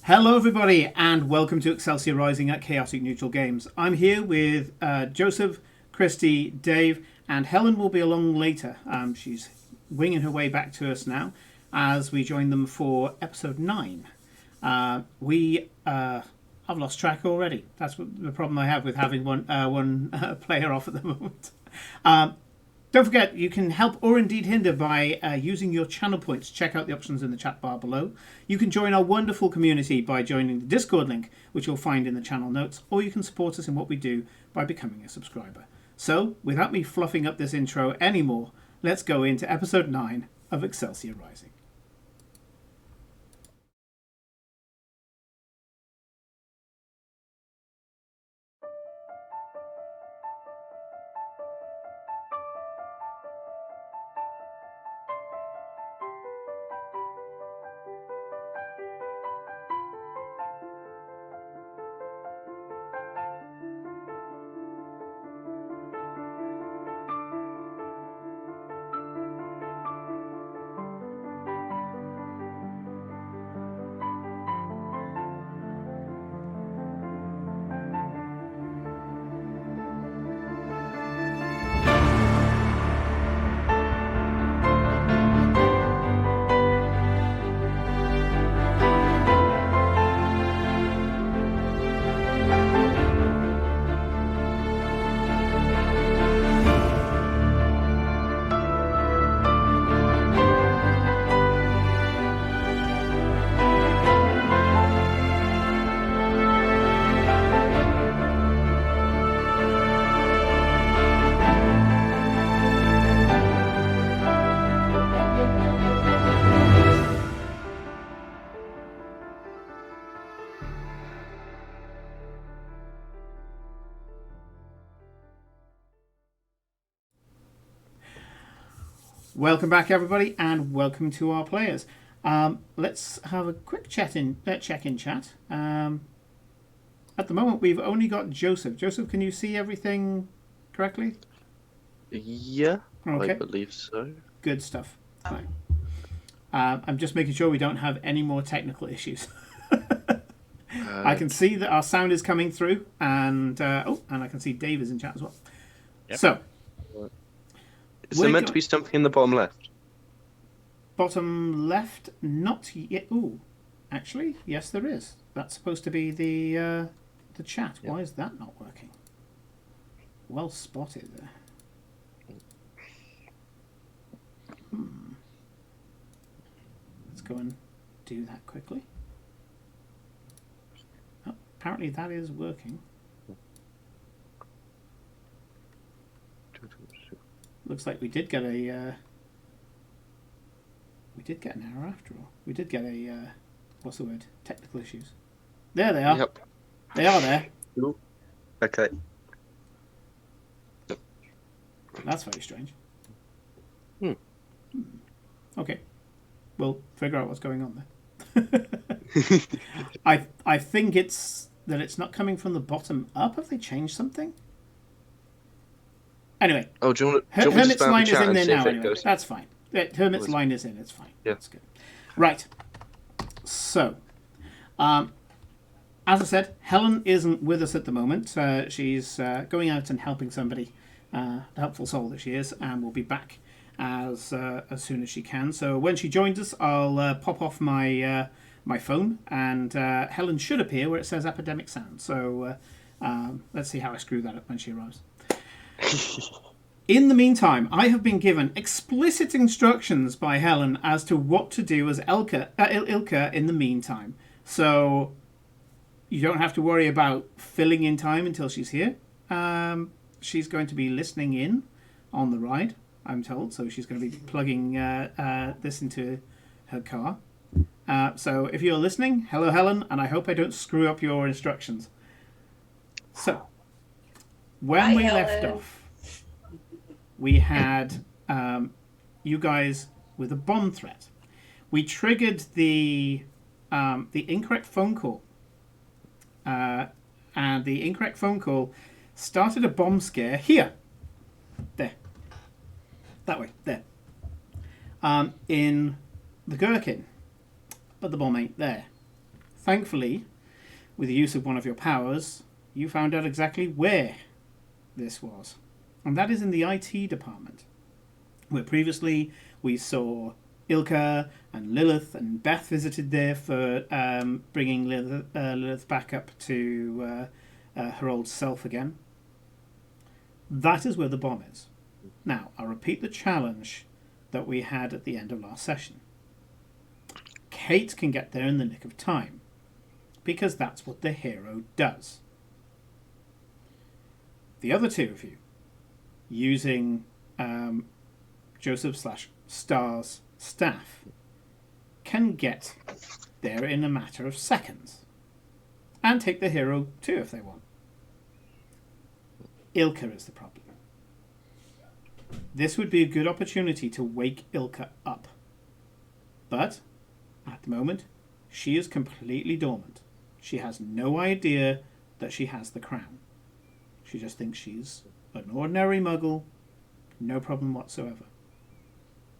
Hello, everybody, and welcome to Excelsior Rising at Chaotic Neutral Games. I'm here with Joseph, Christy, Dave, and Helen will be along later. She's winging her way back to us now as we join them for episode 9. I've lost track already. That's the problem I have with having one player off at the moment. Don't forget, you can help or indeed hinder by using your channel points. Check out the options in the chat bar below. You can join our wonderful community by joining the Discord link, which you'll find in the channel notes, or you can support us in what we do by becoming a subscriber. So, without me fluffing up this intro anymore, let's go into episode 9 of Excelsior Rising. Welcome back, everybody, and welcome to our players. Let's have a quick check-in chat. At the moment, we've only got Joseph. Joseph, can you see everything correctly? Yeah, Okay. I believe so. Good stuff. Right. I'm just making sure we don't have any more technical issues. I can see that our sound is coming through, and I can see Dave is in chat as well. Yep. So, Is there meant to be something in the bottom left? bottom left, not yet. Ooh, actually, yes, there is. That's supposed to be the chat. Yep. Why is that not working? Well spotted there. Let's go and do that quickly. Oh, apparently that is working. Looks like we did get an error after all. We did get a what's the word? Technical issues. There they are. Yep. They are there. Okay. That's very strange. Hmm. Okay. We'll figure out what's going on there. I think it's that it's not coming from the bottom up. Have they changed something? Anyway. Oh, do you want to Hermit's spam line the is chat in and there see if now it anyway. goes? That's fine. Hermit's line is in. It's fine. Yeah. That's good. Right. So, as I said, Helen isn't with us at the moment. She's going out and helping somebody, the helpful soul that she is, and will be back as soon as she can. So when she joins us, I'll pop off my my phone, and Helen should appear where it says Epidemic Sound. So let's see how I screw that up when she arrives. In the meantime, I have been given explicit instructions by Helen as to what to do as Ilka in the meantime. So you don't have to worry about filling in time until she's here. She's going to be listening in on the ride, I'm told. So she's going to be plugging this into her car. So if you're listening, hello, Helen, and I hope I don't screw up your instructions. So, when we left off, we had you guys with a bomb threat. We triggered the incorrect phone call, and the incorrect phone call started a bomb scare here, there, that way, there, in the Gherkin, but the bomb ain't there. thankfully, with the use of one of your powers, you found out exactly where this was. And that is in the IT department, where previously we saw Ilka and Lilith and Beth visited there for bringing Lilith back up to her old self again. That is where the bomb is. Now, I'll repeat the challenge that we had at the end of last session. Kate can get there in the nick of time, because that's what the hero does. The other two of you, using Joseph/Star's staff, can get there in a matter of seconds. And take the hero too if they want. Ilka is the problem. This would be a good opportunity to wake Ilka up. But, at the moment, she is completely dormant. She has no idea that she has the crown. She just thinks she's an ordinary muggle, no problem whatsoever.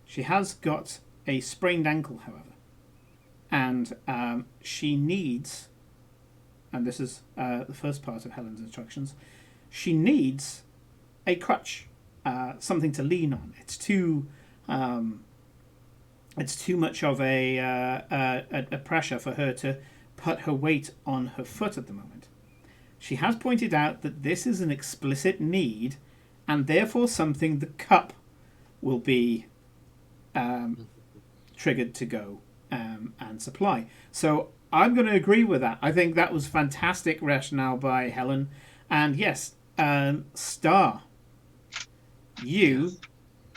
She has got a sprained ankle, however. And she needs, and this is the first part of Helen's instructions, she needs a crutch, something to lean on. It's too much of a pressure for her to put her weight on her foot at the moment. She has pointed out that this is an explicit need, and therefore something the cup will be triggered to go and supply. So I'm going to agree with that. I think that was fantastic rationale by Helen. And yes, Star, you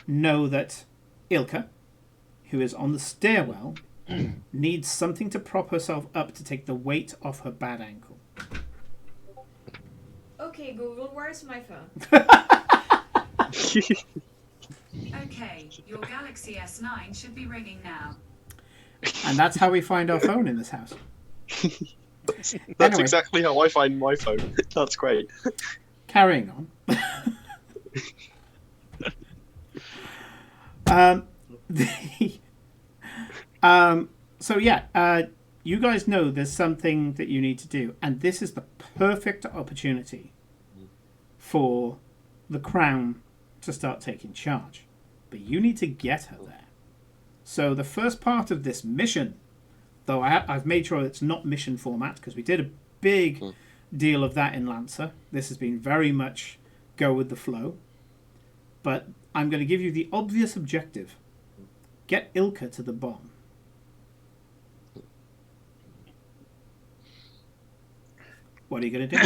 know that Ilka, who is on the stairwell, needs something to prop herself up to take the weight off her bad ankle. Okay, Google, where's my phone? Okay, your Galaxy S9 should be ringing now. And that's how we find our phone in this house. That's Anyway. exactly how I find my phone. That's great. Carrying on. So yeah, you guys know there's something that you need to do, and this is the perfect opportunity for the crown to start taking charge. But you need to get her there. So the first part of this mission, though I've made sure it's not mission format, because we did a big deal of that in Lancer. This has been very much go with the flow. But I'm going to give you the obvious objective. Get Ilka to the bomb. What are you going to do?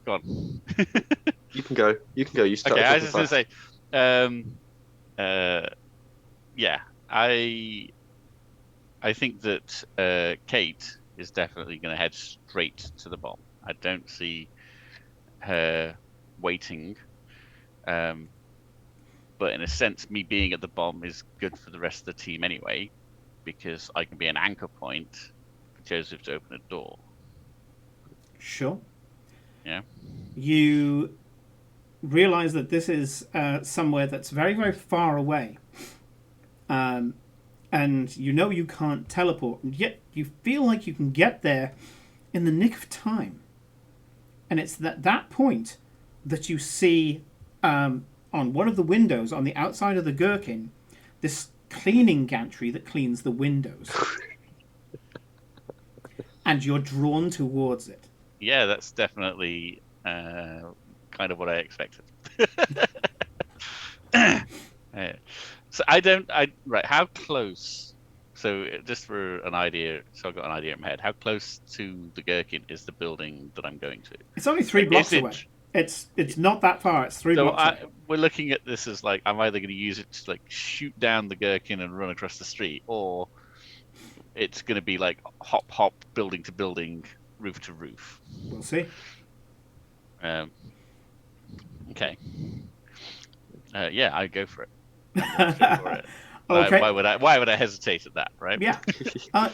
Go on. You can go. You can go. You start. Okay, I was just going to say, yeah, I think that Kate is definitely going to head straight to the bomb. I don't see her waiting. But in a sense, me being at the bomb is good for the rest of the team anyway, because I can be an anchor point for Joseph to open a door. Sure. Yeah. You realize that this is somewhere that's very, very far away. And you know you can't teleport, and yet you feel like you can get there in the nick of time. And it's that point that you see on one of the windows on the outside of the gherkin, this cleaning gantry that cleans the windows. And you're drawn towards it. Yeah, that's definitely kind of what I expected. So right, how close, so just for an idea, so I've got an idea in my head, how close to the gherkin is the building that I'm going to? It's only 3 blocks away. It's not that far, it's 3 blocks away. We're looking at this as like, I'm either going to use it to like shoot down the gherkin and run across the street, or it's going to be like hop, building to building, roof to roof. We'll see. Okay. Yeah, I go for it. I'm for it. Okay. Why would I hesitate at that, right? Yeah.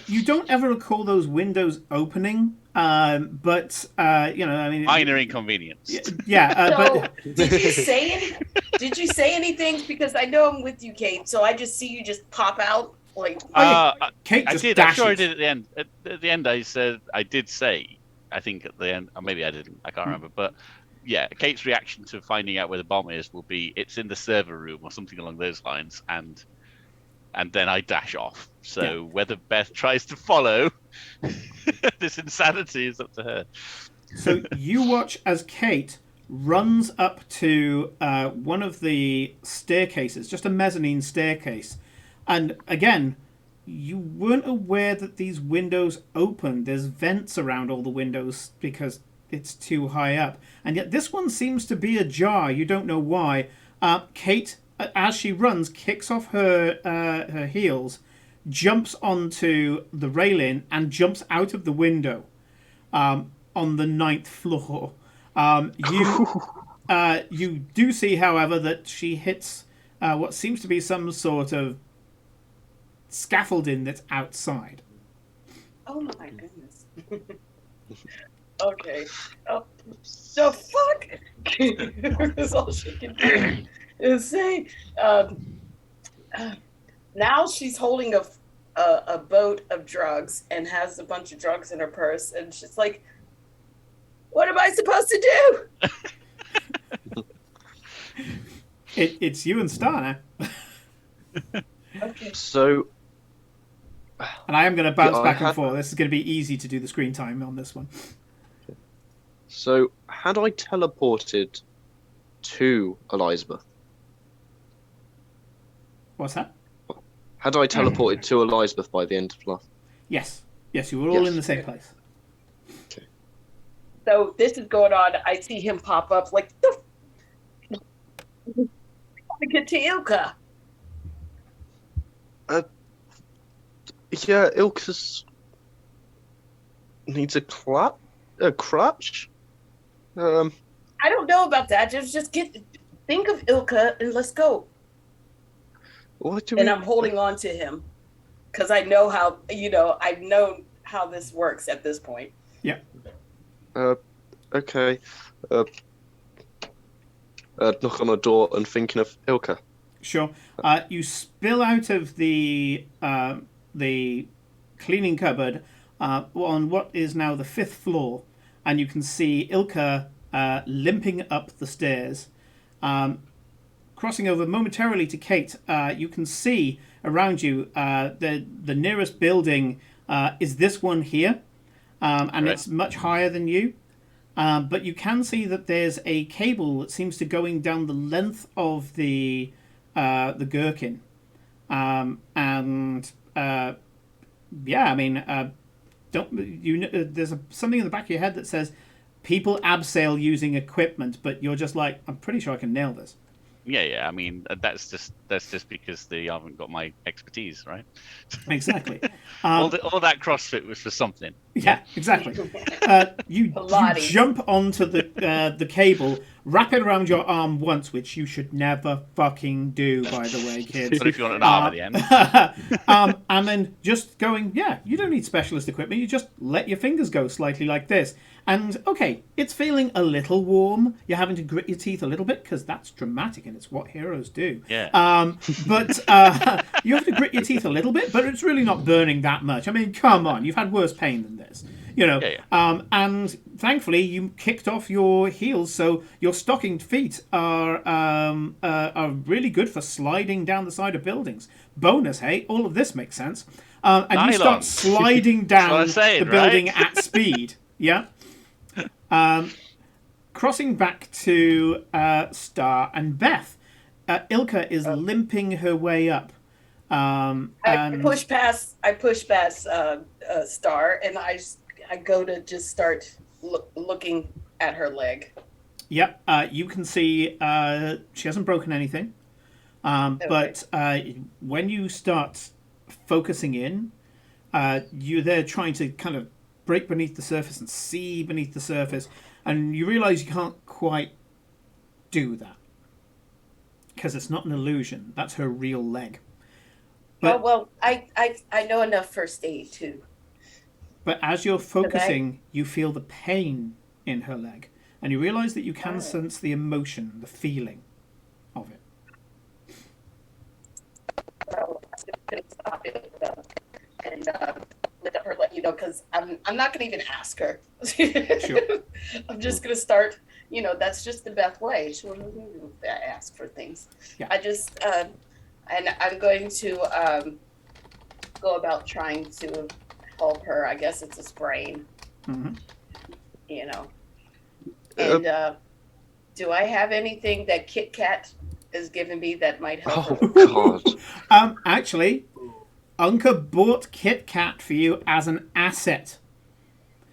You don't ever recall those windows opening, but I mean, Minor inconvenience. yeah. So, did you say any? Did you say anything? Because I know I'm with you, Kate. So I just see you just pop out like. Kate I just did. I'm dashes. sure I did at the end. At the end, I did say. I think at the end, or maybe I didn't. I can't remember. But yeah, Kate's reaction to finding out where the bomb is will be it's in the server room or something along those lines, and then I dash off. So whether Beth tries to follow this insanity is up to her. So you watch as Kate runs up to one of the staircases, just a mezzanine staircase. And again, you weren't aware that these windows open. There's vents around all the windows because it's too high up. And yet this one seems to be ajar. You don't know why. Kate, as she runs, kicks off her heels, jumps onto the railing, and jumps out of the window on the 9th floor. You do see, however, that she hits what seems to be some sort of scaffolding that's outside. Oh my goodness. Okay. Oh, the fuck? That's all she can do is say. Now she's holding a boat of drugs and has a bunch of drugs in her purse, and she's like, "What am I supposed to do?" It's you and Star now. Okay. So, And I am going to bounce Yeah, back and forth. This is going to be easy to do the screen time on this one. had I teleported to Elizabeth? What's that? Had I teleported to Elizabeth by the end of last? Yes. Yes, you were all Yes. in the same place. So this is going on. I see him pop up like, the get to Ilka. Yeah, Ilka's needs a crutch. I don't know about that. Just think of Ilka and let's go. What do And we? I'm holding on to him because I know how, I've known how this works at this point. Yeah. Okay. Knock on the door and thinking of Ilka. Sure. You spill out of the cleaning cupboard on what is now the 5th floor, and you can see Ilka limping up the stairs. Crossing over momentarily to Kate, you can see around you the nearest building is this one here, and it's much higher than you. But you can see that there's a cable that seems to going down the length of the gherkin, there's something in the back of your head that says people abseil using equipment, but you're just like, I'm pretty sure I can nail this. Yeah. I mean, that's just because they haven't got my expertise, right? Exactly. All that CrossFit was for something. Yeah, exactly. You Pilates. jump onto the cable, wrap it around your arm once, which you should never fucking do, by the way, kids. But if you want an arm at the end, And then just going, you don't need specialist equipment. You just let your fingers go slightly like this. And, okay, it's feeling a little warm. You're having to grit your teeth a little bit because that's dramatic and it's what heroes do. Yeah. But you have to grit your teeth a little bit, but it's really not burning that much. I mean, come on, you've had worse pain than this. And thankfully you kicked off your heels, so your stockinged feet are really good for sliding down the side of buildings. Bonus, hey, all of this makes sense. And Nylon. you start sliding down saying, the building right? at speed. Yeah. Crossing back to Star and Beth, Ilka is limping her way up. I push past Star, and I go to just start looking at her leg. Yep, you can see she hasn't broken anything. But when you start focusing in, you're there trying to kind of break beneath the surface and see beneath the surface, and you realize you can't quite do that because it's not an illusion. That's her real leg. But well, I know enough first aid too. but as you're 'Cause focusing, you feel the pain in her leg, and you realize that you can Oh. sense the emotion, the feeling of it. well, I'm gonna stop it and let her let you know because I'm not gonna even ask her. Sure. I'm just gonna start. That's just the Beth way. She wouldn't ask for things. Yeah. I just and I'm going to go about trying to help her. I guess it's a sprain, Hmm. you know. And do I have anything that Kit Kat is giving me that might help her? Oh God. Actually, Unca bought Kit Kat for you as an asset.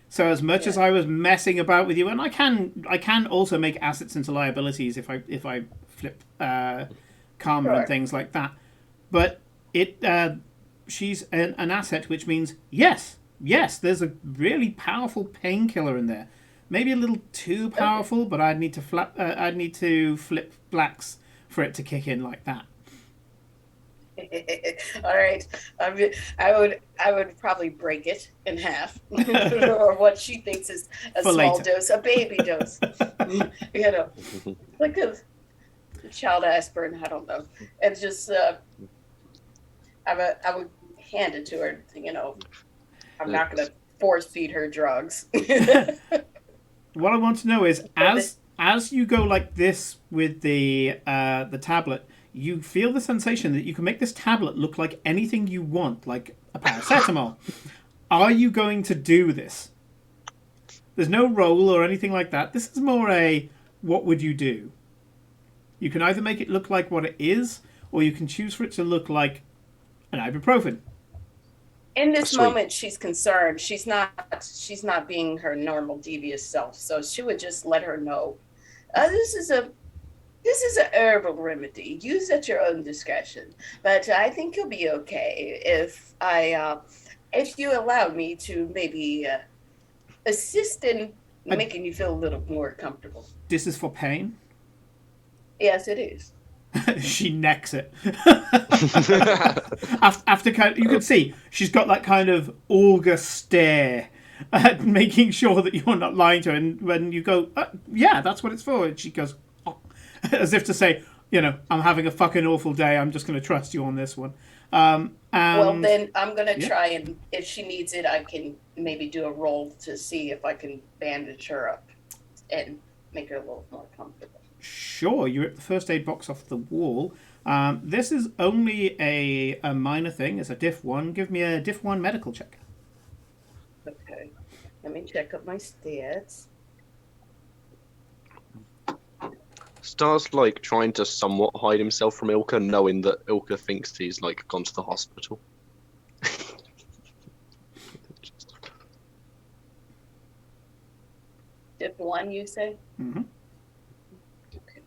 So as much as Yeah. I was messing about with you, and I can also make assets into liabilities if I flip karma and Sure. things like that. But she's an asset, which means yes, there's a really powerful painkiller in there. Maybe a little too powerful, but I'd need to flip blacks for it to kick in like that. All right. I would probably break it in half, or what she thinks is a For small later. dose, a baby dose. Like a child aspirin. I don't know. And just I would hand it to her. I'm not gonna force feed her drugs. What I want to know is But as you go like this with the tablet, you feel the sensation that you can make this tablet look like anything you want, like a paracetamol. Are you going to do this? There's no roll or anything like that. This is more a what would you do? You can either make it look like what it is, or you can choose for it to look like an ibuprofen. in this Sweet. moment, she's concerned. She's not being her normal devious self. So she would just let her know. This is a herbal remedy. Use at your own discretion. But I think you'll be okay if you allow me to maybe assist in making you feel a little more comfortable. This is for pain. Yes, it is. She necks it. After you can see she's got that kind of auger stare, making sure that you're not lying to her. And when you go, yeah, that's what it's for, and she goes, oh, as if to say, I'm having a fucking awful day. I'm just going to trust you on this one. Well, then I'm gonna yeah. try, and if she needs it, I can maybe do a roll to see if I can bandage her up and make her a little more comfortable. Sure, you rip the first aid box off the wall. This is only a minor thing. It's a diff 1. Give me a diff 1 medical check. Okay, let me check up my stats. Star's like trying to somewhat hide himself from Ilka, knowing that Ilka thinks he's like gone to the hospital. Diff 1, you say? Mm-hmm. Okay.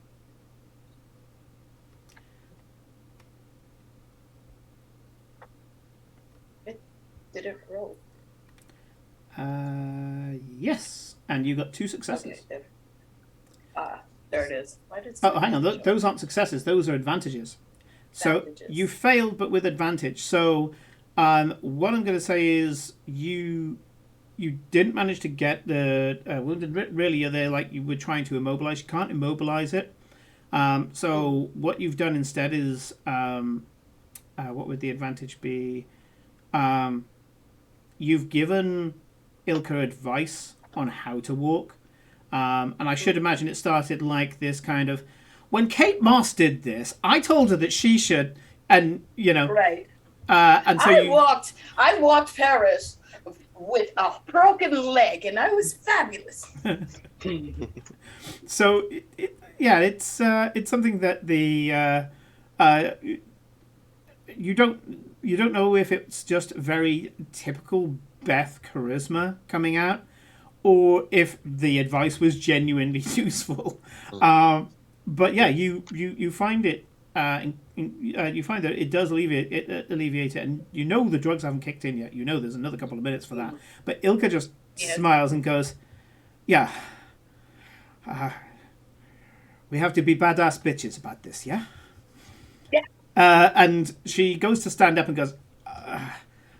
Did it roll? Yes, and you got 2 successes. Okay. There it is. Why did Oh, hang on. Those aren't successes. Those are advantages. So Advantages. you failed, but with advantage. So what I'm going to say is you didn't manage to get the wounded. Really, you're there like you were trying to immobilize. You can't immobilize it. So what you've done instead is what would the advantage be? You've given Ilka advice on how to walk. And I should imagine it started like this kind of, when Kate Moss did this, I told her that she should, and Right. and so I walked Paris with a broken leg, and I was fabulous. So it's something that the you don't know if it's just very typical Beth charisma coming out, or if the advice was genuinely useful. But yeah, you find it. You find that it does alleviate it, and the drugs haven't kicked in yet. There's another couple of minutes for that. But Ilka just smiles and goes, "Yeah, we have to be badass bitches about this, yeah." Yeah. And she goes to stand up and goes,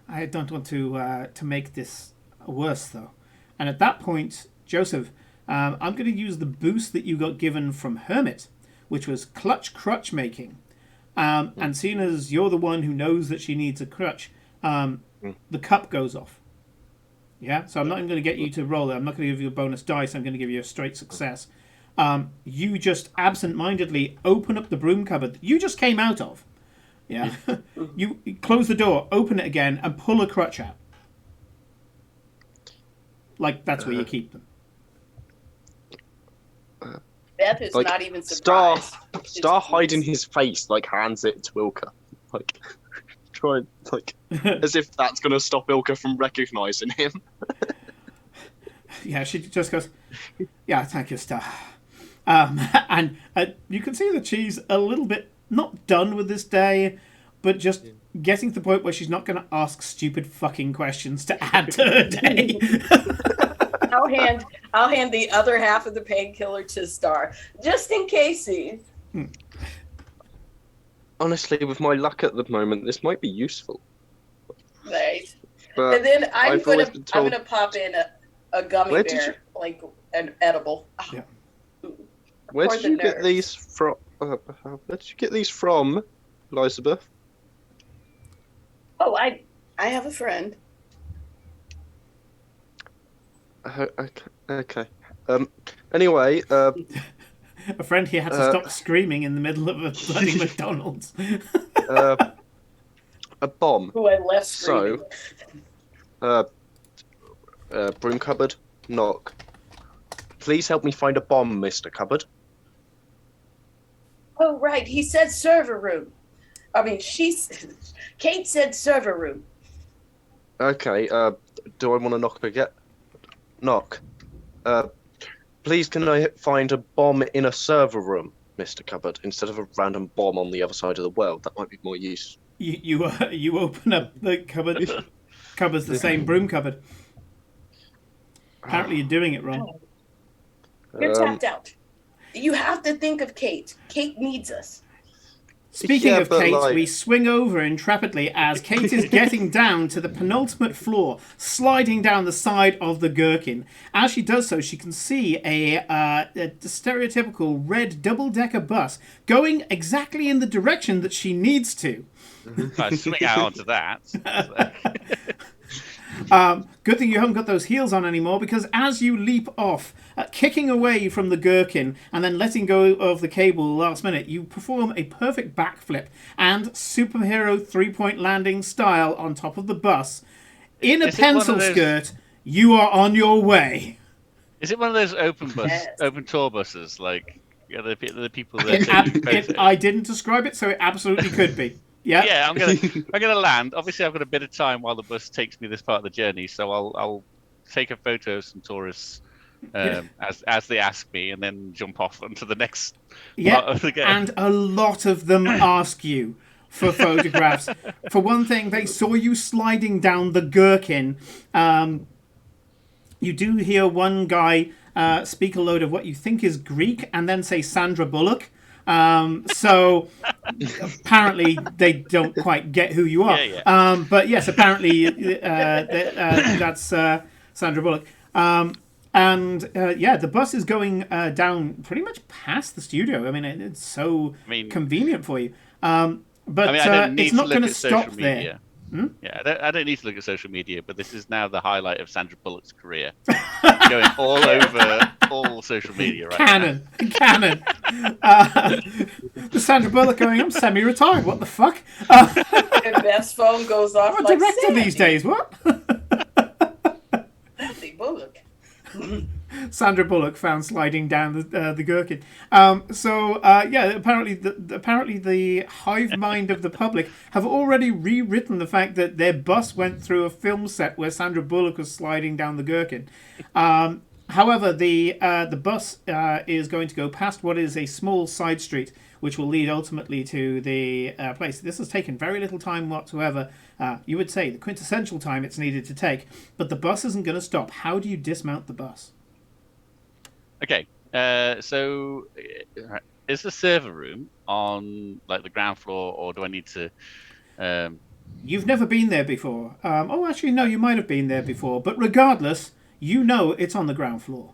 I don't want to make this worse, though. And at that point, Joseph, I'm going to use the boost that you got given from Hermit, which was clutch crutch making. And seeing as you're the one who knows that she needs a crutch, the cup goes off. Yeah? So I'm not even going to get you to roll it. I'm not going to give you a bonus dice. I'm going to give you a straight success. You just absent-mindedly open up the broom cupboard that you just came out of. Yeah? You close the door, open it again, and pull a crutch out. Like, that's where you keep them. Beth is Like, not even surprised. Star hiding his face, like, hands it to Ilka. Like, trying, like, as if that's going to stop Ilka from recognizing him. Yeah, she just goes, yeah, thank you, Star. And you can see that she's a little bit not done with this day, but just getting to the point where she's not going to ask stupid fucking questions to add to her day. I'll hand the other half of the painkiller to Star, just in case he. Honestly, with my luck at the moment, this might be useful. Right. But And then I'm I've always been told- gonna pop in a gummy Where did bear, like an edible. Yeah. Where For did the you get nerves. these from? Where did you get these from, Elizabeth? Oh, I have a friend. Okay. Anyway, A friend here had to stop screaming in the middle of a bloody McDonald's. a bomb. Who I left screaming. Broom cupboard, knock. Please help me find a bomb, Mr. Cupboard. Oh, right. He said server room. I mean, Kate said server room. Okay, do I want to knock again? Knock. Please can I find a bomb in a server room, Mr. Cupboard, instead of a random bomb on the other side of the world? That might be more use. You open up the cupboard. Cupboard's the same broom cupboard. Apparently you're doing it wrong. You're tapped out. You have to think of Kate. Kate needs us. Speaking Yeah, of but, Kate, like- we swing over intrepidly as Kate is getting down to the penultimate floor, sliding down the side of the gherkin. As she does so, she can see a stereotypical red double-decker bus going exactly in the direction that she needs to. I swing out onto that. Good thing you haven't got those heels on anymore, because as you leap off, kicking away from the gherkin and then letting go of the cable last minute, you perform a perfect backflip and superhero three-point landing style on top of the bus. In a Is it one of pencil those- skirt, you are on your way. Is it one of those open Yes. tour buses? Like, yeah, the people that I didn't describe it, so it absolutely could be. Yeah. Yeah, I'm gonna land. Obviously, I've got a bit of time while the bus takes me this part of the journey, so I'll take a photo of some tourists as they ask me, and then jump off onto the next part of the game. And a lot of them ask you for photographs. For one thing, they saw you sliding down the gherkin. You do hear one guy speak a load of what you think is Greek and then say Sandra Bullock. So apparently they don't quite get who you are. Yeah. But yes, apparently that's Sandra Bullock. The bus is going down pretty much past the studio. I mean, it's so convenient for you. But I don't need it's not to look going to at social stop there. media. Yeah, I don't need to look at social media, but this is now the highlight of Sandra Bullock's career, going all over all social media right Canon. The Sandra Bullock going, I'm semi-retired. What the fuck? Your best phone goes off I'm a like director Sandy. these days. What? Sandy Bullock. Sandra Bullock found sliding down the gherkin. Apparently the hive mind of the public have already rewritten the fact that their bus went through a film set where Sandra Bullock was sliding down the gherkin. However, the bus is going to go past what is a small side street, which will lead ultimately to the place. This has taken very little time whatsoever. You would say the quintessential time it's needed to take, but the bus isn't going to stop. How do you dismount the bus? Okay, so is the server room on like the ground floor, or do I need to? You've never been there before. Actually, no, you might have been there before. But regardless, you know it's on the ground floor.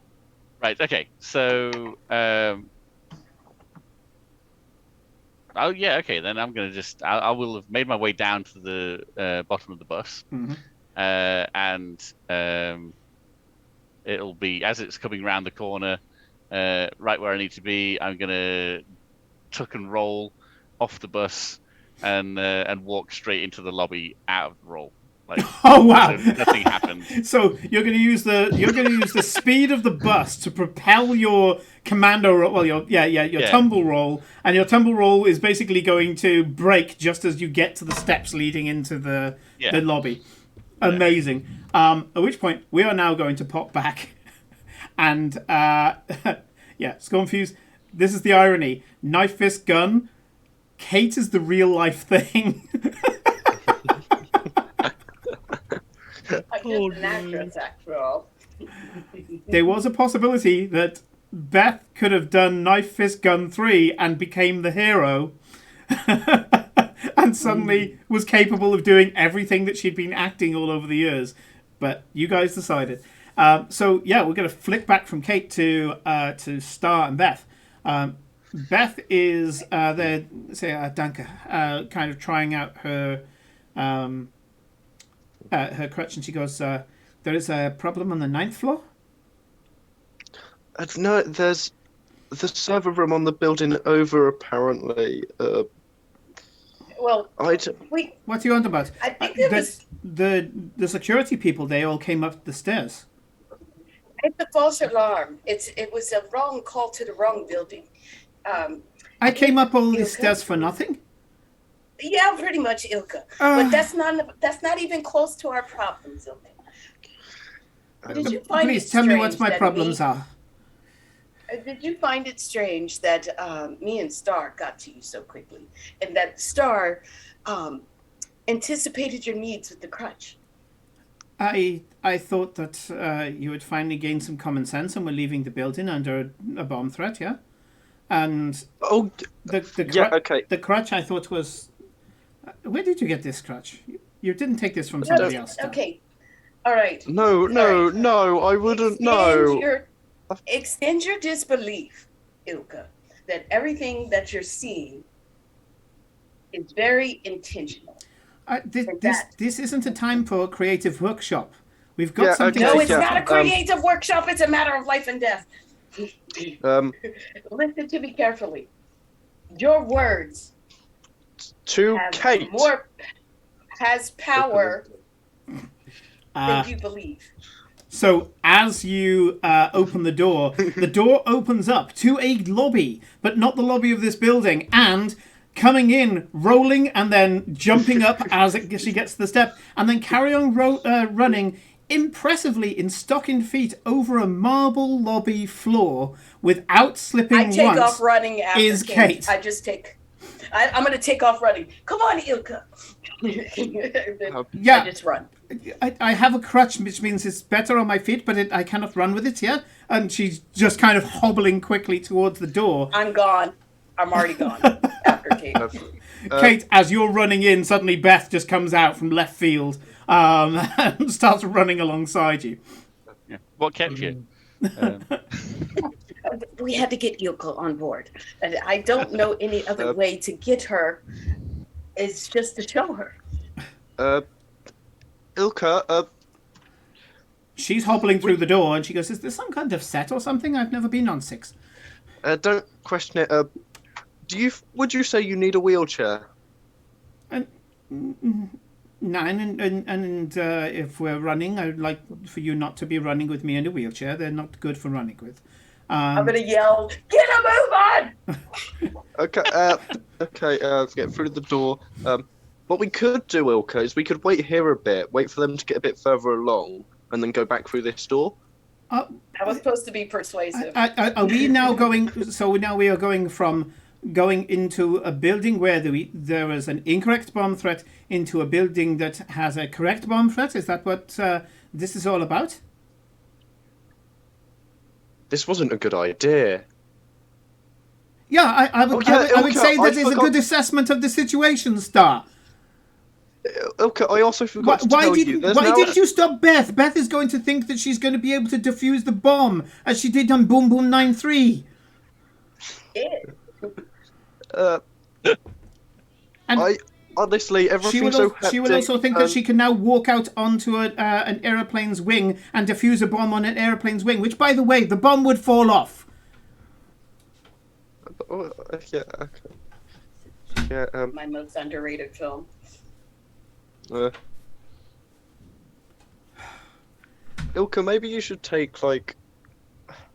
Right. Okay. So. Oh yeah. Okay. Then I'm gonna just. I will have made my way down to the bottom of the bus, Mm-hmm. and it'll be as it's coming around the corner, right where I need to be. I'm gonna tuck and roll off the bus and walk straight into the lobby out of the roll. Like, Oh wow! so nothing happened. So you're going to use the speed of the bus to propel your commando roll. Well, your tumble roll, and your tumble roll is basically going to break just as you get to the steps leading into the lobby. Amazing. At which point we are now going to pop back, and Scornfuse. This is the irony. Knife fist gun. Kate is the real life thing. I'm just an actress, after all. There was a possibility that Beth could have done Knife Fist Gun 3 and became the hero and suddenly was capable of doing everything that she'd been acting all over the years. But you guys decided. We're going to flick back from Kate to Star and Beth. Beth is there, Danka, kind of trying out her crutch, and she goes, there is a problem on the 9th floor? No, there's the server room on the building over, apparently. Well, What are you on about? I think it was... The security people, they all came up the stairs. It's a false alarm. It was a wrong call to the wrong building. I came up all these stairs for nothing? Yeah, pretty much, Ilka. But that's not even close to our problems, Ilka. Did you find Please it tell me strange what my that problems are. Did you find it strange that me and Star got to you so quickly, and that Star anticipated your needs with the crutch? I thought that you had finally gained some common sense and were leaving the building under a bomb threat, yeah? And the crutch I thought was... Where did you get this crutch? You didn't take this from somebody else. Okay. All right. No, I wouldn't know. Extend your disbelief, Ilka, that everything that you're seeing is very intentional. This isn't a time for a creative workshop. We've got something. No, it's not a creative workshop. It's a matter of life and death. Listen to me carefully. Your words to Kate has power than you believe. So as you open the door opens up to a lobby, but not the lobby of this building, and coming in, rolling, and then jumping up as she gets to the step, and then carry on running impressively in stocking feet over a marble lobby floor without slipping once. I take off running after is Kate. I'm going to take off running. Come on, Ilka. Yeah. I just run. I have a crutch, which means it's better on my feet, but I cannot run with it, yeah? And she's just kind of hobbling quickly towards the door. I'm gone. I'm already gone after Kate. Kate, as you're running in, suddenly Beth just comes out from left field and starts running alongside you. Yeah. What kept you? We had to get Ilka on board. And I don't know any other way to get her. It's just to show her. Ilka, she's hobbling through the door and she goes, is there some kind of set or something? I've never been on 6. Don't question it. Would you say you need a wheelchair? No, and if we're running, I'd like for you not to be running with me in a wheelchair. They're not good for running with. I'm going to yell, get a move on! Okay, let's get through the door. What we could do, Ilka, is we could wait here a bit, wait for them to get a bit further along, and then go back through this door. I was supposed to be persuasive. Are we now going... So now we are going from going into a building where there is an incorrect bomb threat into a building that has a correct bomb threat? Is that what this is all about? This wasn't a good idea. Yeah, I would okay, say I that is a forgot- good assessment of the situation, Star. Okay, I also forgot to Why tell you. didn't There's Why now... didn't you stop Beth? Beth is going to think that she's going to be able to defuse the bomb as she did on Boom Boom 9-3. Uh, And I honestly, everything's so hectic. she will also think that and- she can now walk out onto an aeroplane's wing and defuse a bomb on an aeroplane's wing. Which, by the way, the bomb would fall off. Oh, yeah, okay. Yeah, My most underrated film. Ilka, maybe you should take, like,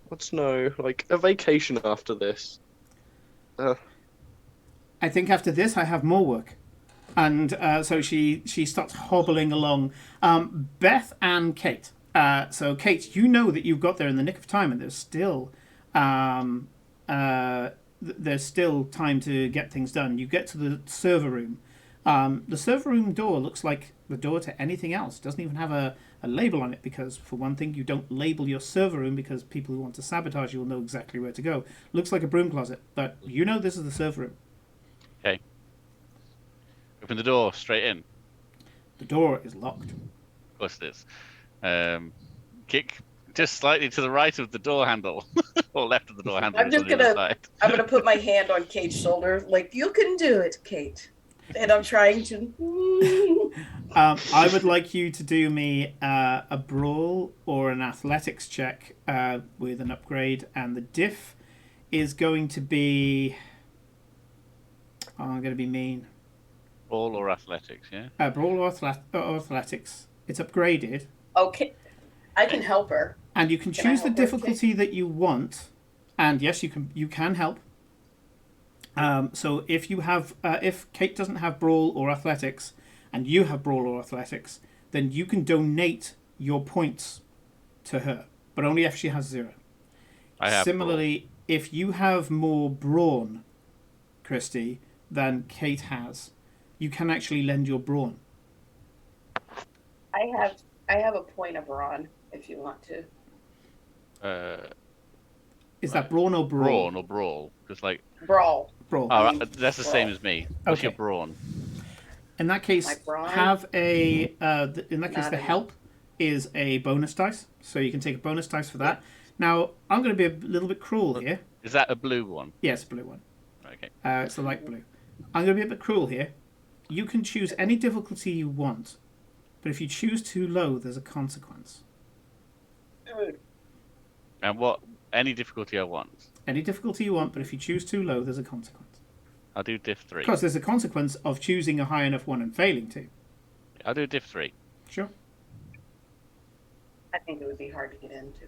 a vacation after this. I think after this, I have more work. And so she starts hobbling along. Beth and Kate. So, Kate, you know that you've got there in the nick of time, and there's still time to get things done. You get to the server room. The server room door looks like the door to anything else. It doesn't even have a label on it because, for one thing, you don't label your server room because people who want to sabotage you will know exactly where to go. Looks like a broom closet, but you know this is the server room. Okay. Open the door straight in. The door is locked. Of course it is. Kick just slightly to the right of the door handle, or left of the door handle. I'm just on the other gonna side. I'm gonna put my hand on Kate's shoulder, like, you can do it, Kate. And I'm trying to. I would like you to do me a brawl or an athletics check with an upgrade, and the diff is going to be. Oh, I'm going to be mean. Brawl or athletics, yeah. Brawl or athletics. It's upgraded, Okay, I can help her. and you can Can I choose the help her, difficulty that you want. And yes, you can help. So if you have, if Kate doesn't have brawl or athletics, and you have brawl or athletics, then you can donate your points to her, but only if she has 0. I have. Similarly, if you have more brawn, Christy, than Kate has, you can actually lend your brawn. I have a point of Ron if you want to. Is that brawn or brawl? Brawn or brawl? Because like, Brawl. Brawl. oh, that's the same as me. What's your Okay. brawn? In that case, My brawn? have a. In that case, Not the enough. help is a bonus dice, so you can take a bonus dice for that. Now, I'm going to be a little bit cruel here. Is that a blue one? Yes, blue one. Okay. It's the light blue. I'm going to be a bit cruel here. You can choose any difficulty you want, but if you choose too low, there's a consequence. And what? Any difficulty I want. Any difficulty you want, but if you choose too low, there's a consequence. I'll do diff 3. Of course, there's a consequence of choosing a high enough one and failing to. I'll do diff 3. Sure. I think it would be hard to get into.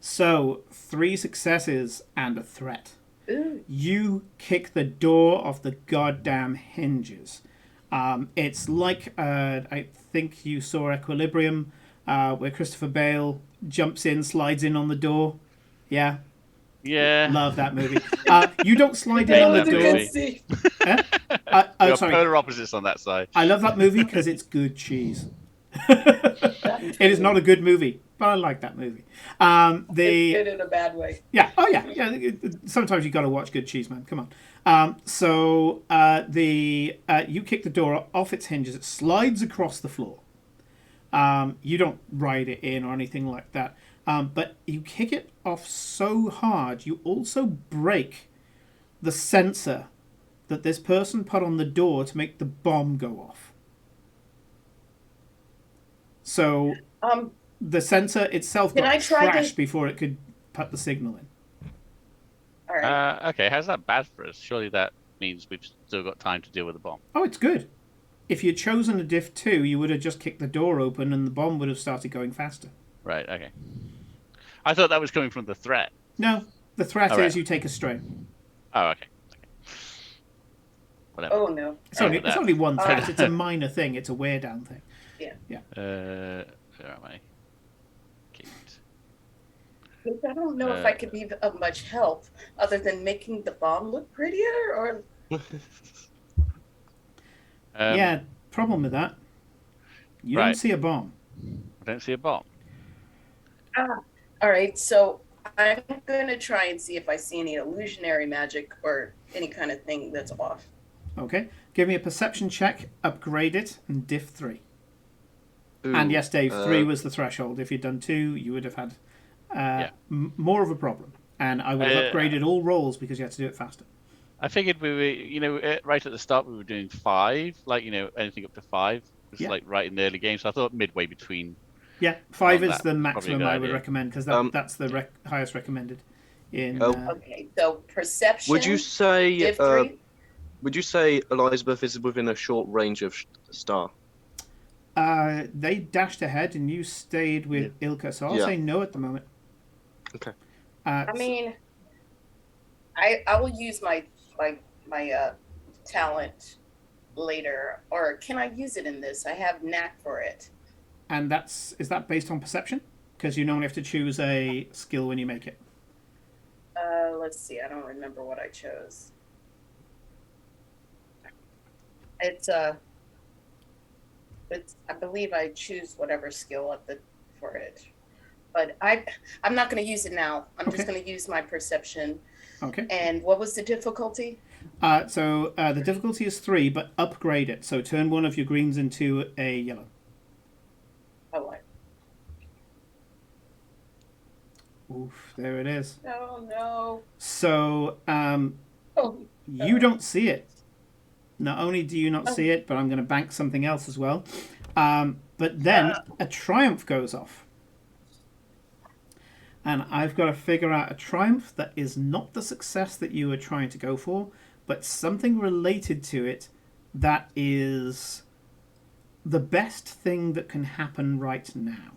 So, 3 successes and a threat. Ooh. You kick the door off the goddamn hinges. It's like, I think you saw Equilibrium, where Christopher Bale jumps in, slides in on the door. Yeah, Yeah. love that movie. You don't slide in on the That door. movie. Oh, You're sorry. polar opposites on that side. I love that movie because it's good cheese. It is not a good movie, but I like that movie. It's good in a bad way. Yeah. Oh, yeah. Sometimes you got to watch good cheese, man. Come on. You kick the door off its hinges. It slides across the floor. You don't ride it in or anything like that. But you kick it off so hard, you also break the sensor that this person put on the door to make the bomb go off. So the sensor itself Can got I try to- crashed before it could put the signal in. All right. Okay, how's that bad for us? Surely that means we've still got time to deal with the bomb. Oh, it's good. If you'd chosen a diff 2, you would have just kicked the door open and the bomb would have started going faster. Right, okay. I thought that was coming from the threat. No, the threat All right. is you take a strain. Oh, okay. Whatever. Oh no. It's only one threat. Uh, It's a minor thing. It's a wear down thing. Where am I? Kate. I don't know if I could be of much help other than making the bomb look prettier or Yeah, problem with that. You don't Right. see a bomb. I don't see a bomb. all right, so I'm going to try and see if I see any illusionary magic or any kind of thing that's off. Okay. Give me a perception check, upgrade it, and diff 3. And Ooh, yes, Dave, 3 was the threshold. If you'd done 2, you would have had more of a problem. And I would have upgraded all rolls because you had to do it faster. I figured we were, right at the start we were doing 5, like, anything up to 5. It's Yeah. like right in the early game. So I thought midway between. Yeah, 5 is that the was probably a maximum good I would idea. recommend because that's the highest recommended. Okay, so perception. would you say diff 3? would you say Elizabeth is within a short range of Star? They dashed ahead and you stayed with Ilka, so I'll say no at the moment. Okay. I mean, I will use my talent later, or can I use it in this? I have knack for it. And is that based on perception? Because you normally have to choose a skill when you make it. Let's see. I don't remember what I chose. It's I believe I choose whatever skill for it, but I'm not going to use it now. I'm just going to use my perception. Okay. And what was the difficulty? So the difficulty is 3, but upgrade it. So turn one of your greens into a yellow. Oh, what? Oof, there it is. Oh no. So you don't see it. Not only do you not see it, but I'm going to bank something else as well. But then a triumph goes off. And I've got to figure out a triumph that is not the success that you were trying to go for, but something related to it that is the best thing that can happen right now.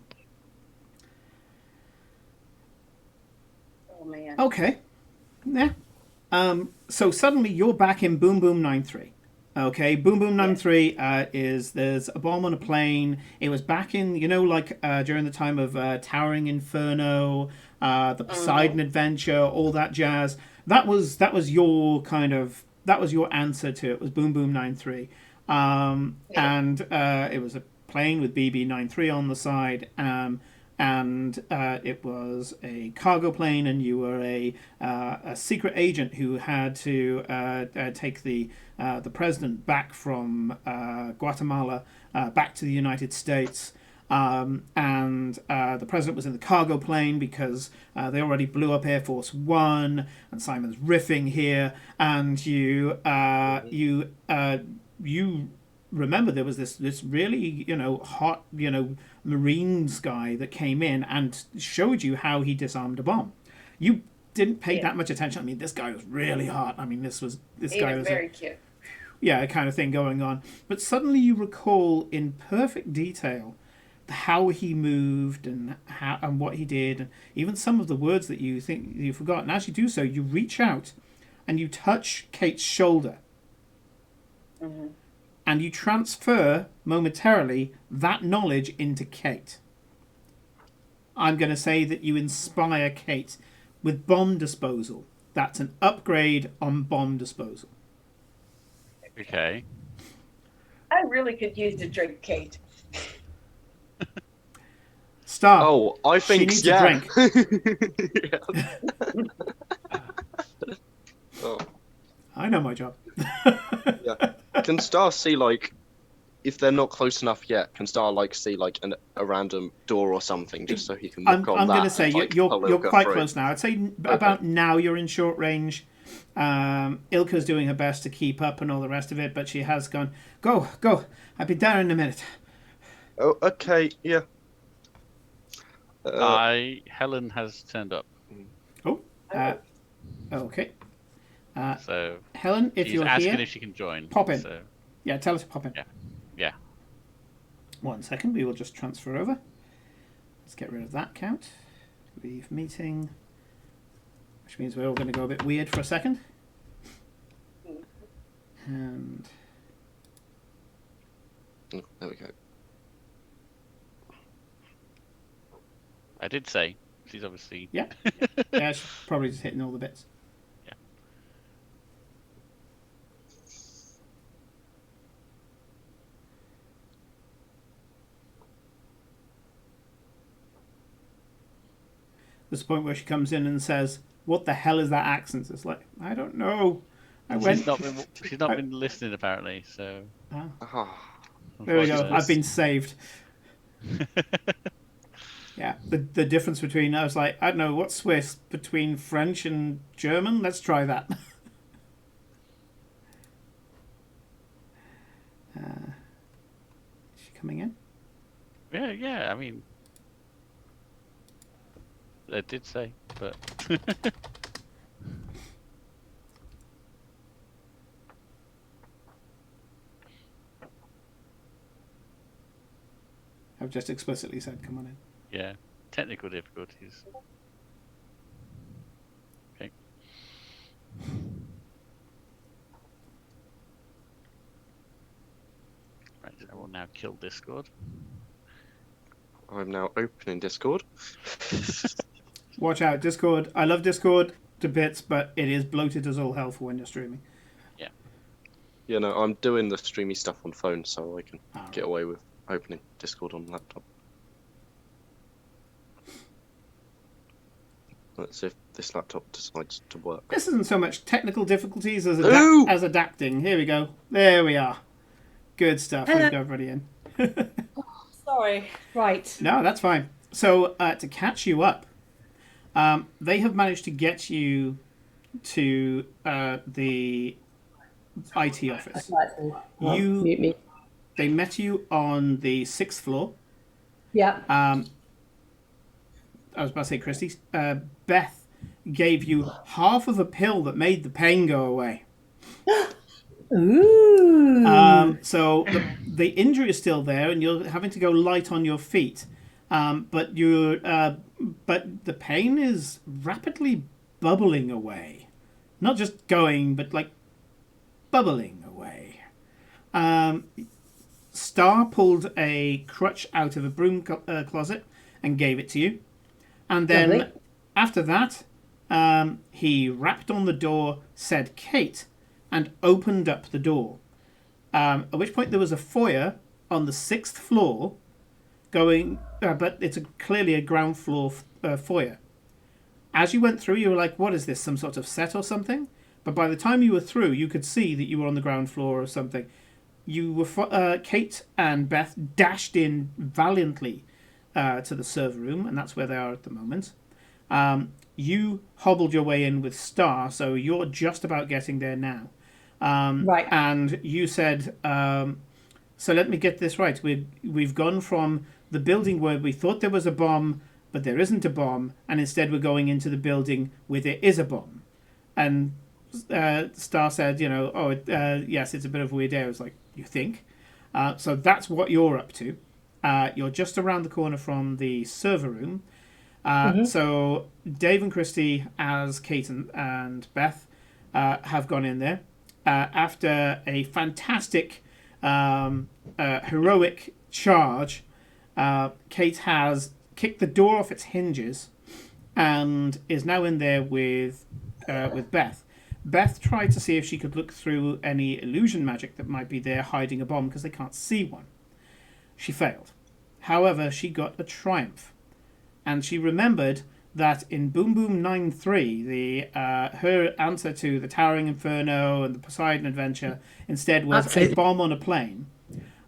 Oh man. Okay. Yeah. So suddenly you're back in Boom Boom 9-3. Okay, Boom Boom 9-3 there's a bomb on a plane. It was back in, during the time of Towering Inferno, the Poseidon Adventure, all that jazz. That was your answer to it. Was Boom Boom 9-3, and it was a plane with BB-93 on the side. And it was a cargo plane, and you were a secret agent who had to take the president back from Guatemala back to the United States. And the president was in the cargo plane because they already blew up Air Force One, and Simon's riffing here, and you remember there was this really hot Marines guy that came in and showed you how he disarmed a bomb. You didn't pay that much attention. I mean, this guy was really hot. I mean, this guy was very cute. Yeah, kind of thing going on. But suddenly you recall in perfect detail how he moved and what he did, and even some of the words that you think you forgot. And as you do so, you reach out and you touch Kate's shoulder. Mm-hmm. And you transfer momentarily that knowledge into Kate. I'm going to say that you inspire Kate with bomb disposal. That's an upgrade on bomb disposal. Okay. I really could use to drink, Kate. Star. Oh, I think she needs a drink. Oh. I know my job. Yeah. Can Star see, like, if they're not close enough yet, can Star, like, see, like, a random door or something, just so he can look on I'm that? going to say and, like, you're quite through? close now. I'd say about now you're in short range. Ilka's doing her best to keep up and all the rest of it, but she has gone, go, I'll be there in a minute. Oh, okay, yeah. Helen has turned up. Okay. So Helen, if she's you're asking here, if she can join. pop in. So, Yeah, tell us to pop in. yeah. 1 second, we will just transfer over. Let's get rid of that count. Leave meeting. Which means we're all going to go a bit weird for a second. And Oh, there we go. I did say she's obviously. yeah, she's probably just hitting all the bits. Yeah. There's a point where she comes in and says, "What the hell is that accent?" It's like, I don't know. She's not been listening apparently. So Ah, There we go. unfortunately. I've been saved. Yeah, the difference between, I was like, I don't know, what's Swiss between French and German? Let's try that. Is she coming in? Yeah. I mean, I did say, but I've just explicitly said, come on in. yeah, technical difficulties. Okay. Right, I will now kill Discord. I'm now opening Discord. Watch out, Discord. I love Discord to bits, but it is bloated as all hell for when you're streaming. You know, I'm doing the streamy stuff on phone, so I can Oh. get away with opening Discord on laptop. Let's see if this laptop decides to work. This isn't so much technical difficulties as, Ooh! as adapting. Here we go. There we are. Good stuff. We've got everybody in. Sorry. Right. No, that's fine. So, to catch you up, they have managed to get you to the IT office. You- Mute me. They met you on the 6th floor. Yeah. I was about to say Christy. Beth gave you half of a pill that made the pain go away. Ooh. So the injury is still there, and you're having to go light on your feet. But the pain is rapidly bubbling away. Not just going, but like bubbling away. Star pulled a crutch out of a broom closet and gave it to you. And then Lovely. after that, he rapped on the door, said Kate, and opened up the door. At which point there was a foyer on the 6th floor going, but it's clearly a ground floor foyer. As you went through, you were like, what is this, some sort of set or something? But by the time you were through, you could see that you were on the ground floor or something. You were Kate and Beth dashed in valiantly to the server room, and that's where they are at the moment. You hobbled your way in with Star, so you're just about getting there now. Right. And you said, so let me get this right. We've gone from the building where we thought there was a bomb, but there isn't a bomb, and instead we're going into the building where there is a bomb. And Star said, yes, it's a bit of a weird day. I was like, you think? So that's what you're up to. You're just around the corner from the server room. So Dave and Christy, as Kate and Beth, have gone in there. After a fantastic, heroic charge, Kate has kicked the door off its hinges and is now in there with Beth. Beth tried to see if she could look through any illusion magic that might be there hiding a bomb because they can't see one. She failed. However, she got a triumph. And she remembered that in Boom Boom 9.3, her answer to the Towering Inferno and the Poseidon Adventure instead was Absolutely. a bomb on a plane.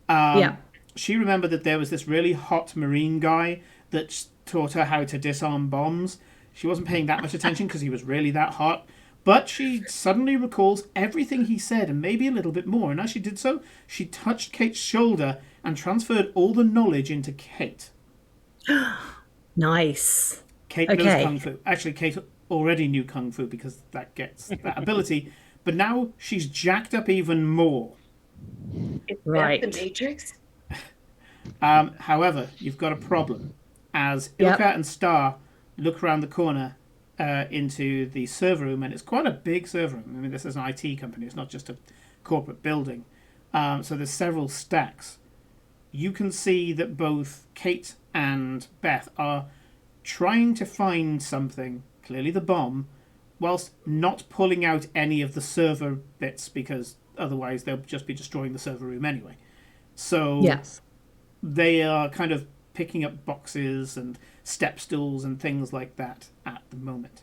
Yeah. She remembered that there was this really hot marine guy that taught her how to disarm bombs. She wasn't paying that much attention because he was really that hot. But she suddenly recalls everything he said and maybe a little bit more. And as she did so, she touched Kate's shoulder and transferred all the knowledge into Kate. Nice. Kate knows Okay. Kung Fu. Actually, Kate already knew Kung Fu because that gets that ability. But now she's jacked up even more. Is Right. that the Matrix? However, you've got a problem. As Yep. Ilka and Star look around the corner into the server room, and it's quite a big server room. I mean, this is an IT company. It's not just a corporate building. So there's several stacks. You can see that both Kate and Beth are trying to find something, clearly the bomb, whilst not pulling out any of the server bits because otherwise they'll just be destroying the server room anyway. So Yes. they are kind of picking up boxes and step stools and things like that at the moment.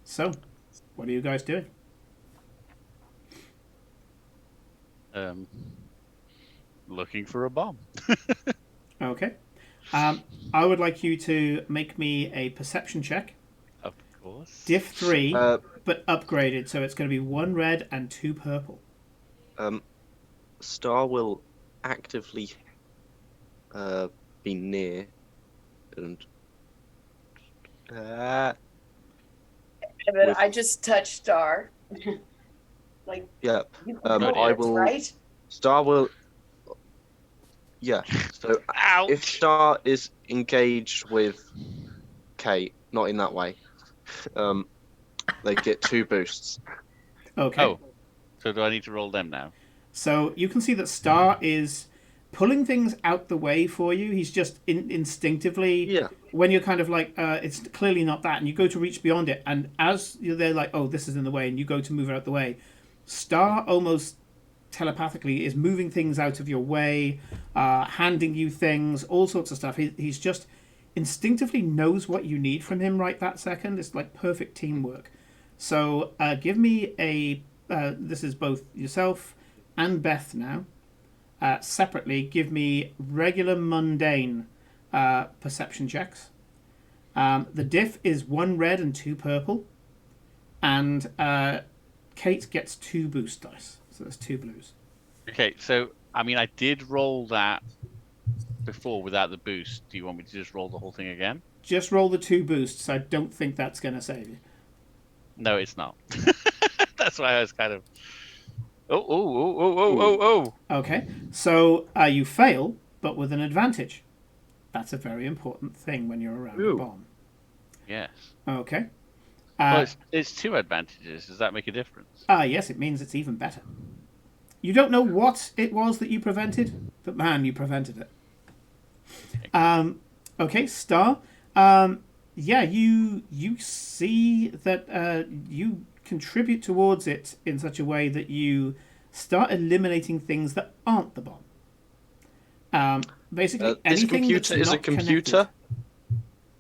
So, what are you guys doing? Looking for a bomb. Okay. I would like you to make me a perception check. Of course. Diff 3, Uh, but upgraded, so it's going to be 1 red and 2 purple. Star will actively be near and And then With- I just touched Star. Like, yeah. you I know will. right? Star will. Yeah. So Ow! if Star is engaged with Kate, not in that way, they get 2 boosts. Okay. Oh, so do I need to roll them now? So you can see that Star is pulling things out the way for you. He's just instinctively, Yeah. when you're kind of like, it's clearly not that, and you go to reach beyond it, and as you're there like, oh, this is in the way, and you go to move it out the way, Star almost telepathically is moving things out of your way, handing you things, all sorts of stuff. He's just instinctively knows what you need from him right that second. It's like perfect teamwork. So give me a, this is both yourself and Beth now. Separately, give me regular mundane perception checks. The diff is 1 red and 2 purple. And Kate gets 2 boost dice. So there's 2 blues. Okay, so I mean, I did roll that before without the boost. Do you want me to just roll the whole thing again? Just roll the 2 boosts. I don't think that's going to save you. No, it's not. That's why I was kind of. Oh. Okay. So you fail, but with an advantage. That's a very important thing when you're around a Ooh. bomb. Yes. Okay. Well, it's 2 advantages. Does that make a difference? Yes, it means it's even better. You don't know what it was that you prevented, but man, you prevented it. Okay, Star. Yeah, you see that you contribute towards it in such a way that you start eliminating things that aren't the bomb. Basically, anything that's is not a computer. connected.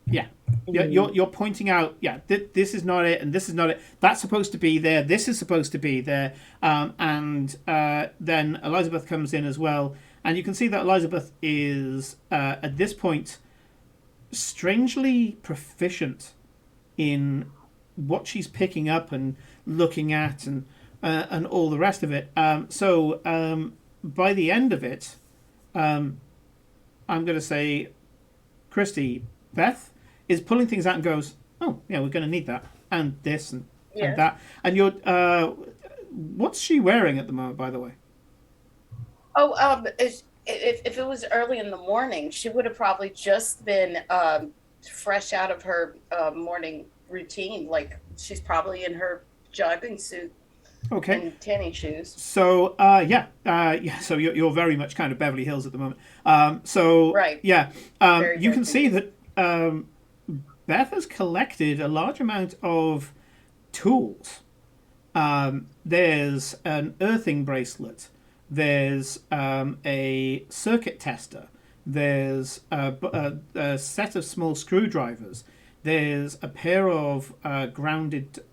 Yeah. You're pointing out, this is not it, and this is not it. That's supposed to be there. This is supposed to be there. And then Elizabeth comes in as well. And you can see that Elizabeth is, at this point, strangely proficient in what she's picking up and looking at and all the rest of it. So by the end of it, I'm going to say, Christy, Beth is pulling things out and goes, oh, yeah, we're going to need that. And this and that. And you're, what's she wearing at the moment, by the way? Oh, if it was early in the morning, she would have probably just been fresh out of her morning routine. Like, she's probably in her jogging suit Okay. and tennis shoes. So, so you're very much kind of Beverly Hills at the moment. Right. Yeah. Very, You very can see that Beth has collected a large amount of tools. There's an earthing bracelet. There's a circuit tester. There's a set of small screwdrivers. There's a pair of grounded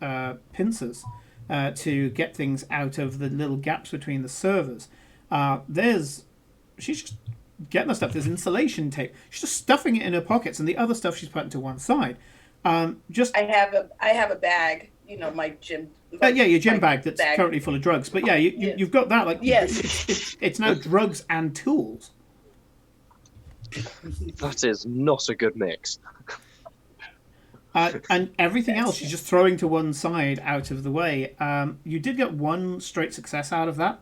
pincers to get things out of the little gaps between the servers. She's just getting the stuff. There's insulation tape. She's just stuffing it in her pockets, and the other stuff she's putting to one side. I have a bag. You know, my gym. Your gym bag that's currently full of drugs. But you've got that. Like, yes, it's now drugs and tools. That is not a good mix. And everything else she's just throwing to one side out of the way. You did get 1 straight success out of that,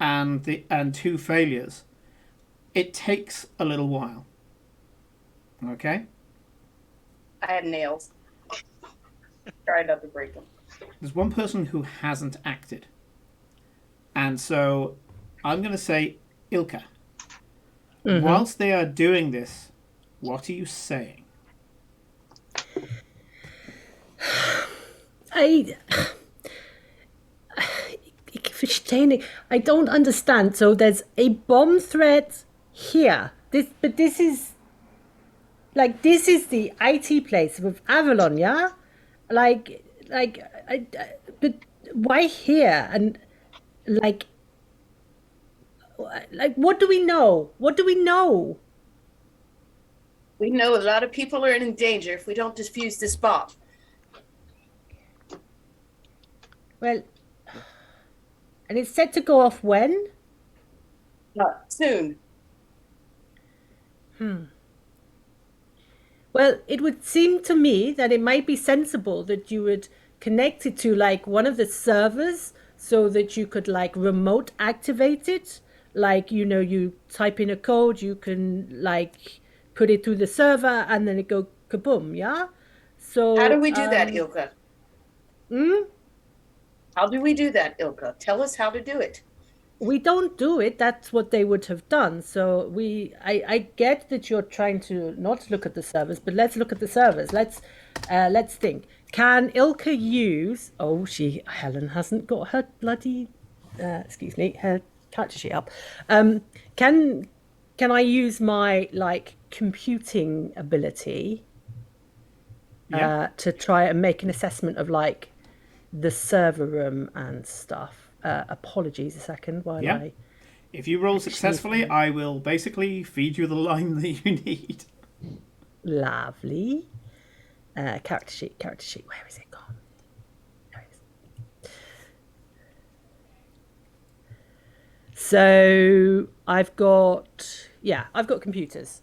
and 2 failures. It takes a little while. Okay. I had nails. Tried not to break them. There's one person who hasn't acted, and so I'm going to say Ilka. Mm-hmm. Whilst they are doing this, what are you saying? I don't understand. So there's a bomb threat here. This is like this is the IT place with Avalon, yeah? But why here? And like, what do we know? What do we know? We know a lot of people are in danger if we don't defuse this bomb. Well, and it's set to go off when? Soon. Well, it would seem to me that it might be sensible that you would connect it to like one of the servers so that you could like remote activate it. Like, you type in a code, you can like put it through the server and then it go kaboom, yeah? So How do we do that, Ilka? hmm? How do we do that, Ilka? Tell us how to do it. We don't do it. That's what they would have done. So I get that you're trying to not look at the servers, but let's look at the servers. Let's think. Can Ilka use? Oh, Helen hasn't got her bloody, her character sheet up. Can I use my like computing ability to try and make an assessment of like the server room and stuff? Apologies a second while I... If you roll successfully, I will basically feed you the line that you need. Lovely. Character sheet. Where is it gone? There it is. So I've got computers.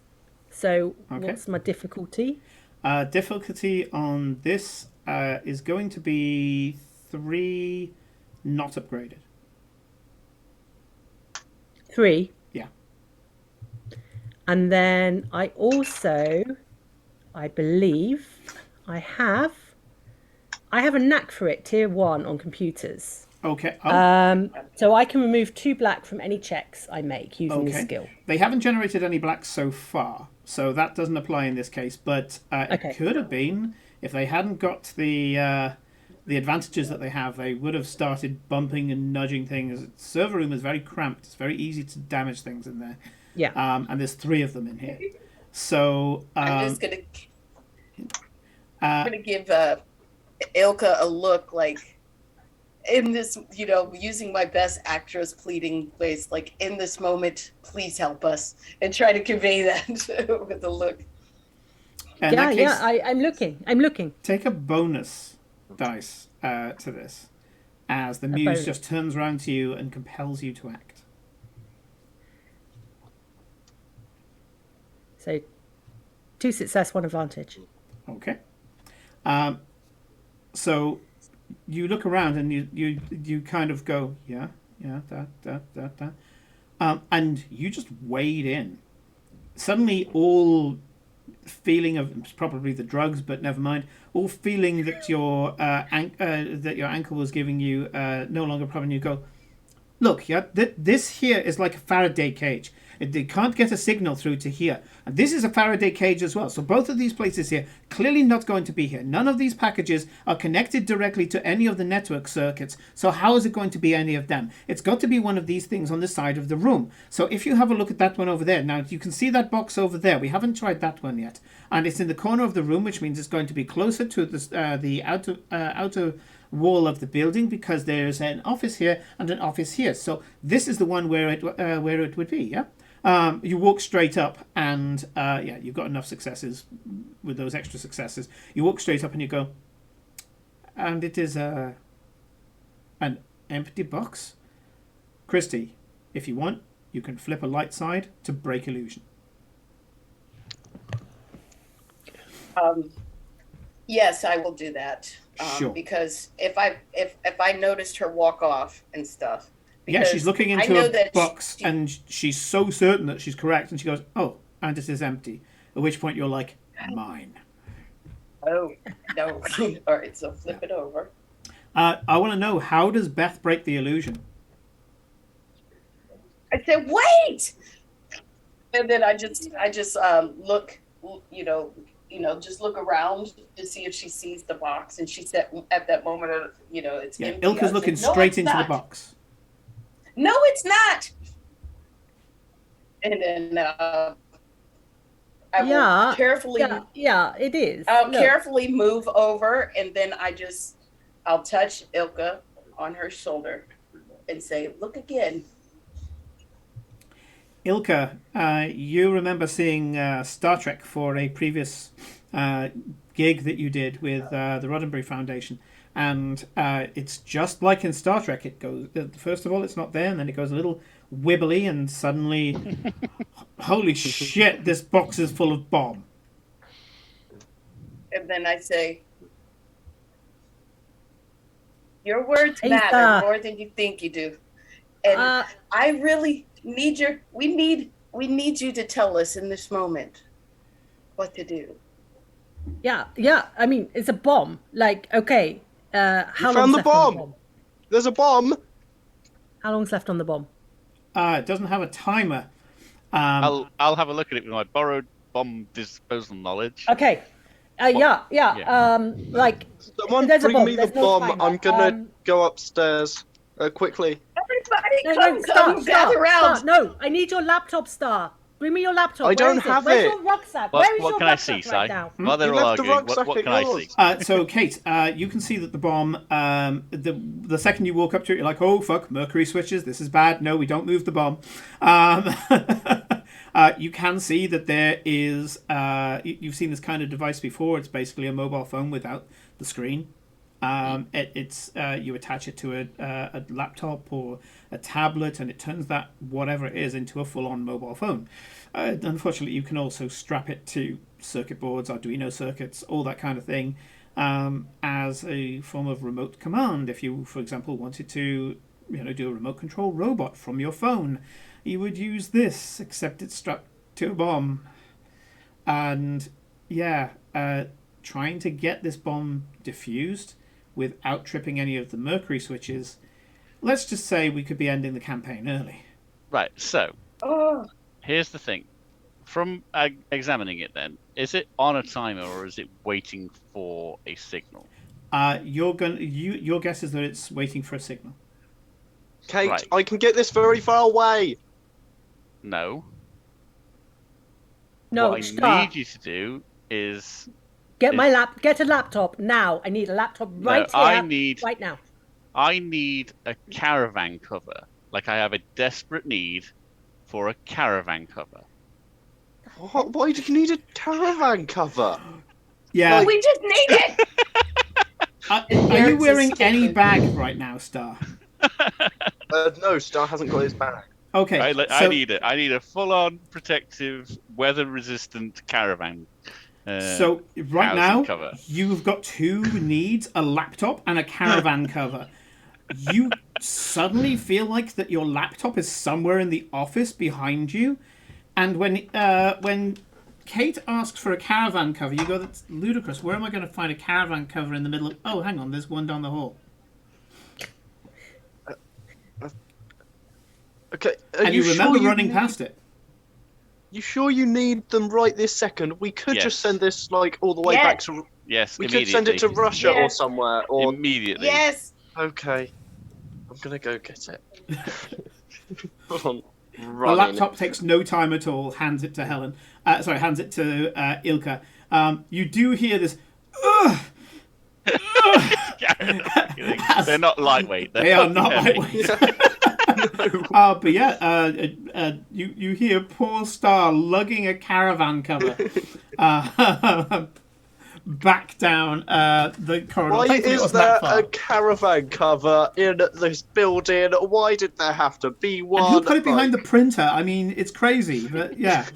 So what's my difficulty? Difficulty on this is going to be 3 not upgraded. 3. Yeah. And then I believe I have a knack for it, tier 1 on computers. Okay. So I can remove 2 black from any checks I make using this skill. They haven't generated any black so far, so that doesn't apply in this case. But it could have been if they hadn't got the advantages that they have. They would have started bumping and nudging things. The server room is very cramped. It's very easy to damage things in there. Yeah. And there's 3 of them in here. So I'm just gonna give Ilka a look like in this, using my best actress pleading voice, like in this moment, please help us, and try to convey that with a look. I'm looking. Take a bonus dice to this, as the muse just turns around to you and compels you to act. So 2 success, 1 advantage. Okay. So you look around and you kind of go, that. And you just wade in. Suddenly all feeling of, it's probably the drugs, but never mind, all feeling that your ankle was giving you no longer a problem. You go, look, this here is like a Faraday cage. They can't get a signal through to here. And this is a Faraday cage as well. So both of these places here, clearly not going to be here. None of these packages are connected directly to any of the network circuits. So how is it going to be any of them? It's got to be one of these things on the side of the room. So if you have a look at that one over there, now you can see that box over there. We haven't tried that one yet. And it's in the corner of the room, which means it's going to be closer to the outer wall of the building, because there's an office here and an office here. So this is the one where it would be, yeah? You walk straight up and you've got enough successes with those extra successes. You walk straight up and you go, and it is an empty box. Christy, if you want, you can flip a light side to break illusion. Yes, I will do that. Sure. Because if I noticed her walk off and stuff. Yeah, she's looking into a box and she's so certain that she's correct, and she goes, "Oh, and it is empty." At which point you're like, "Mine." Oh no! All right, so flip it over. I want to know, how does Beth break the illusion? I said, "Wait!" And then I just look, just look around to see if she sees the box, and she said at that moment, it's empty. Ilka's looking straight into the box. No, it's not. And then I will Yeah, carefully. yeah, it is. I'll Look, carefully move over, and then I'll touch Ilka on her shoulder and say, "Look again." Ilka, you remember seeing Star Trek for a previous gig that you did with the Roddenberry Foundation, and it's just like in Star Trek. It goes first of all, it's not there, and then it goes a little wibbly, and suddenly, holy shit! This box is full of bomb. And then I say, "Your words Hey, matter Star. more than you think you do." And I really need we need you to tell us in this moment what to do. yeah. I mean, it's a bomb. Like, okay, how found long's the left on bomb. the bomb? There's a bomb. How long's left on the bomb? It doesn't have a timer. I'll have a look at it with my borrowed bomb disposal knowledge. Okay. Yeah. Yeah. Like, Someone there's a bring bomb. me the There's no bomb. timer. I'm gonna go upstairs quickly. Everybody, come, gather around. Star, no, I need your laptop, Star. Bring me your laptop. I don't Where is have Where's it. your rucksack? What, Where is what your can I rucksack see, right Si? now? While they're You all left the arguing, rucksack what at can I yours. see? So, Kate, you can see that the bomb, the second you walk up to it, you're like, oh, fuck, mercury switches, this is bad. No, we don't move the bomb. You can see that there is, you've seen this kind of device before. It's basically a mobile phone without the screen. It's you attach it to a laptop or a tablet, and it turns that whatever it is into a full-on mobile phone. Unfortunately, you can also strap it to circuit boards, Arduino circuits, all that kind of thing, as a form of remote command. If you, for example, wanted to, do a remote control robot from your phone, you would use this, except it's strapped to a bomb. And yeah, trying to get this bomb diffused without tripping any of the mercury switches, let's just say we could be ending the campaign early. Right, so Oh, here's the thing. From examining it then, is it on a timer or is it waiting for a signal? Your guess is that it's waiting for a signal. Kate, Right. I can get this very far away. No. No, What I Star. need you to do is... Get a laptop now. I need a laptop right here, right now. I need a caravan cover. Like I have a desperate need for a caravan cover. What? Why do you need a caravan cover? Yeah. we just need it. Are you Eric's wearing is any stupid. bag right now, Star? No, Star hasn't got his bag. Okay. I need it. I need a full-on protective, weather-resistant caravan. So right housing now, cover. you've got two needs: a laptop and a caravan cover. You suddenly feel like that your laptop is somewhere in the office behind you, and when Kate asks for a caravan cover, you go, "That's ludicrous. Where am I going to find a caravan cover in the middle of?" Oh, hang on, there's one down the hall. Okay, And you remember running past it. You sure you need them right this second? We could Yes. just send this all the way Yes. back to. Yes, We immediately. could send it to Russia or Yes. somewhere. Or Immediately. Yes. okay, I'm gonna go get it. Hold on, The running. laptop takes no time at all. Hands it to Helen. Hands it to Ilka. You do hear this. Ugh! They're not lightweight. They are not heavy. lightweight. But yeah, you hear poor Star lugging a caravan cover back down the corridor. Why Thankfully, it is wasn't there that far. a caravan cover in this building? Why did there have to be one? And who put it behind the printer? I mean, it's crazy, but yeah.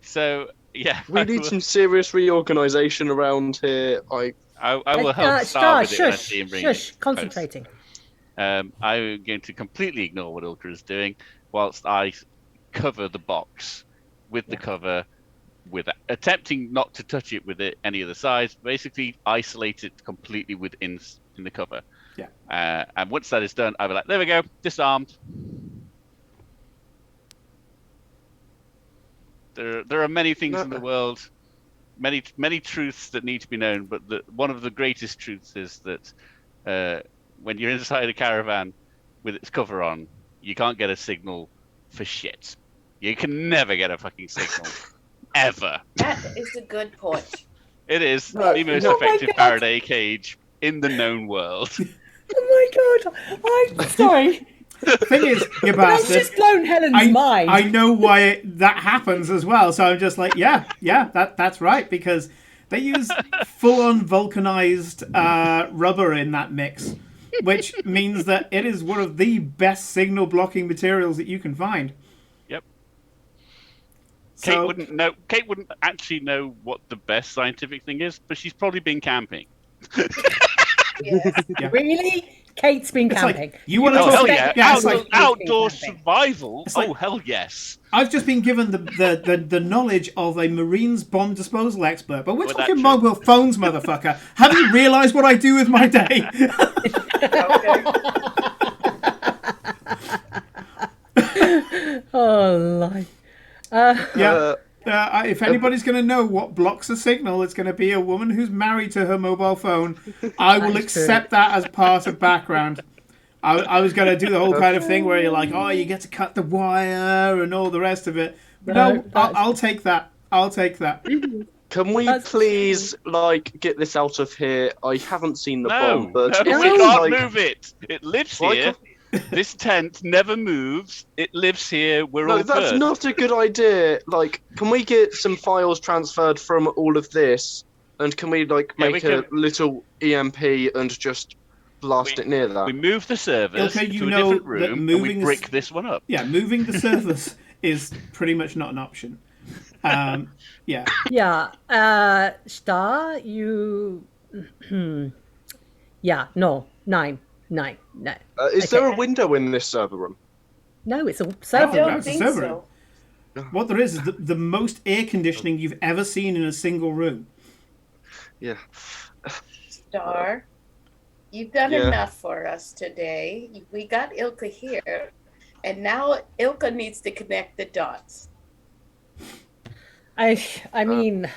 So yeah, We need some serious reorganisation around here. I will help Star Star, with it when I shush, see him bring shush, it. concentrating. I'm going to completely ignore what Ultra is doing whilst I cover the box with the cover, with attempting not to touch it with any other sides. Basically, isolate it completely in the cover. Yeah. And once that is done, I'll be like, there we go, disarmed. There are many things in the world, many truths that need to be known, but one of the greatest truths is that when you're inside a caravan with its cover on, you can't get a signal for shit. You can never get a fucking signal. Ever. That is a good point. It is No, the most oh my effective God. Faraday cage in the known world. Oh my god! I'm sorry. The thing is, you That's bastard. just blown Helen's mind. I know why that happens as well. So I'm just like, yeah, that's right, because they use full-on vulcanized rubber in that mix, which means that it is one of the best signal blocking materials that you can find. Yep. So, Kate wouldn't know. Kate wouldn't actually know what the best scientific thing is, but she's probably been camping. Yes. yeah. Really? Kate's been It's camping. like, you want to Oh talk? hell yeah! Yeah, it's like, Outdoor camping. survival. It's like- Oh hell yes! I've just been given the knowledge of a Marines bomb disposal expert, but we're Well, talking that's mobile phones, motherfucker. Have you realised what I do with my day? Oh, life. Yeah. If anybody's going to know what blocks a signal, it's going to be a woman who's married to her mobile phone. I will That's true. accept that as part of background. I was going to do the whole kind of thing where you're like, oh, you get to cut the wire and all the rest of it. But No, no, that's- I'll take that. I'll take that. Can we That's- please, like, get this out of here? I haven't seen the No, bomb, but no, if we it's can't like, move it. It lives Why here. This tent never moves. It lives here. We're No, all that's good. not a good idea. Like, can we get some files transferred from all of this? And can we, like, Yeah, make we a can- little EMP and just blast it near that? We move the servers Okay, you to a know different that room and moving we the brick this one up. Yeah, moving the servers is pretty much not an option. Yeah. Yeah. Star, you. Yeah, no. Nine. No. Is there a window in this server room? No, it's a Oh, server. no, don't it's a think server so. room. What there is the most air conditioning you've ever seen in a single room. Yeah. Star, you've done Yeah. enough for us today. We got Ilka here, and now Ilka needs to connect the dots. I mean,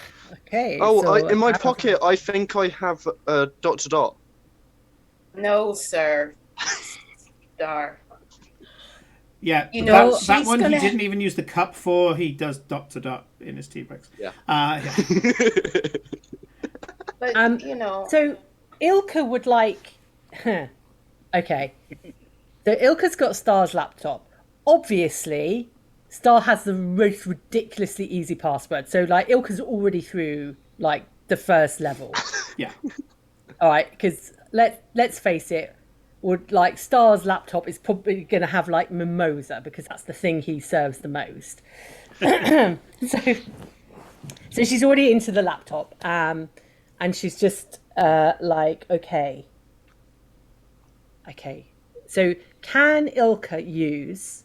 okay. Oh, so in my pocket, I think I have dot to dot. No, sir. Star. Yeah, You know, that she's one he gonna- didn't even use the cup for. He does dot to dot in his tea breaks. Yeah. Yeah. But, you know, So Ilka would like. Okay. So Ilka's got Star's laptop. Obviously, Star has the most ridiculously easy password. So like Ilka's already through like the first level. Yeah. All right, because let's face it, would like Star's laptop is probably going to have like mimosa because that's the thing he serves the most. So she's already into the laptop, and she's just like, okay. So can Ilka use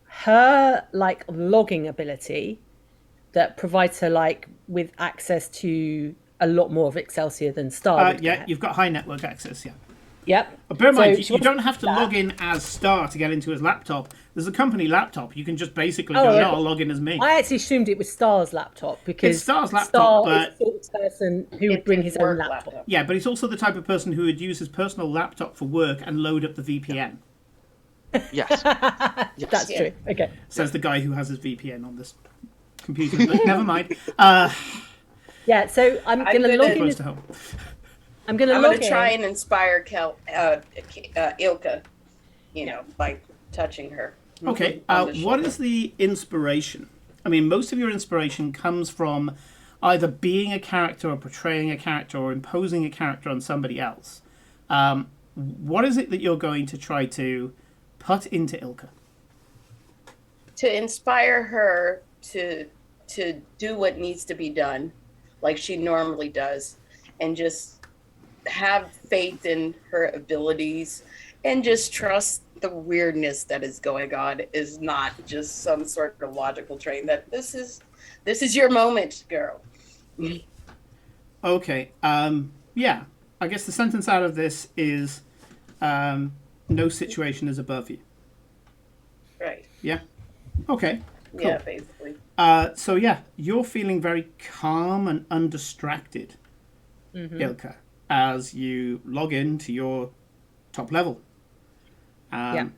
her like logging ability that provides her like with access to a lot more of Excelsior than Star would Yeah, get? you've got high network access, yeah. Yep. But bear in So mind, she you wants don't have to that. log in as Star to get into his laptop. There's a company laptop. You can just basically Oh, go, yeah. no, I'll log in as me. I actually assumed it was Star's laptop because It's Star's laptop, Star but- is the sort of person who would it's bring his own work laptop. Yeah, but he's also the type of person who would use his personal laptop for work and load up the VPN. Yes. That's Yeah. true. Okay. Says the guy who has his VPN on this computer. But never mind. Yeah. So I'm I'm gonna gonna- log in. Close to home. I'm gonna I'm log going to in. try and inspire Ilka, you know, by touching her. Okay, on the what shoulder. is the inspiration? I mean, most of your inspiration comes from either being a character or portraying a character or imposing a character on somebody else. What is it that you're going to try to put into Ilka? To inspire her to do what needs to be done, like she normally does, and just have faith in her abilities, and just trust the weirdness that is going on is not just some sort of logical train. That this is your moment, girl. Okay, yeah. I guess the sentence out of this is no situation is above you. Right. Yeah? Okay. Cool. Yeah, basically. So yeah, you're feeling very calm and undistracted, Ilka, as you log in to your top level. Yeah.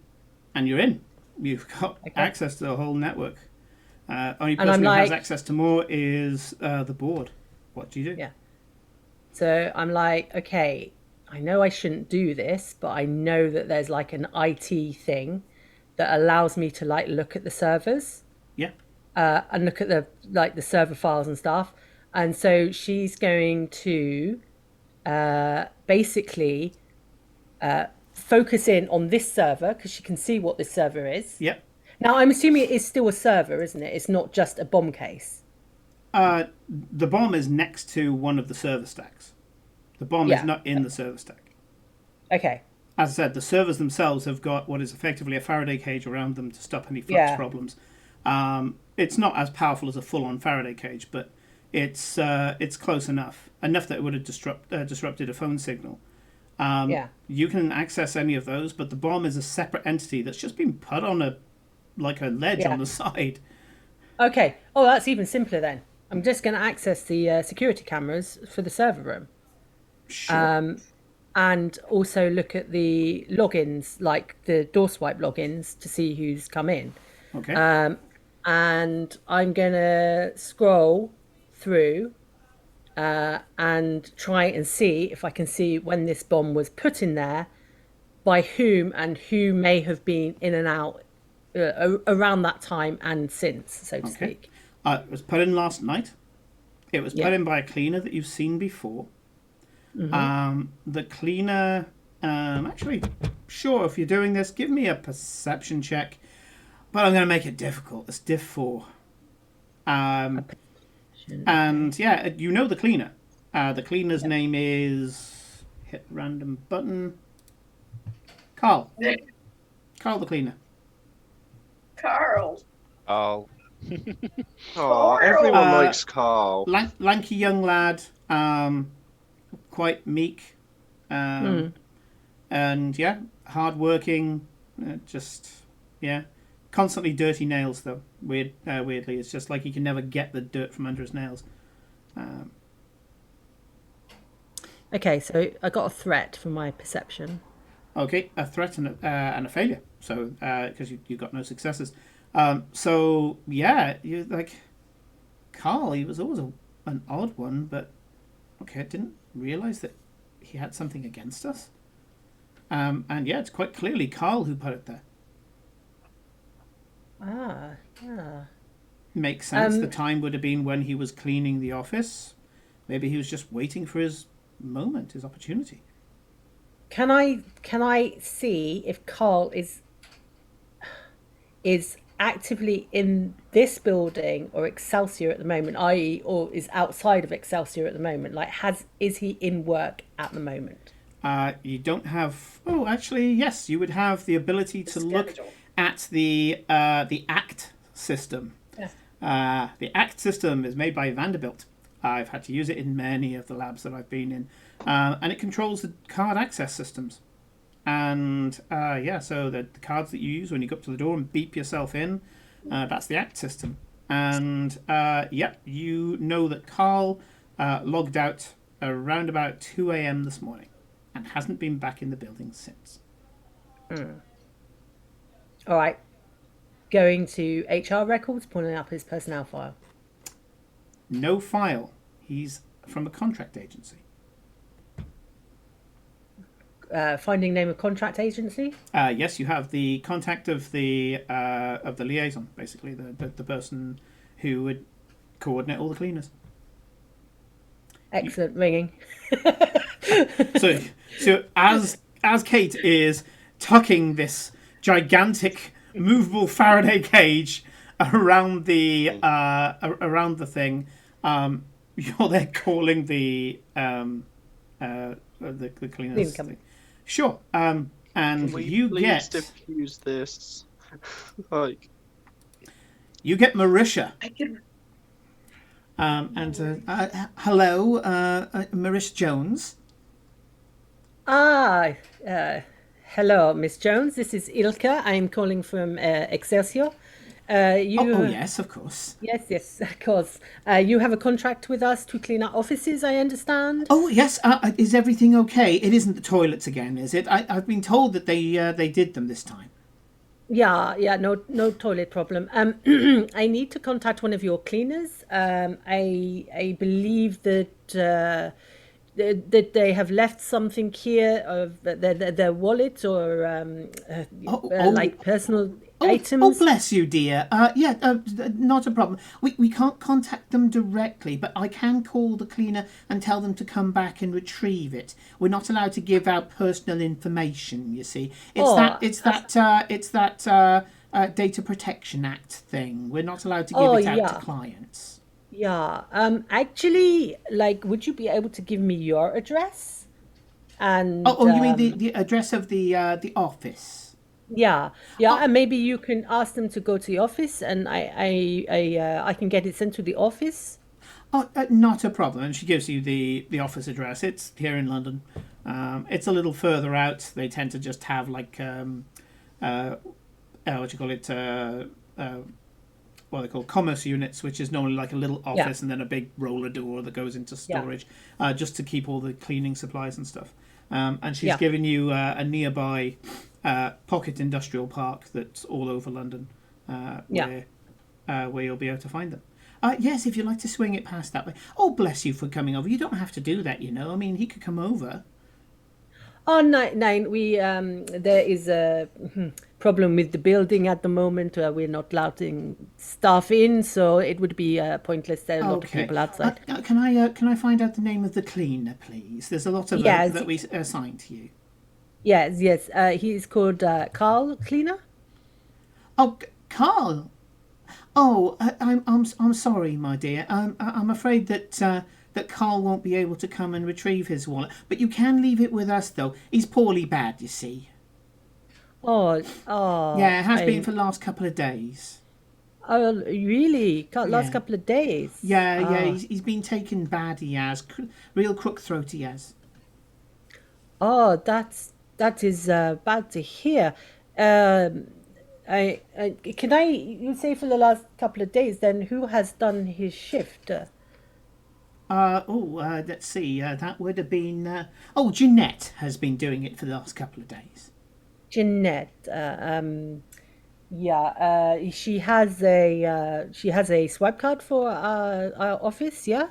And you're in. You've got access to the whole network. Only And person I'm who has like- access to more is the board. What do you do? Yeah. So I'm like, okay, I know I shouldn't do this, but I know that there's like an IT thing that allows me to like look at the servers Yeah. and look at the server files and stuff. And so she's going to basically focus in on this server because she can see what this server is. Yeah. Now I'm assuming it is still a server, isn't it? It's not just a bomb case. The bomb is next to one of the server stacks. The bomb Yeah. is not in the server stack. Okay. As I said, the servers themselves have got what is effectively a Faraday cage around them to stop any flux Yeah. problems. It's not as powerful as a full-on Faraday cage, but it's close enough that it would have disrupted a phone signal. Yeah. You can access any of those, but the bomb is a separate entity that's just been put on a ledge Yeah. on the side. Okay. Oh, that's even simpler then. I'm just going to access the security cameras for the server room. Sure. And also look at the logins, like the door swipe logins, to see who's come in. Okay. And I'm going to scroll through and try and see if I can see when this bomb was put in there, by whom, and who may have been in and out around that time and since, so to speak. It was put in last night. It was Yeah. put in by a cleaner that you've seen before. The cleaner, actually, sure, if you're doing this, give me a perception check. But I'm going to make it difficult. It's diff 4. And yeah, you know the cleaner. The cleaner's name is... Hit random button. Carl. Carl the cleaner. Carl. Oh, Oh, everyone Uh, likes Carl. Lanky young lad. Quite meek. And yeah, hardworking. Yeah. Constantly dirty nails, though. Weirdly. It's just like he can never get the dirt from under his nails. Okay, so I got a threat from my perception. Okay, a threat and a failure. So, because you got no successes. So, yeah, you like... Carl, he was always an odd one, but... Okay, I didn't realise that he had something against us. And yeah, it's quite clearly Carl who put it there. Yeah. Makes sense. The time would have been when he was cleaning the office. Maybe he was just waiting for his moment, his opportunity. Can I see if Carl is actively in this building or Excelsior at the moment, i.e., or is outside of Excelsior at the moment? Like, is he in work at the moment? You don't have... Oh, actually, yes, you would have the ability to look Schedule. at the ACT system. Yeah. The ACT system is made by Vanderbilt. I've had to use it in many of the labs that I've been in. And it controls the card access systems. And yeah, so the cards that you use when you go up to the door and beep yourself in, that's the ACT system. And yeah, you know that Carl logged out around about 2 a.m. this morning and hasn't been back in the building since. All right. Going to HR records, pulling up his personnel file. No file. He's from a contract agency. Finding name of contract agency. Yes, you have the contact of the liaison, basically the person who would coordinate all the cleaners. Excellent ringing. So as Kate is tucking this gigantic movable Faraday cage around the thing, you're there calling the cleaners Incoming. thing. Sure. And Can we you please get diffuse this? Like, Marisha. I could. Hello, Marisha Jones. Hello, Miss Jones. This is Ilka. I'm calling from Excelsior. Oh yes, of course. Yes, of course. You have a contract with us to clean our offices, I understand. Oh yes, is everything okay? It isn't the toilets again, is it? I've been told that they did them this time. Yeah, no toilet problem. I need to contact one of your cleaners. I believe that that they have left something here of their wallet or Oh, like personal oh, items. bless you, dear. Yeah, not a problem. We can't contact them directly, but I can call the cleaner and tell them to come back and retrieve it. We're not allowed to give out personal information. You see, Oh, it's that Data Protection Act thing. We're not allowed to give oh it out to yeah, clients. yeah. Actually, like, would you be able to give me your address? And Oh, you mean the address of the office? yeah, yeah, Oh, and maybe you can ask them to go to the office, and I can get it sent to the office. oh, not a problem. And she gives you the office address. It's here in London. It's a little further out. They tend to just have like what do you call it? What they call commerce units, which is normally like a little Yeah, office and then a big roller door that goes into yeah, storage, just to keep all the cleaning supplies and stuff. And she's yeah, given you a nearby pocket industrial park that's all over London, uh, yeah. where where you'll be able to find them. Yes, if you'd like to swing it past that way. Oh, bless you for coming over. You don't have to do that, you know. I mean, he could come over. Oh, nine. We there is a problem with the building at the moment. We're not letting staff in, so it would be pointless. There are a lot of Okay. people outside. Can I find out the name of the cleaner, please? There's a lot of Yes, that we assign to you. yes. He is called Carl Cleaner. Oh, Carl. Oh, I'm sorry, my dear. I'm afraid that that Carl won't be able to come and retrieve his wallet. But you can leave it with us, though. He's poorly bad, you see. Oh, Yeah, it has been for the last couple of days. oh, really? Last Yeah, couple of days. yeah. He's been taken bad. He has real crook throat. He has. Oh, that is bad to hear. Um, can I, you say for the last couple of days, then who has done his shift? Let's see. That would have been. Jeanette has been doing it for the last couple of days. Jeanette. Yeah, she has a swipe card for our office, yeah?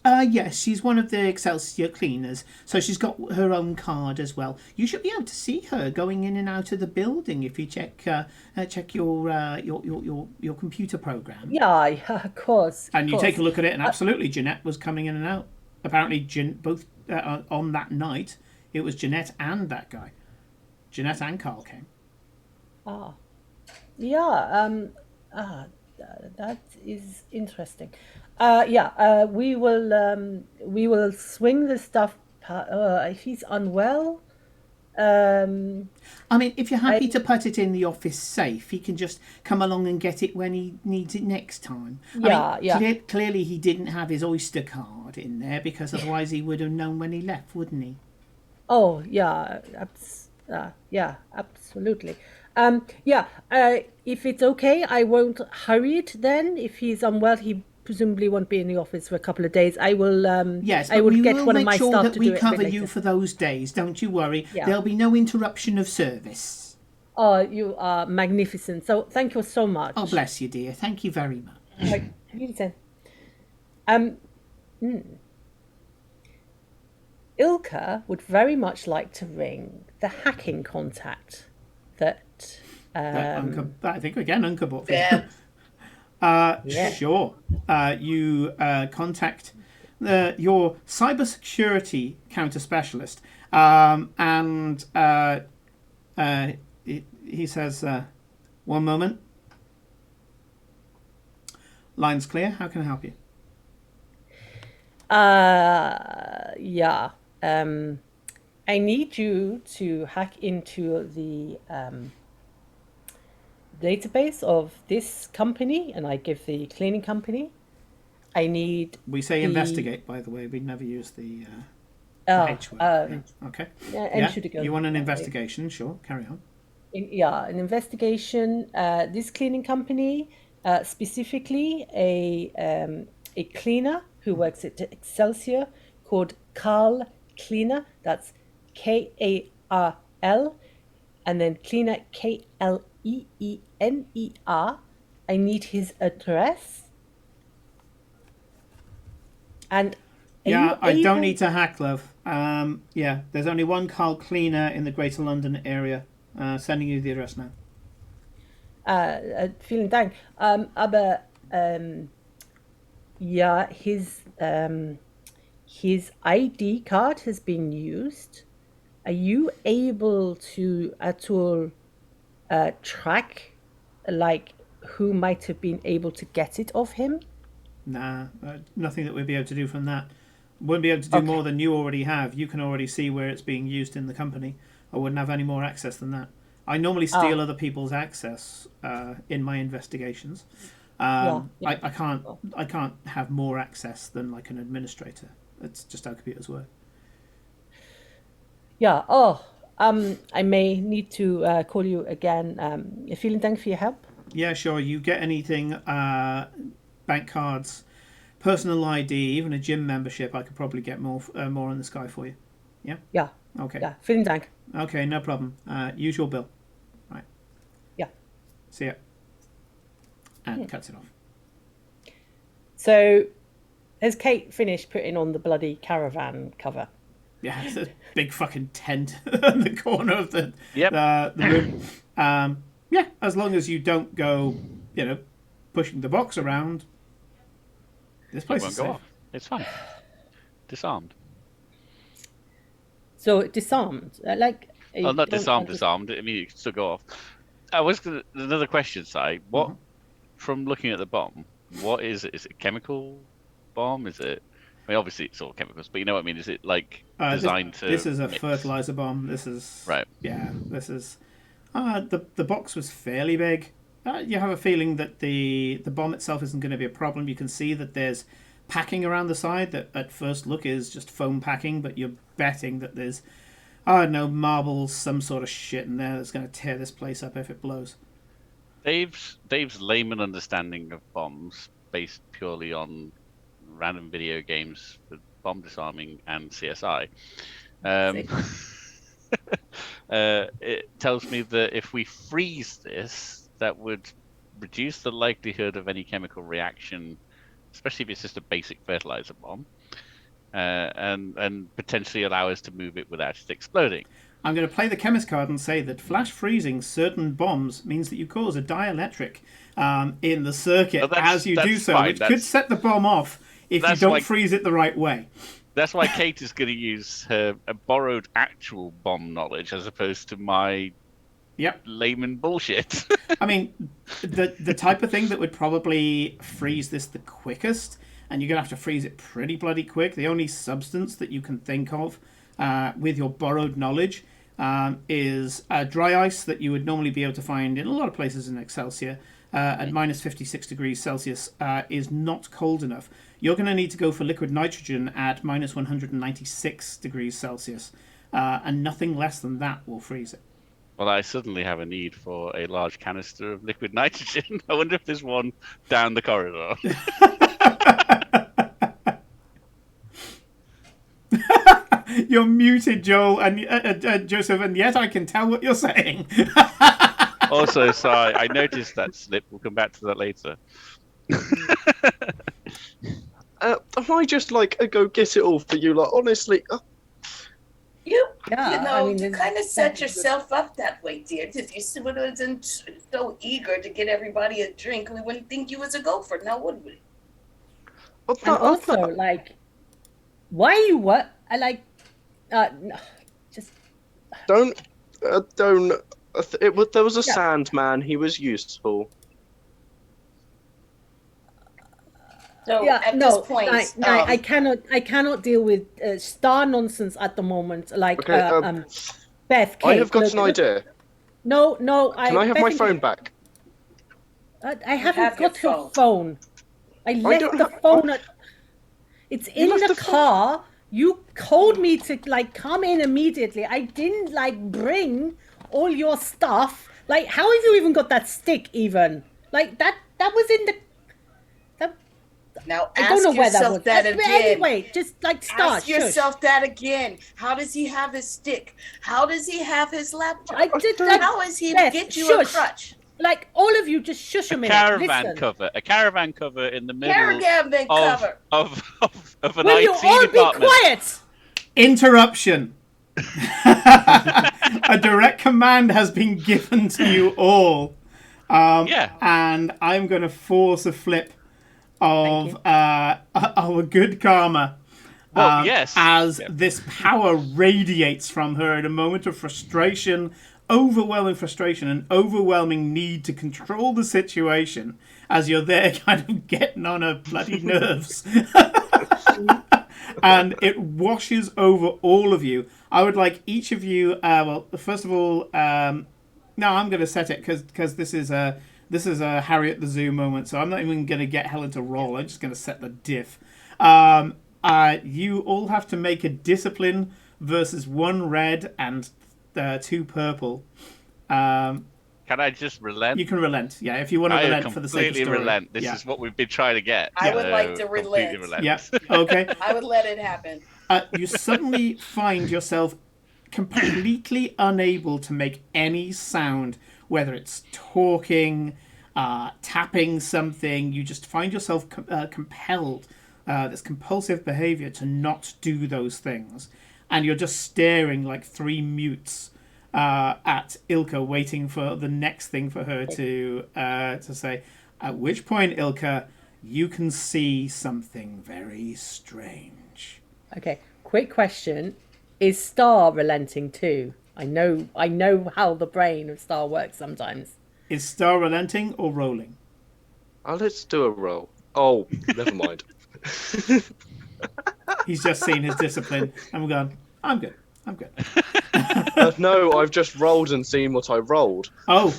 Yes, she's one of the Excelsior cleaners, so she's got her own card as well. You should be able to see her going in and out of the building if you check your computer program. Yeah, yeah, of course, of And you take course. a look at it, and absolutely, Jeanette was coming in and out. Apparently, both on that night, it was Jeanette and that guy. Jeanette and Carl came. Ah, yeah, that is interesting. Yeah, we will swing the stuff if he's unwell. Um, I mean, if you're I happy to put it in the office safe, he can just come along and get it when he needs it next time. I mean, yeah. clearly he didn't have his Oyster card in there because otherwise he would have known when he left, wouldn't he? Oh, yeah, yeah, absolutely. Yeah, if it's okay, I won't hurry it then. If he's unwell, he presumably won't be in the office for a couple of days. Yes, I but will we get will one of make my sure staff that to we do it a bit cover you later. for those days. Don't you worry. Yeah. There'll be no interruption of service. Oh, you are magnificent. So thank you so Oh, much. bless you, dear. Thank you very much. Like, really said. Um, Ilka would very much like to ring the hacking contact that I think again, Uncle bought for you. Yeah. yeah. Sure. You contact your cybersecurity counter specialist, and he says, "One moment. Line's clear. How can I help you?" Yeah. I need you to hack into the database of this company, and I give the cleaning company. I need We say the investigate, by the way. We never use the oh, H word. Yeah. Okay. and Yeah. should it go? You want an investigation? Sure. Carry on. Yeah, an investigation. This cleaning company, specifically a cleaner who works at Excelsior called Carl Cleaner. That's Karl, and then cleaner KLENER. Ener. I need his address. And are Yeah, you I don't able- need to hack, love. Yeah, there's only one Carl Cleaner in the Greater London area. Sending you the address now. Vielen Dank. Aber yeah, his ID card has been used. Are you able to at all track like who might have been able to get it of him? Nah, nothing that we'd be able to do from that. Wouldn't be able to do Okay. more than you already have. You can already see where it's being used in the company. I wouldn't have any more access than that. I normally steal other people's access in my investigations. Yeah. I can't have more access than like an administrator. That's just how computers work. Yeah. Oh, I may need to call you again. Vielen Dank for your help. Yeah, sure. You get anything, bank cards, personal ID, even a gym membership, I could probably get more in the sky for you. Yeah? Yeah. Okay. Yeah. Vielen Dank. Okay, no problem. Use your bill. Right. Yeah. See ya. And cuts it off. So, has Kate finished putting on the bloody caravan cover? Yeah, it's a big fucking tent in the corner of the room. Yeah, as long as you don't go, pushing the box around, this place It is won't go safe. off. It's fine. Disarmed. So disarmed, like. I Well, not don't disarmed. understand. Disarmed. I mean, it can still go off. Another question, Si. What, from looking at the bomb, what is it? Is it a chemical bomb? Is it? I mean, obviously it's all chemicals, but you know what I mean. Is it like designed to? This is a mix? fertilizer bomb. This is Right. Yeah, this is. The box was fairly big. You have a feeling that the bomb itself isn't going to be a problem. You can see that there's packing around the side that at first look is just foam packing, but you're betting that there's marbles, some sort of shit in there that's going to tear this place up if it blows. Dave's layman understanding of bombs, based purely on random video games for bomb disarming and CSI, it tells me that if we freeze this, that would reduce the likelihood of any chemical reaction, especially if it's just a basic fertilizer bomb, and potentially allow us to move it without it exploding. I'm going to play the chemist card and say that flash freezing certain bombs means that you cause a dielectric in the circuit as you do so, fine. which could set the bomb off if you don't freeze it the right way. That's why Kate is going to use her borrowed actual bomb knowledge as opposed to my layman bullshit. I mean, the type of thing that would probably freeze this the quickest, and you're going to have to freeze it pretty bloody quick, the only substance that you can think of with your borrowed knowledge is dry ice that you would normally be able to find in a lot of places in Excelsior at minus 56 degrees Celsius is not cold enough. You're going to need to go for liquid nitrogen at minus 196 degrees Celsius, and nothing less than that will freeze it. Well, I suddenly have a need for a large canister of liquid nitrogen. I wonder if there's one down the corridor. You're muted, Joel and Joseph, and yet I can tell what you're saying. Also, sorry, I noticed that slip. We'll come back to that later. Am I just go get it all for you? Like, honestly, You Yeah, you kind of set yourself up that way, dear. If you wasn't so eager to get everybody a drink, we wouldn't think you was a gopher, now would we? And also, why you what? No, just don't. There was a Sandman. He was useful. So at this point, I cannot deal with star nonsense at the moment. Okay, Beth, Kate, I have got an idea. No, Can I have my phone back? I haven't have your got your phone. I left don't the have- phone at. It's in left the the phone? car. You called me to come in immediately. I didn't bring all your stuff. How have you even got that stick? Even that was in the. now I don't know ask where that yourself was. that again. Anyway, just start. Ask yourself that again. How does he have his stick? How does he have his laptop? How does he Beth, get you shush. a crutch? Like, all of you, just shush a minute. Listen. A caravan cover in the middle Caravan cover. of an Will you IT all department. be quiet? Interruption. A direct command has been given to you all. Yeah. And I'm going to force a flip of our good karma. Well, yes. As Yep. this power radiates from her in a moment of frustration, overwhelming frustration, and overwhelming need to control the situation as you're there kind of getting on her bloody nerves. And it washes over all of you. I would like each of you, well, first of all, no, I'm going to set it because this is a Harriet the Zoo moment, so I'm not even going to get Helen to roll. I'm just going to set the diff. You all have to make a discipline versus 1 red and 2 purple. Can I just relent? You can relent, yeah, if you want to relent for the sake of completely story. relent. This is what we've been trying to get. I would like to completely relent. Yeah, okay. I would let it happen. You suddenly find yourself completely unable to make any sound, whether it's talking, tapping something. You just find yourself compelled, this compulsive behavior to not do those things. And you're just staring like 3 mutes at Ilka, waiting for the next thing for her to say. At which point, Ilka, you can see something very strange. Okay, quick question. Is Star relenting too? I know how the brain of Star works sometimes. Is Star relenting or rolling? Let's do a roll. Oh, never mind. He's just seen his discipline and we're going, I'm good. No, I've just rolled and seen what I rolled. Oh,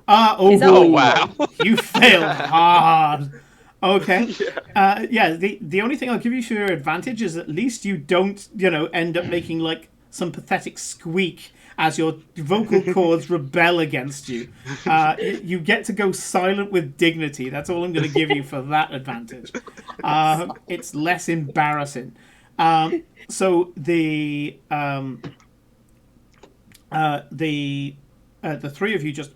wow. You failed hard. Okay. Yeah. The only thing I'll give you for your advantage is at least you don't, end up making like some pathetic squeak as your vocal cords rebel against you. You get to go silent with dignity. That's all I'm going to give you for that advantage. It's less embarrassing. So the 3 of you just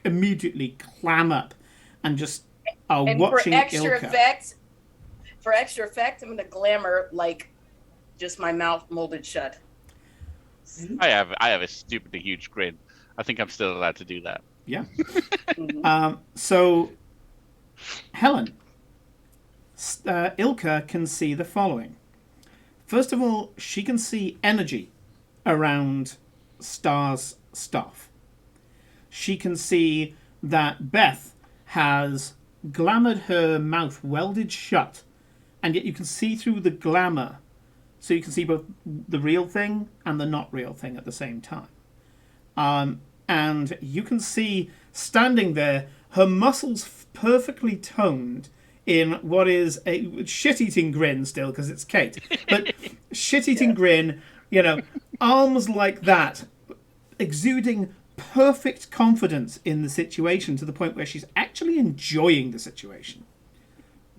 immediately clam up and just are watching Ilka. For extra effect, I'm going to glamour like just my mouth molded shut. I have a stupidly huge grin. I think I'm still allowed to do that. Yeah. So, Helen, Ilka can see the following. First of all, she can see energy around Star's stuff. She can see that Beth has glamoured her mouth welded shut, and yet you can see through the glamour. So you can see both the real thing and the not real thing at the same time. And you can see standing there, her muscles perfectly toned in what is a shit-eating grin still, because it's Kate. But shit-eating grin, arms like that, exuding perfect confidence in the situation to the point where she's actually enjoying the situation,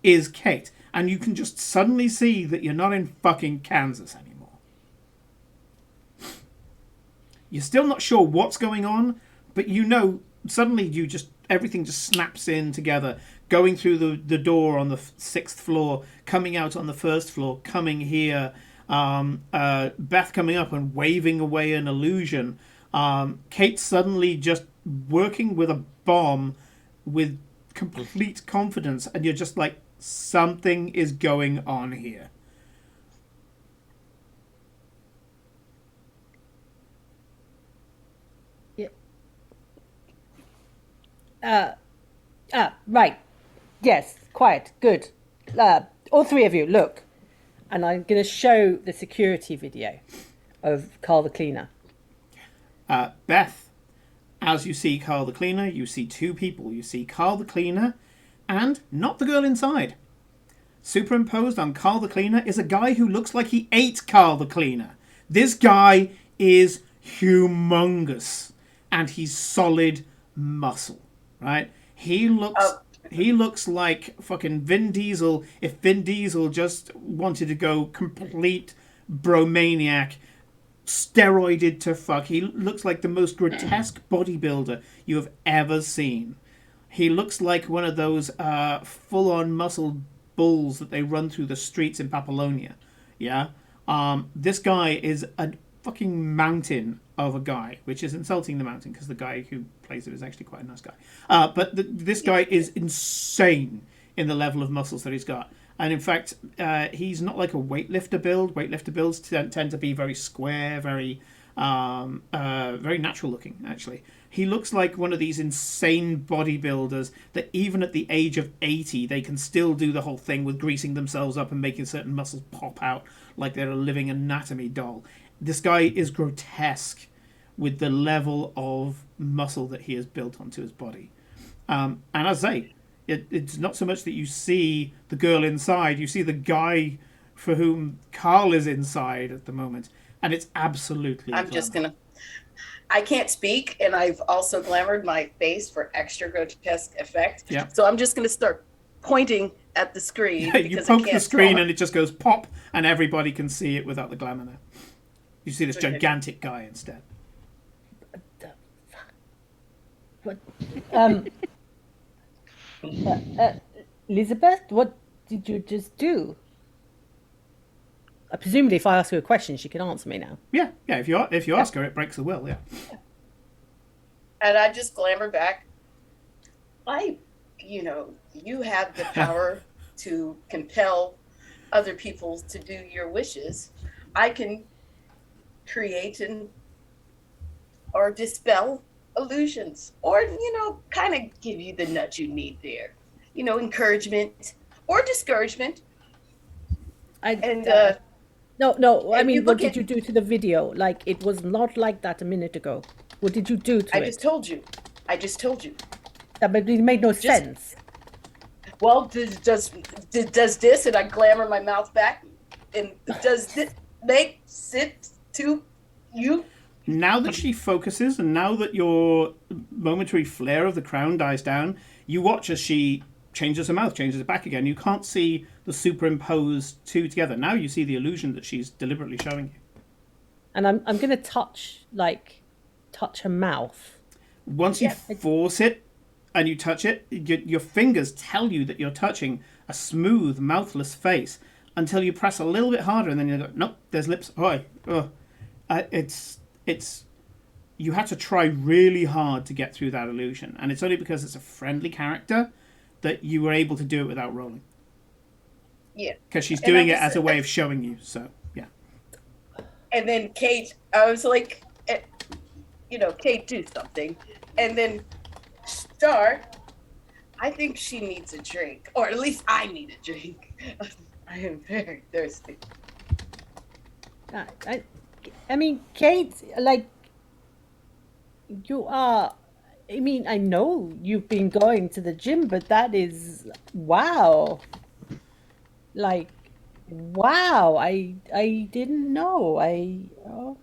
is Kate. And you can just suddenly see that you're not in fucking Kansas anymore. You're still not sure what's going on, but suddenly everything just snaps in together. Going through the door on the 6th floor, coming out on the 1st floor, coming here, Beth coming up and waving away an illusion. Kate suddenly just working with a bomb with complete confidence, and you're just like, something is going on here. Yeah. Right. Yes. Quiet. Good. All 3 of you, look. And I'm going to show the security video of Carl the Cleaner. Beth, as you see Carl the Cleaner, you see 2 people. You see Carl the Cleaner and not the girl inside. Superimposed on Carl the Cleaner is a guy who looks like he ate Carl the Cleaner. This guy is humongous, and he's solid muscle, right? He looks like fucking Vin Diesel if Vin Diesel just wanted to go complete bromaniac steroided to fuck. He looks like the most grotesque bodybuilder you have ever seen. He looks like one of those full-on muscle bulls that they run through the streets in Papillonia. Yeah? This guy is a fucking mountain of a guy, which is insulting the mountain because the guy who plays it is actually quite a nice guy. But this guy is insane in the level of muscles that he's got. And in fact, he's not like a weightlifter build. Weightlifter builds tend to be very square, very natural looking, actually. He looks like one of these insane bodybuilders that even at the age of 80, they can still do the whole thing with greasing themselves up and making certain muscles pop out like they're a living anatomy doll. This guy is grotesque with the level of muscle that he has built onto his body. And as I say, it's not so much that you see the girl inside, you see the guy for whom Carl is inside at the moment. And it's absolutely I can't speak, and I've also glamored my face for extra grotesque effect. Yeah. So I'm just going to start pointing at the screen. Yeah, you poke the screen and it just goes pop, and everybody can see it without the glamour now. You see this gigantic guy instead. What? Elizabeth, what did you just do? Presumably, if I ask her a question, she can answer me now. Yeah. If you ask her, it breaks the will. Yeah. And I just glamor back. You have the power to compel other people to do your wishes. I can create or dispel illusions, or kind of give you the nudge you need there. Encouragement or discouragement. No. I mean, what did you do to the video? Like, it was not like that a minute ago. What did you do to it? I just told you. Yeah, but it made no sense. Well, does this, and I glamour my mouth back, and does this make sense to you? Now that she focuses, and now that your momentary flare of the crown dies down, you watch as she changes her mouth, changes it back again. You can't see the superimposed two together. Now you see the illusion that she's deliberately showing you. And I'm going to touch her mouth. Once you force it and you touch it, your fingers tell you that you're touching a smooth, mouthless face until you press a little bit harder, and then you go, nope, there's lips. It's you had to try really hard to get through that illusion, and it's only because it's a friendly character that you were able to do it without rolling. Yeah. Because she's doing it as a way of showing you, so, yeah. And then Kate, I was like, Kate, do something. And then Star, I think she needs a drink. Or at least I need a drink. I am very thirsty. I mean, Kate, like, you are... I mean, I know you've been going to the gym, but that is... Wow. Like, wow. I didn't know.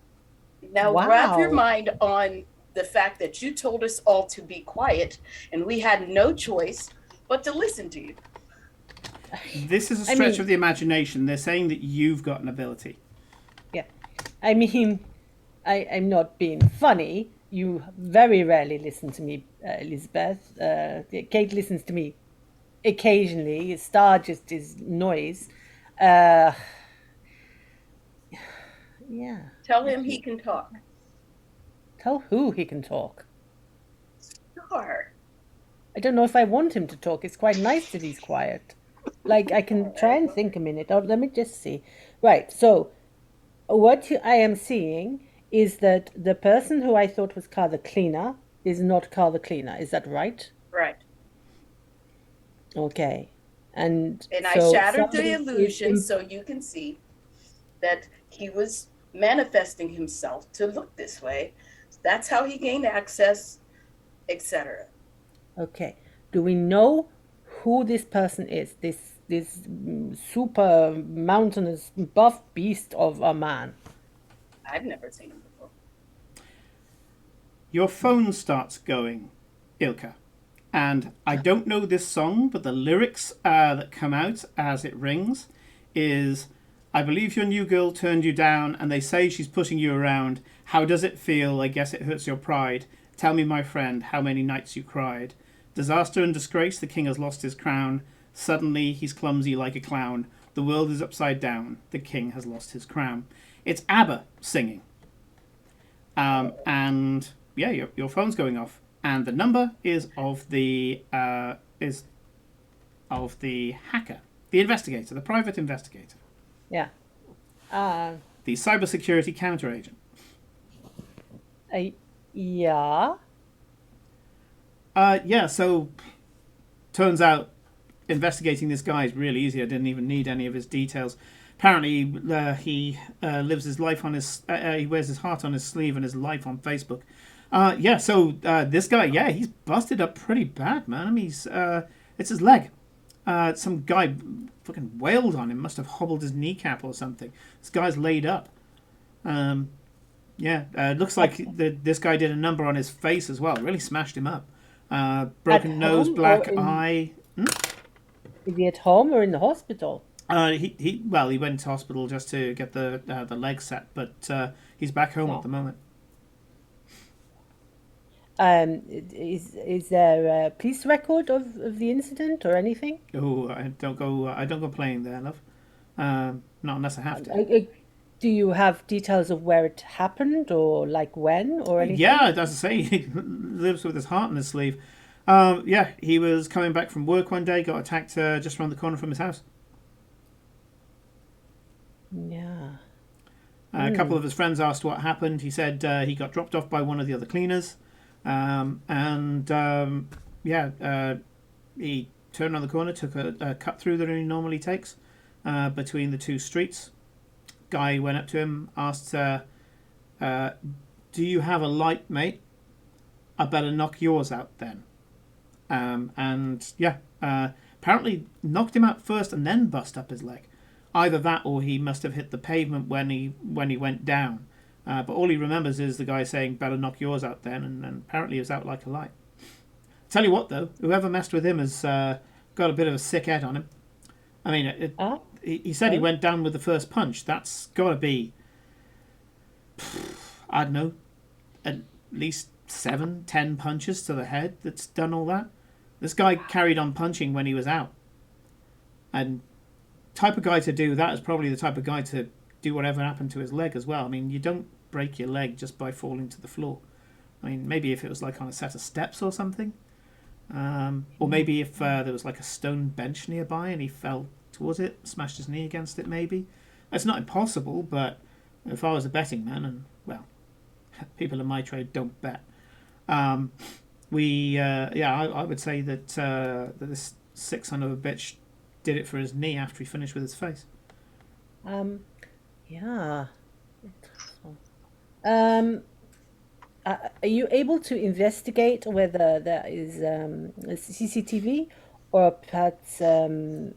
Now, wow. wrap your mind on the fact that you told us all to be quiet, and we had no choice but to listen to you. This is a stretch of the imagination. They're saying that you've got an ability. Yeah. I mean, I'm not being funny. You very rarely listen to me, Elizabeth. Kate listens to me occasionally. Star just is noise. Yeah. Tell him he can talk. Tell who he can talk? Star. I don't know if I want him to talk. It's quite nice that he's quiet. Like, I can try and think a minute. Let me just see. Right, so what I am seeing is that the person who I thought was Carl the Cleaner is not Carl the Cleaner. Is that right? Right. Okay. And I shattered the illusion so you can see that he was manifesting himself to look this way. That's how he gained access, etc. Okay. Do we know who this person is? This super mountainous buff beast of a man? I've never seen him before. Your phone starts going, Ilka. And I don't know this song, but the lyrics that come out as it rings is I believe your new girl turned you down, and they say she's pushing you around. How does it feel? I guess it hurts your pride. Tell me, my friend, how many nights you cried. Disaster and disgrace, the king has lost his crown. Suddenly he's clumsy like a clown. The world is upside down. The king has lost his crown. It's ABBA singing. And yeah, your phone's going off, and the number is of the hacker, the investigator, the private investigator, Yeah. the cybersecurity counter agent. Yeah. Yeah. So turns out investigating this guy is really easy. I didn't even need any of his details. Apparently, he lives his life on his. He wears his heart on his sleeve and his life on Facebook. Yeah. So this guy, yeah, he's busted up pretty bad, man. I mean, it's his leg. Some guy fucking wailed on him. Must have hobbled his kneecap or something. This guy's laid up. Yeah. Looks like this guy did a number on his face as well. Really smashed him up. Broken nose, black eye. Is he at home or in the hospital? He went to hospital just to get the leg set, but he's back home at the moment. Is there a police record of the incident or anything? Oh, I don't go playing there, love. Not unless I have to. Do you have details of where it happened or like when or anything? Yeah, as I say, he lives with his heart on his sleeve. Yeah, he was coming back from work one day, got attacked just around the corner from his house. Yeah. A couple of his friends asked what happened. He said he got dropped off by one of the other cleaners. He turned around the corner, took a cut through that he normally takes between the two streets. Guy went up to him, asked, do you have a light, mate? I better knock yours out then. Apparently knocked him out first and then bust up his leg. Either that or he must have hit the pavement when he went down. But all he remembers is the guy saying, better knock yours out then, and apparently he was out like a light. Tell you what, though, whoever messed with him has got a bit of a sick head on him. I mean, he said he went down with the first punch. That's got to be, I don't know, at least 7-10 punches to the head that's done all that. This guy carried on punching when he was out. And type of guy to do that is probably the type of guy to do whatever happened to his leg as well. I mean, you don't break your leg just by falling to the floor. I mean, maybe if it was like on a set of steps or something. Or maybe if there was like a stone bench nearby and he fell towards it, smashed his knee against it maybe. It's not impossible, but if I was a betting man, and, well, people in my trade don't bet, I would say that this sick son of a bitch did it for his knee after he finished with his face. Yeah. Are you able to investigate whether there is CCTV or perhaps all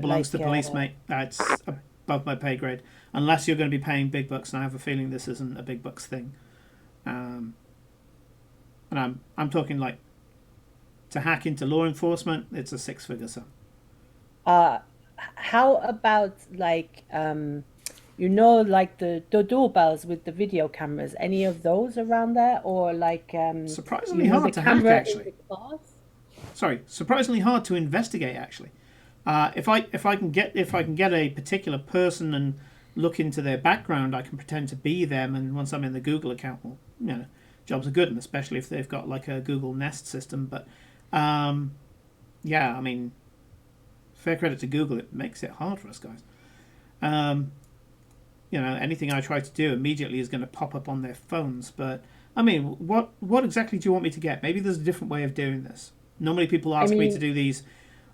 belongs to police, mate. It's above my pay grade. Unless you're going to be paying big bucks, and I have a feeling this isn't a big bucks thing. And I'm talking like to hack into law enforcement. It's a 6-figure sum. How about like like the doorbells with the video cameras? Any of those around there, or like surprisingly hard to hack actually. Sorry, surprisingly hard to investigate actually. If I can get a particular person and look into their background, I can pretend to be them, and once I'm in the Google account, well, jobs are good, and especially if they've got like a Google Nest system. But I mean, fair credit to Google, it makes it hard for us guys. Anything I try to do immediately is going to pop up on their phones. But I mean, what exactly do you want me to get? Maybe there's a different way of doing this. Normally, people ask me to do these,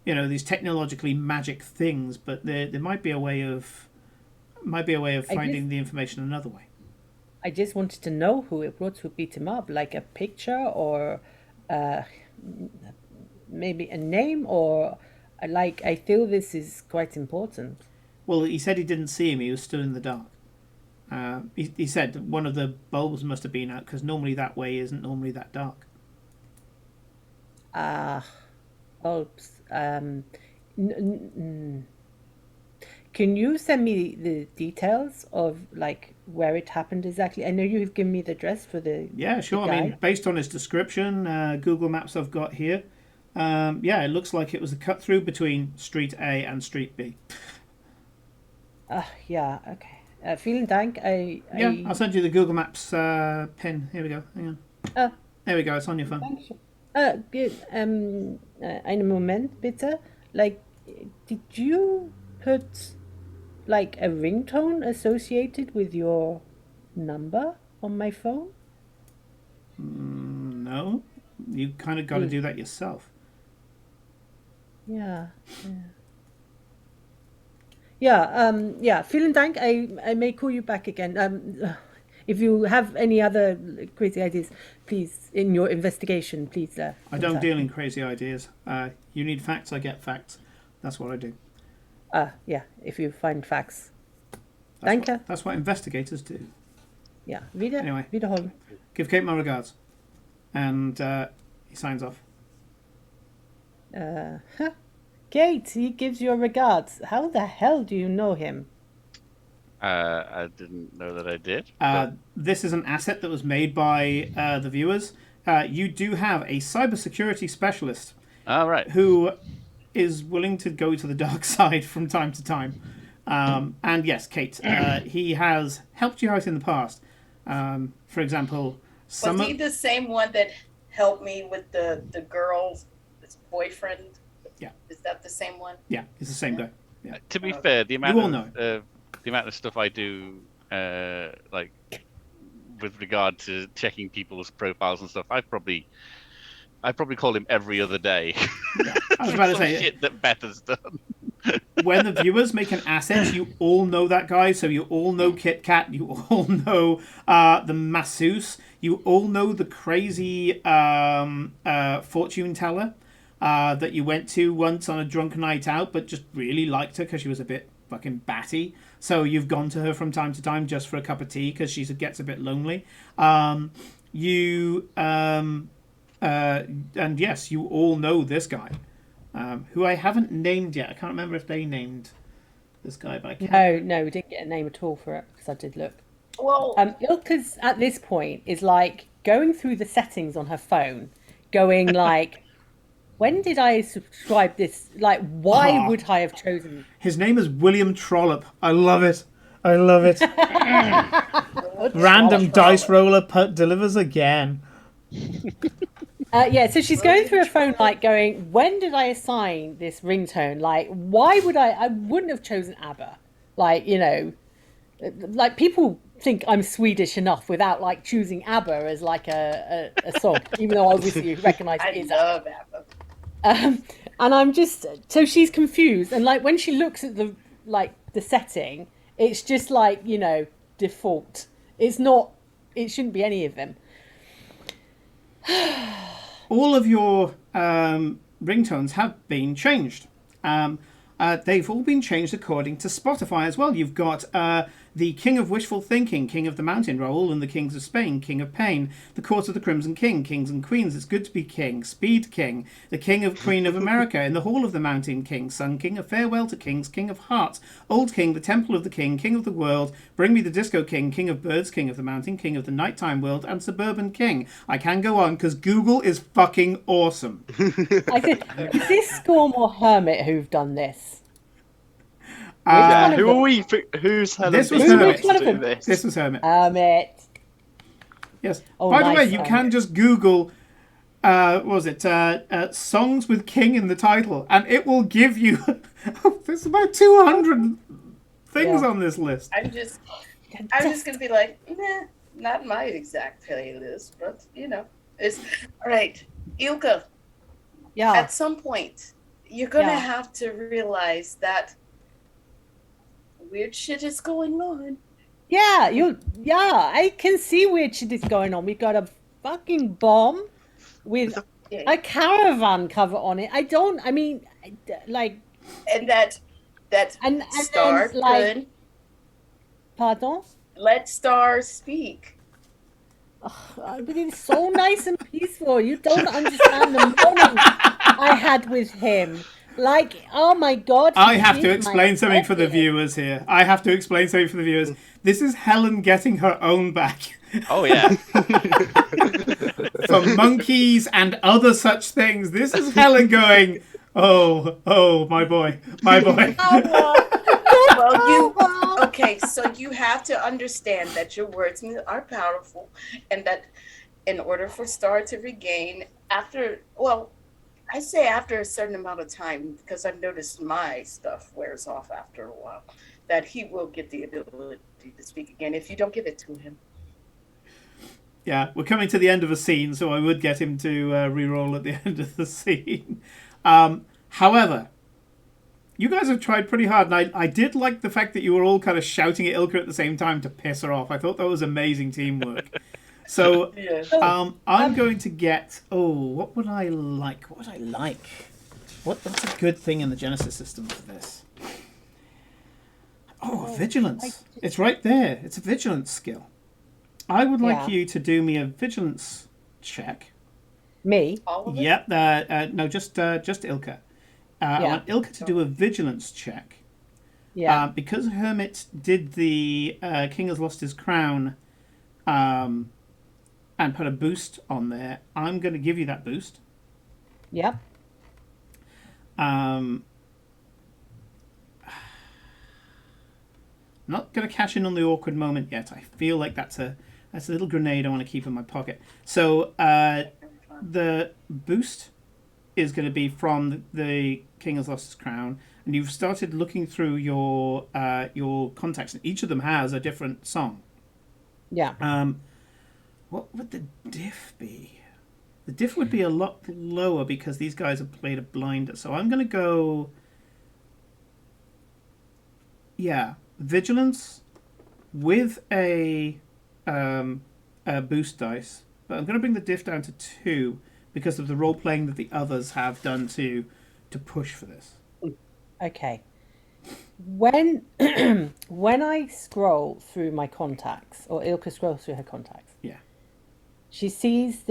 these technologically magic things, but there might be a way of finding the information another way. I just wanted to know what would beat him up, like a picture or maybe a name, or like I feel this is quite important. Well, he said he didn't see him. He was still in the dark. He said one of the bulbs must have been out because normally that way isn't normally that dark. Bulbs. Can can you send me the details of like where it happened exactly? I know you've given me the address for the Yeah, sure. the I mean, guy. based on his description, Google Maps I've got here, yeah, it looks like it was a cut through between Street A and Street B. Yeah, okay. Vielen Dank. Yeah, I'll send you the Google Maps pin. Here we go. Hang on. Uh, There we go. It's on your phone. Dankeschön. Good. Einen Moment, bitte. Like, did you put like a ringtone associated with your number on my phone? No, you kind of got to do that yourself. Yeah. Yeah. Vielen Dank. I may call you back again. If you have any other crazy ideas, please, in your investigation, please. I don't contact deal me. in crazy ideas. You need facts, I get facts. That's what I do. Yeah, if you find facts. Danke. That's what investigators do. Yeah. Anyway. Wiederholen. Give Kate my regards. And he signs off. Kate, he gives your regards. How the hell do you know him? I didn't know that I did. This is an asset that was made by the viewers. You do have a cybersecurity specialist All right. who is willing to go to the dark side from time to time. And yes, Kate, he has helped you out in the past. For example, Was he the same one that helped me with the girl's boyfriend? Yeah. Is that the same one? Yeah, he's the same guy. Yeah. To be fair, the all amount of the amount of stuff I do, like with regard to checking people's profiles and stuff, I probably call him every other day. Yeah. I was about to Some say, shit that Beth has done. when the viewers make an asset, you all know that guy. So you all know Kit Kat. You all know the masseuse. You all know the crazy fortune teller that you went to once on a drunk night out, but just really liked her because she was a bit fucking batty. So you've gone to her from time to time just for a cup of tea because she gets a bit lonely. And yes, you all know this guy. Who I haven't named yet. I can't remember if they named this guy, but I can't. No, we didn't get a name at all for it because I did look. Well, Ilka's at this point is like going through the settings on her phone, going like, when did I subscribe this? Like, why would I have chosen? His name is William Trollope. I love it. I love it. Random dice roller delivers again. Yeah, so she's going through her phone, like going, when did I assign this ringtone? Like, why would I wouldn't have chosen ABBA. Like, you know, like people think I'm Swedish enough without like choosing ABBA as like a song, even though obviously you recognise it I is love ABBA. ABBA. And I'm just, so she's confused. And like when she looks at the setting, it's just like, you know, default. It's not, it shouldn't be any of them. All of your ringtones have been changed. They've all been changed according to Spotify as well. You've got the King of Wishful Thinking, King of the Mountain Roll, and the Kings of Spain, King of Pain, the Court of the Crimson King, Kings and Queens, It's Good to Be King, Speed King, the King of Queen of America, in the Hall of the Mountain King, Sun King, A Farewell to Kings, King of Hearts, Old King, the Temple of the King, King of the World, Bring Me the Disco King, King of Birds, King of the Mountain, King of the Nighttime World, and Suburban King. I can go on because Google is fucking awesome. I said, is this Storm or Hermit who've done this? Who are we? Who's Helen? This was Bean Hermit. to do this? This was Hermit. Hermit. Yes. Oh, By the way, nice, you Hermit. can just Google, what was it, songs with King in the title, and it will give you. There's about 200 things Yeah. on this list. I'm just gonna be like, nah, not my exact playlist, but you know, it's all right. Ilka, Yeah. at some point, you're gonna Yeah. have to realize that weird shit is going on. Yeah, I can see weird shit is going on. We got a fucking bomb with a caravan cover on it. Like, And that and Star then, like, could pardon? let Star speak. But it's so nice and peaceful. You don't understand the morning I had with him. Like, oh my God. I he have to is my explain something for the nephew. viewers here. I have to explain something for the viewers. This is Helen getting her own back Oh yeah. for monkeys and other such things. This is Helen going, oh, my boy, my boy. Well, you okay? So you have to understand that your words are powerful, and that in order for Star to regain after, well, I say after a certain amount of time, because I've noticed my stuff wears off after a while, that he will get the ability to speak again if you don't give it to him. Yeah, we're coming to the end of a scene, so I would get him to re-roll at the end of the scene. However, you guys have tried pretty hard, and I did like the fact that you were all kind of shouting at Ilka at the same time to piss her off. I thought that was amazing teamwork. So I'm going to get... Oh, what would I like? What would I like? What's a good thing in the Genesis system for this? Oh, vigilance. It's right there. It's a vigilance skill. I would like you to do me a vigilance check. Me? All of it? Yep. No, just Ilka. I want Ilka to do a vigilance check. Yeah. Because Hermit did the King has lost his crown and put a boost on there, I'm going to give you that boost. Yep. Not going to cash in on the awkward moment yet. I feel like that's a little grenade I want to keep in my pocket. So the boost is going to be from the King has lost his crown, and you've started looking through your contacts, and each of them has a different song. Yeah. What would the diff be? The diff would be a lot lower because these guys have played a blinder. So I'm going to go... Yeah, vigilance with a boost dice. But I'm going to bring the diff down to 2 because of the role-playing that the others have done to push for this. Okay. When when I scroll through my contacts, or Ilka scrolls through her contacts, Yeah. she sees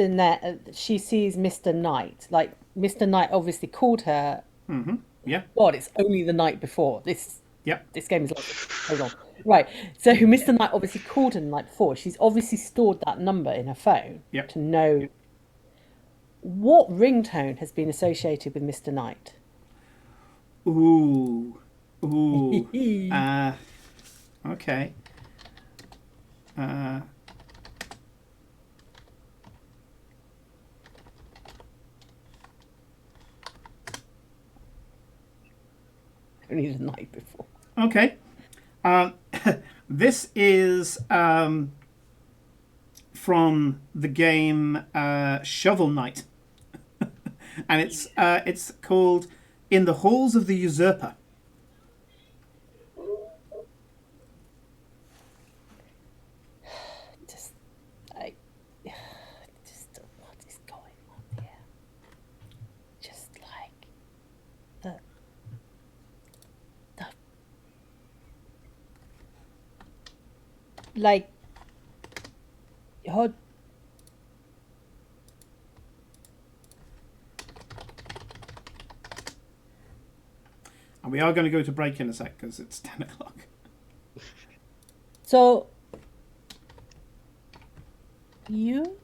she sees Mr. Knight. Like, Mr. Knight obviously called her. Mm-hmm. Yeah. God, it's only the night before. This game is so long. Right. So Mr. Knight obviously called her the night before. She's obviously stored that number in her phone to know what ringtone has been associated with Mr. Knight. Ooh. Okay. Only the night before. Okay. This is from the game Shovel Knight. And it's called In the Halls of the Usurper. What is going on here? Just like the like your And we are going to go to break in a sec because it's 10 o'clock. so you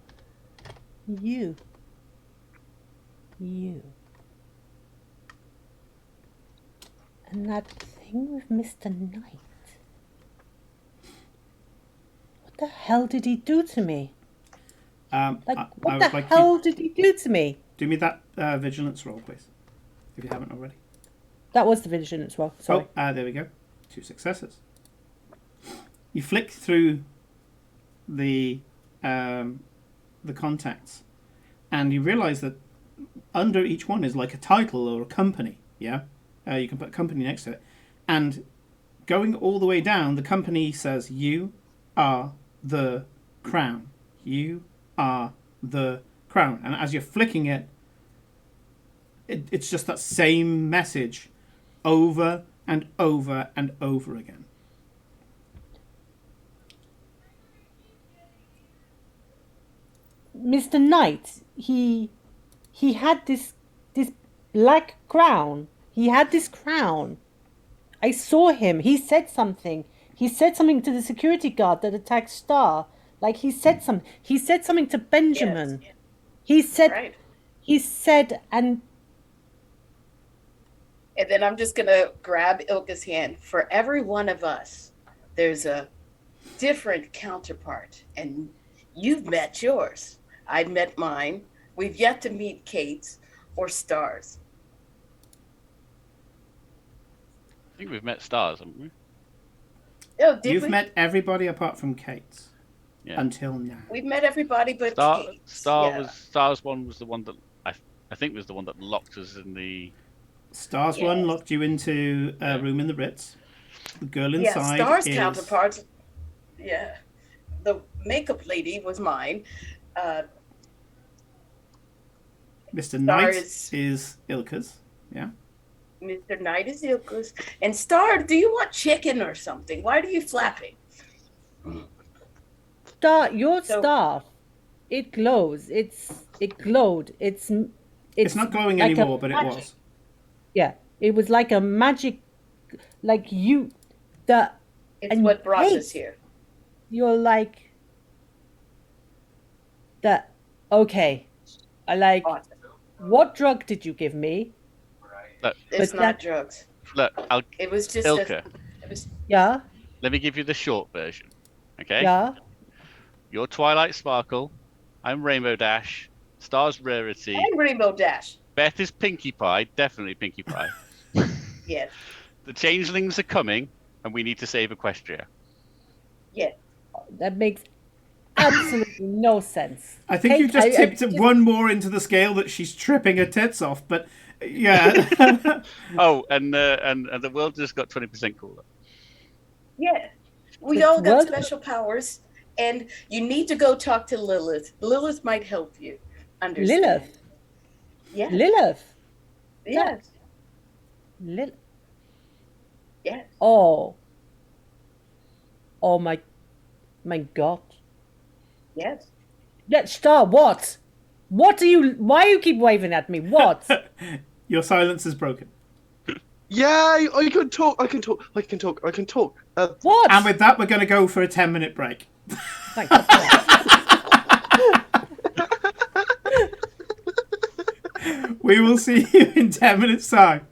and that thing with Mr. Knight. What the hell did he do to me? What the hell did he do to me? Do me that vigilance roll, please, if you haven't already. That was the vigilance roll. Sorry. Oh, there we go. 2 successes. You flick through the contacts, and you realise that under each one is like a title or a company. Yeah, you can put company next to it, and going all the way down, the company says, "You are the crown. You are the crown." And as you're flicking it, it's just that same message over and over and over again. Mr. Knight, he had this black crown. He had this crown. I saw him. He said something. He said something to the security guard that attacked Star. Like he said something. He said something to Benjamin. Yes. He said. Right. He said, and And then I'm just gonna grab Ilka's hand. For every one of us, there's a different counterpart, and you've met yours. I've met mine. We've yet to meet Kate's or Star's. I think we've met Stars, haven't we? Oh, did You've we? met everybody apart from Kate Yeah. until now. We've met everybody but Star Kate. Star Yeah. was Stars one was the one that I think was the one that locked us in the. Stars one Yes. locked you into a Yeah. room in the Ritz. The girl Yeah, inside Star's is counterpart. Yeah. The makeup lady was mine. Mr. Knight Stars. is Ilka's. Yeah. Mr. Knight is Ilka's. And Star, do you want chicken or something? Why are you flapping? your So- staff, it glows. It glowed. It's not glowing like a anymore, but it magic. was. Yeah, it was like a magic, like you, the It's and what brought Kate, us here. You're like the okay. I like. Awesome. What drug did you give me? Look, It's But not that- drugs. look, It was just Ilka. it was Yeah, Let me give you the short version. Okay. yeah. You're Twilight Sparkle. I'm Rainbow Dash. Star's Rarity. and Rainbow Dash. Beth is Pinkie Pie. Definitely Pinkie Pie. Yes. The changelings are coming, and we need to save Equestria. Yes. That makes absolutely no sense. I think Kate, you just tipped just- one more into the scale that she's tripping her tits off, but yeah. Oh, and the world just got 20% cooler. Yeah. We The all got world- special powers, and you need to go talk to Lilith. Lilith might help you understand. Lilith. Yes. Lilith. Yes. Lilith. Yes. Oh. Oh my God. Yes. Yeah, Star, what? What are you, why you keep waving at me? What? Your silence is broken. Yeah, I can talk. I can talk. I can talk. I can talk. What? And with that, we're going to go for a 10-minute break. Thank you. We will see you in 10 minutes' time.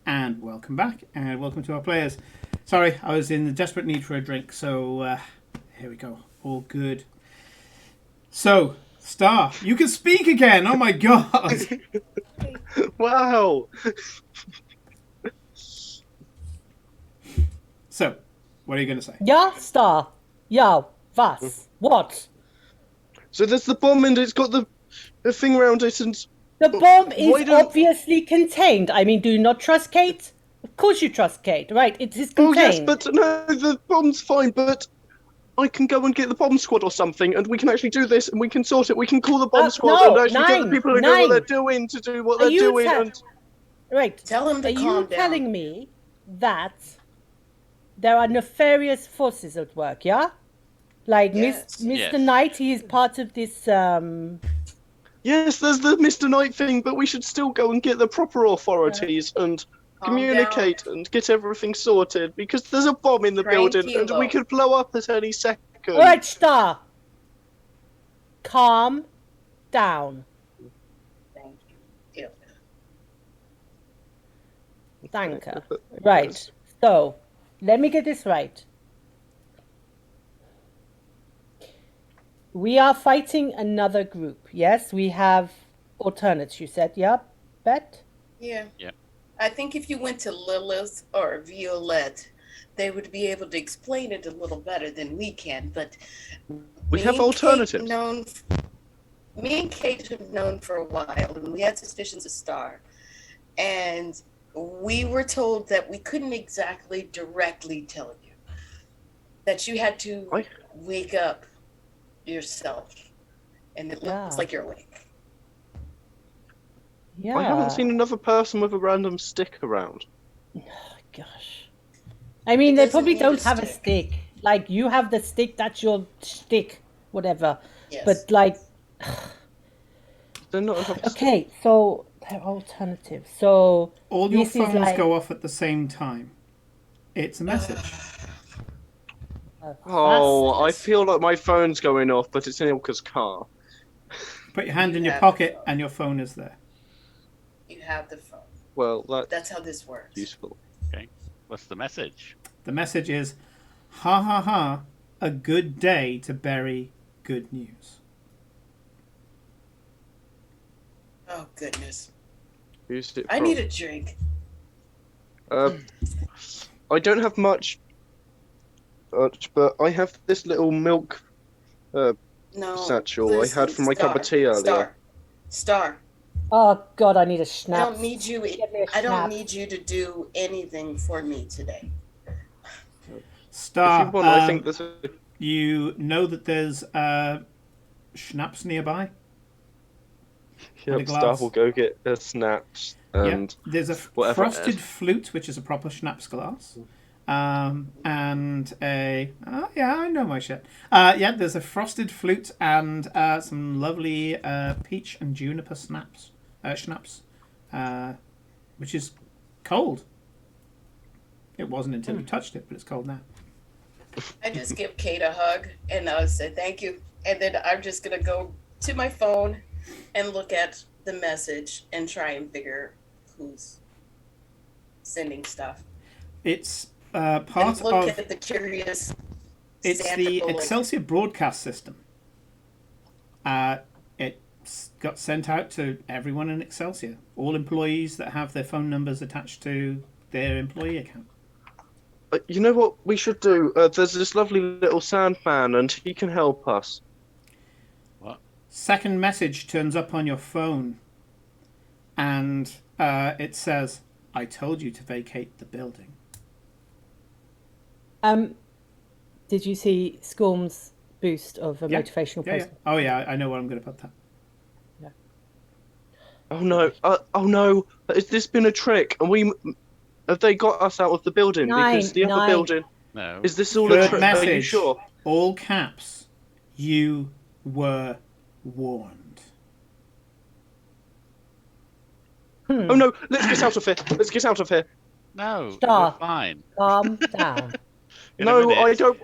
and welcome back, and welcome to our players. Sorry, I was in the desperate need for a drink, so here we go. All good. So, Star, you can speak again. Oh my god! Wow. So, what are you going to say? Ja, Star. Ja, was? What? So there's the bomb and it's got the thing around it and... The bomb Why is don't- obviously contained. I mean, do you not trust Kate? Of course you trust Kate, right? It is Oh contained. yes, but no, the bomb's fine, but I can go and get the bomb squad or something and we can actually do this and we can sort it. We can call the bomb squad no, and actually get the people who know what Nine. they're doing to do what Are they're you doing te- and... Right. Tell him to Are calm you down. telling me that there are nefarious forces at work, yeah? Like Yes. Mr. Yes. Knight, he is part of this Yes, there's the Mr. Knight thing, but we should still go and get the proper authorities and Calm communicate and get everything sorted because there's a bomb in the building and we Tranquilo. could blow up at any second. All right, Star. Calm down. Thank you. Thank her. Right. So, let me get this right. We are fighting another group. Yes, we have alternates, you said. Yeah, Bet? Yeah. Yeah. I think if you went to Lilith or Violette, they would be able to explain it a little better than we can. But We me have and Kate alternatives. Me and Kate have known for a while, and we had suspicions of Star. And we were told that we couldn't exactly directly tell you, that you had to Why? wake up yourself. And it looks Yeah. like you're awake. Yeah. I haven't seen another person with a random stick around. Gosh. I mean, It they doesn't probably need don't a have a stick. stick. Like, you have the stick, that's your stick, whatever. Yes. But, like, They're not enough. okay, so they're alternatives. So, All your this is phones like- go off at the same time. It's a message. Oh, I feel like my phone's going off, but it's in Ilka's car. Put your hand You in your have pocket the phone. and your phone is there. You have the phone. Well, that's That's how this works. useful. What's the message? The message is, ha ha ha, a good day to bury good news. Oh goodness. Who's it I from? need a drink. I don't have much, but I have this little milk No. satchel I had from my cup of tea earlier. Star. oh, God, I need a I schnapps. don't need you. Get me a I don't schnapps. need you to do anything for me today. Star, If you want, I think there's a... you know that there's schnapps nearby? Yeah, a Star glass. will go get a snaps and There's a whatever it frosted is. flute, which is a proper schnapps glass. And a... Oh, yeah, I know my shit. Yeah, there's a frosted flute and some lovely peach and juniper schnapps, which is cold. It wasn't until you touched it, but it's cold now. I just give Kate a hug and I say thank you. And then I'm just gonna go to my phone and look at the message and try and figure who's sending stuff. It's And part look of... at the curious. It's Santa the bullet. Excelsior broadcast system. It got sent out to everyone in Excelsior. All employees that have their phone numbers attached to their employee account. You know what we should do? There's this lovely little Sandman, and he can help us. Second message turns up on your phone, and it says, "I told you to vacate the building." Did you see Scorm's boost of a Yeah. motivational Yeah, yeah. post? Oh yeah, I know where I'm going to put that. Oh no! Oh no! Has this been a trick? And have they got us out of the building? Because the other Nine. building No. is this all a Third trick? Are you message. sure? All caps. You were warned. Oh no! Let's get out of here! Let's get out of here! No, Star. we're fine. Calm down. In a No, minute. I don't.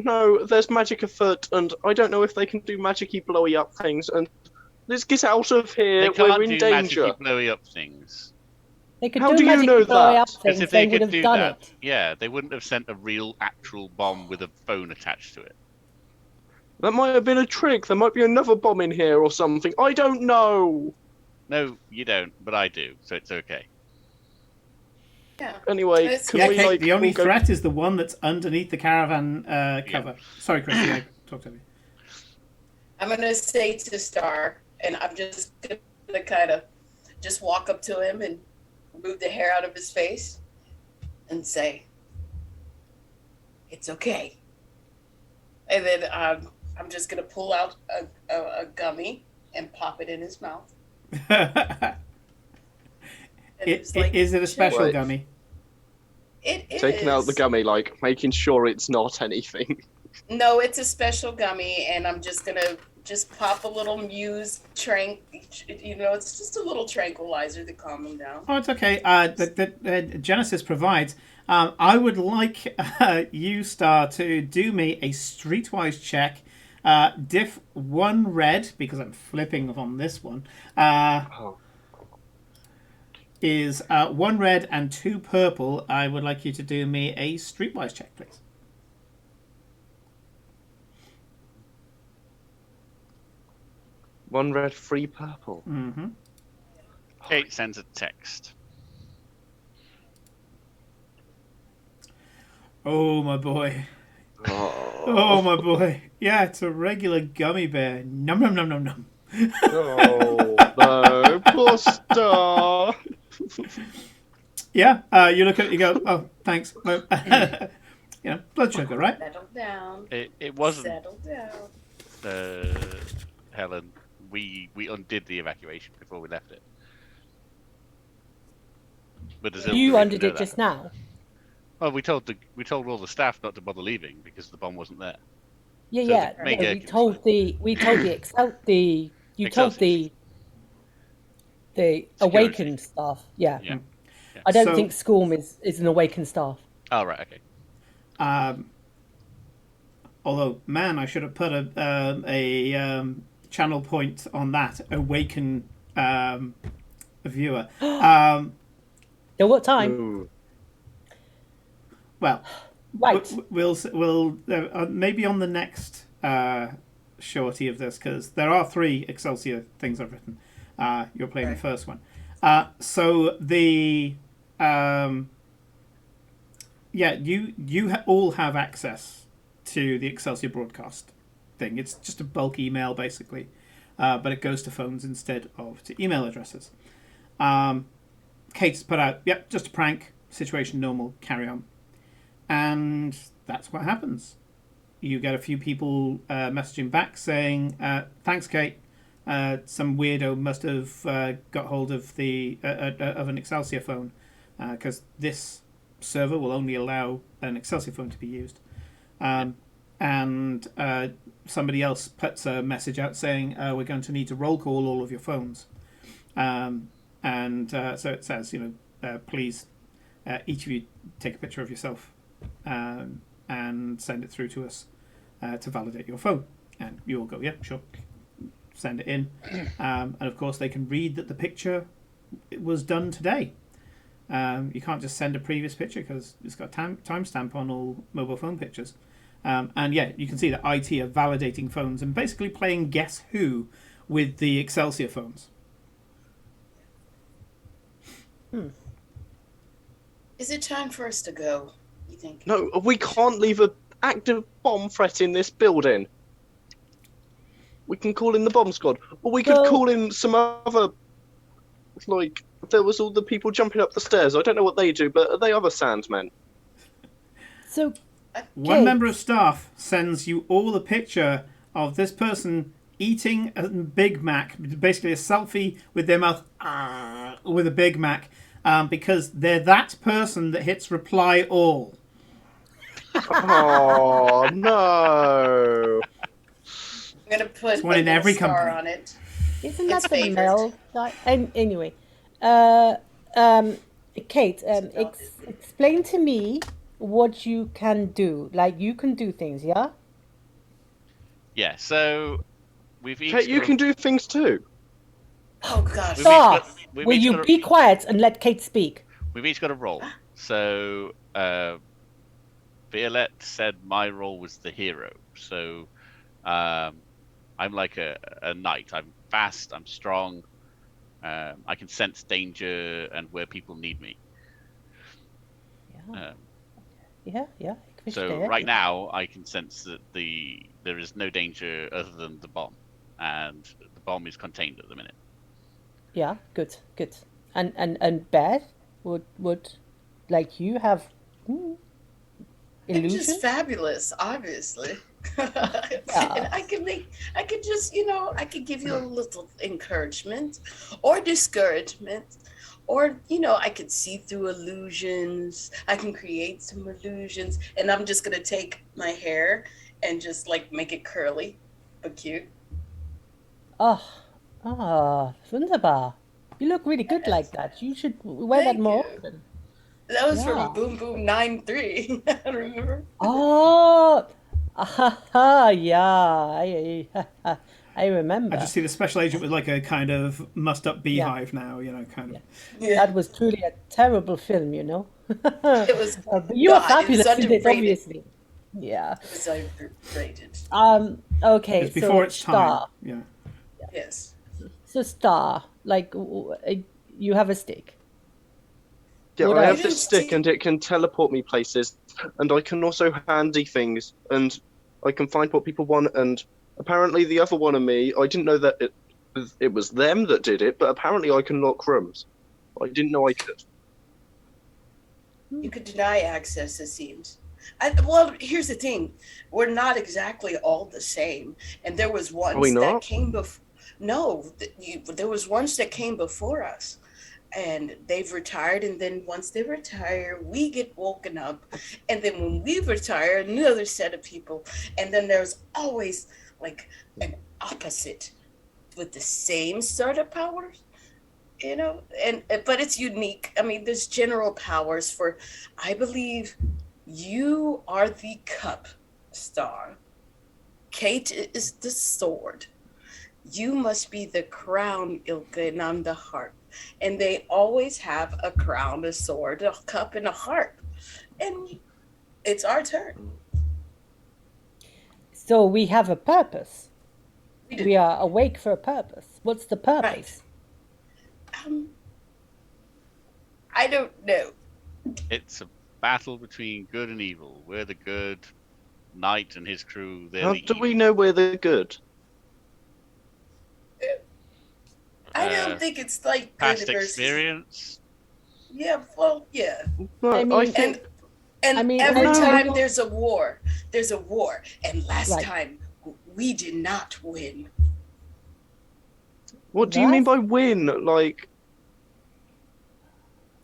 No. There's magic afoot, and I don't know if they can do magicy blowy up things. And let's get out of They here. can't We're in do danger. magic blowy up things. They could How do do you magic know to blow that? up As things. if They they would could have do done that. it. Yeah, they wouldn't have sent a real, actual bomb with a phone attached to it. That might have been a trick. There might be another bomb in here or something. I don't know. No, you don't, but I do, so it's okay. Yeah. Anyway, It's- can Yeah, we Kate, the only all go... threat is the one that's underneath the caravan cover. Sorry, Christy, I talked over you. I'm gonna say to Star, and I'm just gonna kind of just walk up to him and move the hair out of his face and say, "It's okay." And then I'm just gonna pull out a gummy and pop it in his mouth. And it's like, Is it a special Wait. gummy? It is. Taking out the gummy, like, making sure it's not anything. No, it's a special gummy, and I'm just gonna just pop a little Muse it's just a little tranquilizer to calm him down. Oh, it's okay. The Genesys provides. I would like you, Star, to do me a streetwise check. Diff 1 red, because I'm flipping on this one, Oh. is 1 red and 2 purple. I would like you to do me a streetwise check, please. One red, 3 purple. Mm-hmm. Kate sends a text. Oh, my boy. Oh, Oh, my boy. Yeah, it's a regular gummy bear. Num, num, num, num, num. oh no, poor Star. Yeah, you look at it, you go, oh, thanks. Blood sugar, right? Settle down. It wasn't Settle down. Helen. We undid the evacuation before we left it. But does You Ilka undid know it that? just now. Well, we told all the staff not to bother leaving because the bomb wasn't there. Yeah, So yeah. the main No, gate we can told be the you told Excelsior. the awakened staff. Yeah. Yeah. I don't So- think Scorm is an awakened staff. Oh right, okay. Although, man, I should have put a channel point on that. Awaken viewer. At what time? Ooh. Well, Right. we'll maybe on the next shorty of this, because there are 3 Excelsior things I've written. You're playing the first one. So the you all have access to the Excelsior broadcast thing. It's just a bulk email basically, but it goes to phones instead of to email addresses. Kate's put out, yep, just a prank, situation normal, carry on. And that's what happens. You get a few people messaging back saying, thanks, Kate. Some weirdo must have got hold of of an Excelsior phone, because this server will only allow an Excelsior phone to be used. And somebody else puts a message out saying, we're going to need to roll call all of your phones. So it says, please, each of you take a picture of yourself and send it through to us to validate your phone. And you all go, yeah, sure. Send it in. And of course, they can read that the picture was done today. You can't just send a previous picture because it's got a timestamp on all mobile phone pictures. And yeah, you can see that IT are validating phones and basically playing Guess Who with the Excelsior phones. Is it time for us to go, you think? No, we can't leave an active bomb threat in this building. We can call in the bomb squad. Or we could Well- call in some other... Like, there was all the people jumping up the stairs. I don't know what they do, but are they other Sandmen? So One Kate. member of staff sends you all a picture of this person eating a Big Mac, basically a selfie with their mouth with a Big Mac, because they're that person that hits reply all. Oh, no. I'm gonna put It's one in a little every star company. on it. isn't It's that the favored. mail guy? And anyway, Kate, explain to me what you can do. Like you can do things, yeah? Yeah. So we've each. Kate, you got- can do things too. Oh gosh. We've each Star, got- we've will each you got a- be quiet and let Kate speak? We've each got a role. So, Violette said my role was the hero. So, I'm like a knight. I'm fast. I'm strong. I can sense danger and where people need me. Ja, Um, ja, ik so verstehe. right now, I can sense that there is no danger other than the bomb, and the bomb is contained at the minute. Yeah, good. And Beth would like you have I'm illusion? just fabulous, obviously. Yeah. And I could just, I could give you a little encouragement or discouragement. Or, I could see through illusions. I can create some illusions. And I'm just going to take my hair and just like make it curly, but cute. Wunderbar. You look really good like that. You should wear that Thank more you. often. That was Yeah. from Boom Boom 9-3. Remember? Oh, yeah. I I remember. just see the special agent with like a kind of mussed up beehive now, kind of. Yeah. That was truly a terrible film, It was But you are God, it was fabulous in it, underrated. obviously. Yeah. It was overrated. Okay, It's before so its time. Star. Yeah. Yes. So Star, like you have a stick. Yeah, What I else? have this stick and it can teleport me places, and I can also handy things, and I can find what people want. And apparently, the other one of me, I didn't know that it was them that did it, but apparently I can lock rooms. I didn't know I could. You could deny access, it seems. Well, here's the thing. We're not exactly all the same. And there was we ones that not? came before. No, there was ones that came before us. And they've retired. And then once they retire, we get woken up. And then when we retire, another set of people. And then there's always like an opposite with the same sort of powers. But it's unique. I mean, there's general powers for, I believe you are the cup, Star. Kate is the sword. You must be the crown, Ilka, and I'm the harp. And they always have a crown, a sword, a cup, and a harp. And it's our turn. So we have a purpose. We do. We are awake for a purpose. What's the purpose? Right. I don't know. It's a battle between good and evil. We're the good knight and his crew. They're How the do we evil. know we're the good? I don't think it's like good Past versus. experience. Yeah, well, yeah. No, I mean- think And I mean, every I know. time there's a war. And last Right. time we did not win. What do you mean by win? Like,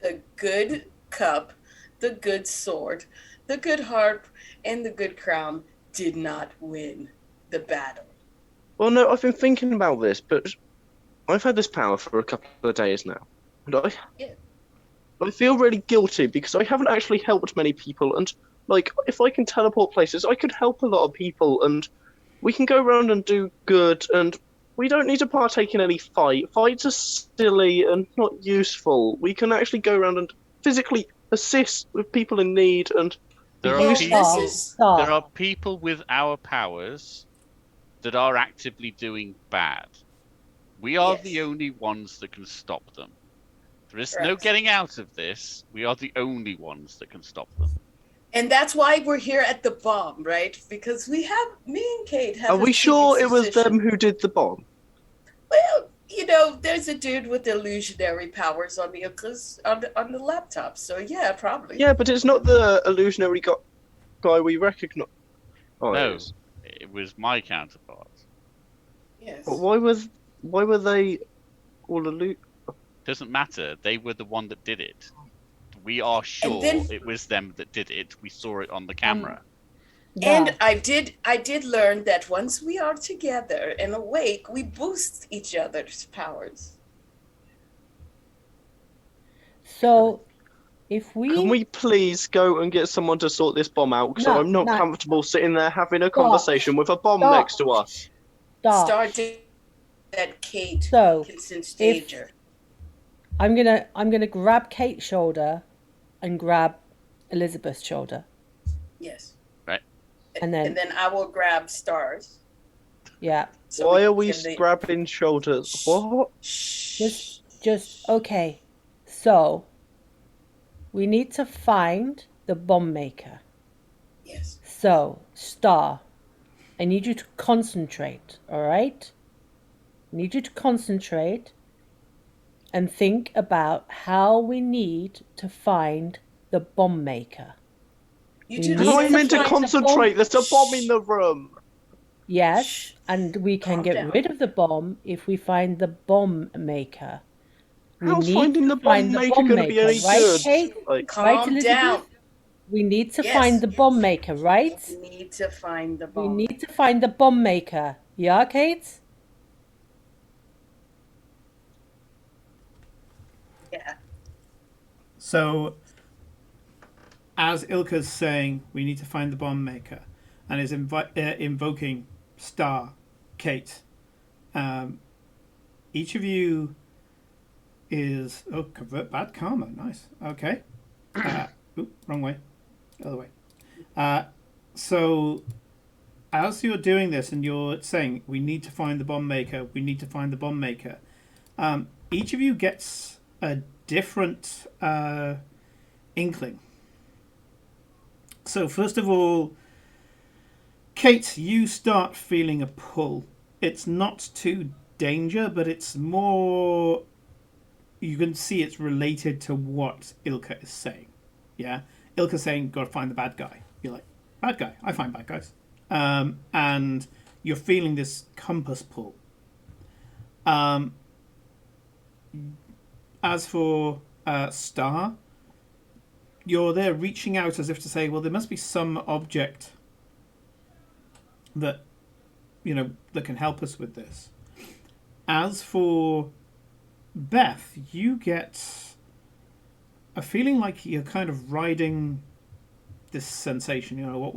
The good cup, the good sword, the good harp, and the good crown did not win the battle. well, no, I've been thinking about this, but I've had this power for a couple of days now, and Yeah. I feel really guilty because I haven't actually helped many people, and like, if I can teleport places, I could help a lot of people, and we can go around and do good, and we don't need to partake in any fight. Fights are silly and not useful. We can actually go around and physically assist with people in need, and There be are useful. people. This is Star. There are people with our powers that are actively doing bad. We are Yes. the only ones that can stop them. There is no Correct. getting out of this. We are the only ones that can stop them. and that's why we're here at the bomb, right? Because me and Kate have. Are a we sure secret it was suspicion. them who did the bomb? Well, there's a dude with illusionary powers on the laptop. So yeah, probably. Yeah, but it's not the illusionary guy we recognize. Oh, No. it is. It was my counterpart. Yes. But why were they all Doesn't matter. They were the one that did it. We are sure then- it was them that did it. We saw it on the camera. And I did learn that once we are together and awake, we boost each other's powers. So if Can we please go and get someone to sort this bomb out? Because No, I'm not no. comfortable sitting there having a conversation with a bomb Stop. next to us. Star, Star did that Kate So, can sense if- danger. I'm gonna grab Kate's shoulder and grab Elizabeth's shoulder. Yes. Right. And then- I will grab Stars. Yeah. So Why can are we give the- grabbing shoulders? Shh. What? Shh. Just okay. So we need to find the bomb maker. Yes. So, Star, I need you to concentrate, all right? I need you to concentrate and think about how we need to find the bomb maker. You We do need How the am I to same meant to find thing. the concentrate? bomb. There's a bomb in the room. Yes, Shh. and we can Calm get down. rid of the bomb if we find the bomb maker. We How's need finding to the bomb find the maker bomb going to be maker, any right, good? Kate? Like, Right, Calm Elizabeth? down. We need to Yes. find the bomb maker, right? We need to find the We bomb. need to find the bomb maker. Yeah, Kate? Yeah. So, as Ilka's saying, we need to find the bomb maker, and is invoking Star, Kate. Each of you is convert bad karma. Nice. Okay. Wrong way. Other way. So, as you're doing this and you're saying we need to find the bomb maker, we need to find the bomb maker. Each of you gets a different inkling. So first of all, Kate, you start feeling a pull. It's not to danger, but it's more. You can see it's related to what Ilka is saying. Yeah, Ilka's saying, "Got to find the bad guy." You're like, "Bad guy? I find bad guys." And you're feeling this compass pull. As for Star, you're there reaching out as if to say, well, there must be some object that, that can help us with this. As for Beth, you get a feeling like you're kind of riding this sensation. You're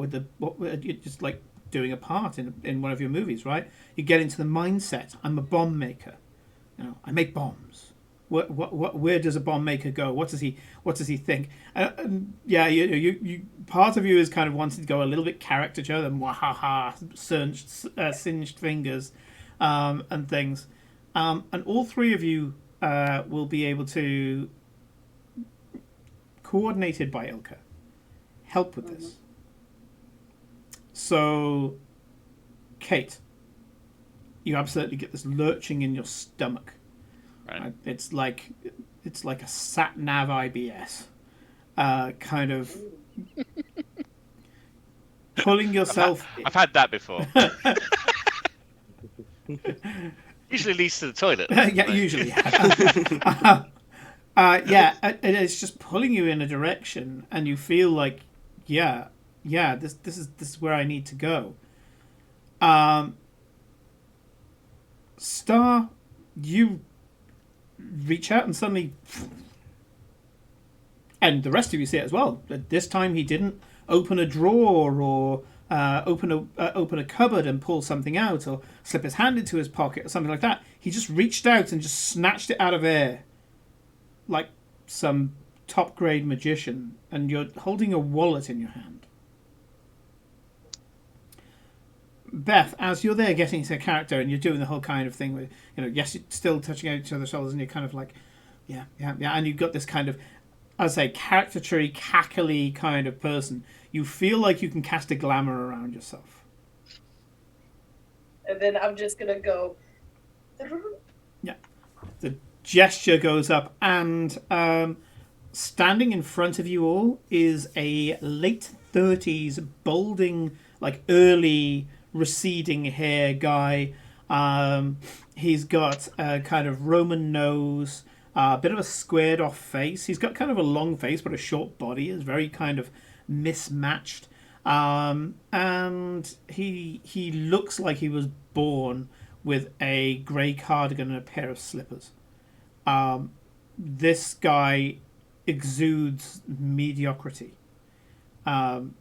just like doing a part in one of your movies, right? You get into the mindset. I'm a bomb maker. I make bombs. Where does a bomb maker go? What does he think? You part of you is kind of wanting to go a little bit caricature and wahaha, singed fingers, and things, and all three of you will be able to, coordinated by Ilka, help with this. So, Kate, you absolutely get this lurching in your stomach. Right. It's like a sat nav IBS, kind of pulling yourself. I've had that before. Usually leads to the toilet. Yeah, usually. It's just pulling you in a direction, and you feel like, this is where I need to go. Star, you reach out and suddenly, and the rest of you see it as well. This time he didn't open a drawer or open a cupboard and pull something out or slip his hand into his pocket or something like that. He just reached out and just snatched it out of air, like some top grade magician, and you're holding a wallet in your hand. Beth, as you're there getting into character and you're doing the whole kind of thing where, yes, you're still touching each other's shoulders and you're kind of like, yeah, and you've got this kind of, I'd say, caricature-y, cackly kind of person. You feel like you can cast a glamour around yourself. And then I'm just going to go. Yeah. The gesture goes up, and standing in front of you all is a late 30s, balding, like early receding hair guy. He's got a kind of Roman nose, a bit of a squared off face. He's got kind of a long face but a short body. Is very kind of mismatched, and he looks like he was born with a grey cardigan and a pair of slippers. This guy exudes mediocrity, and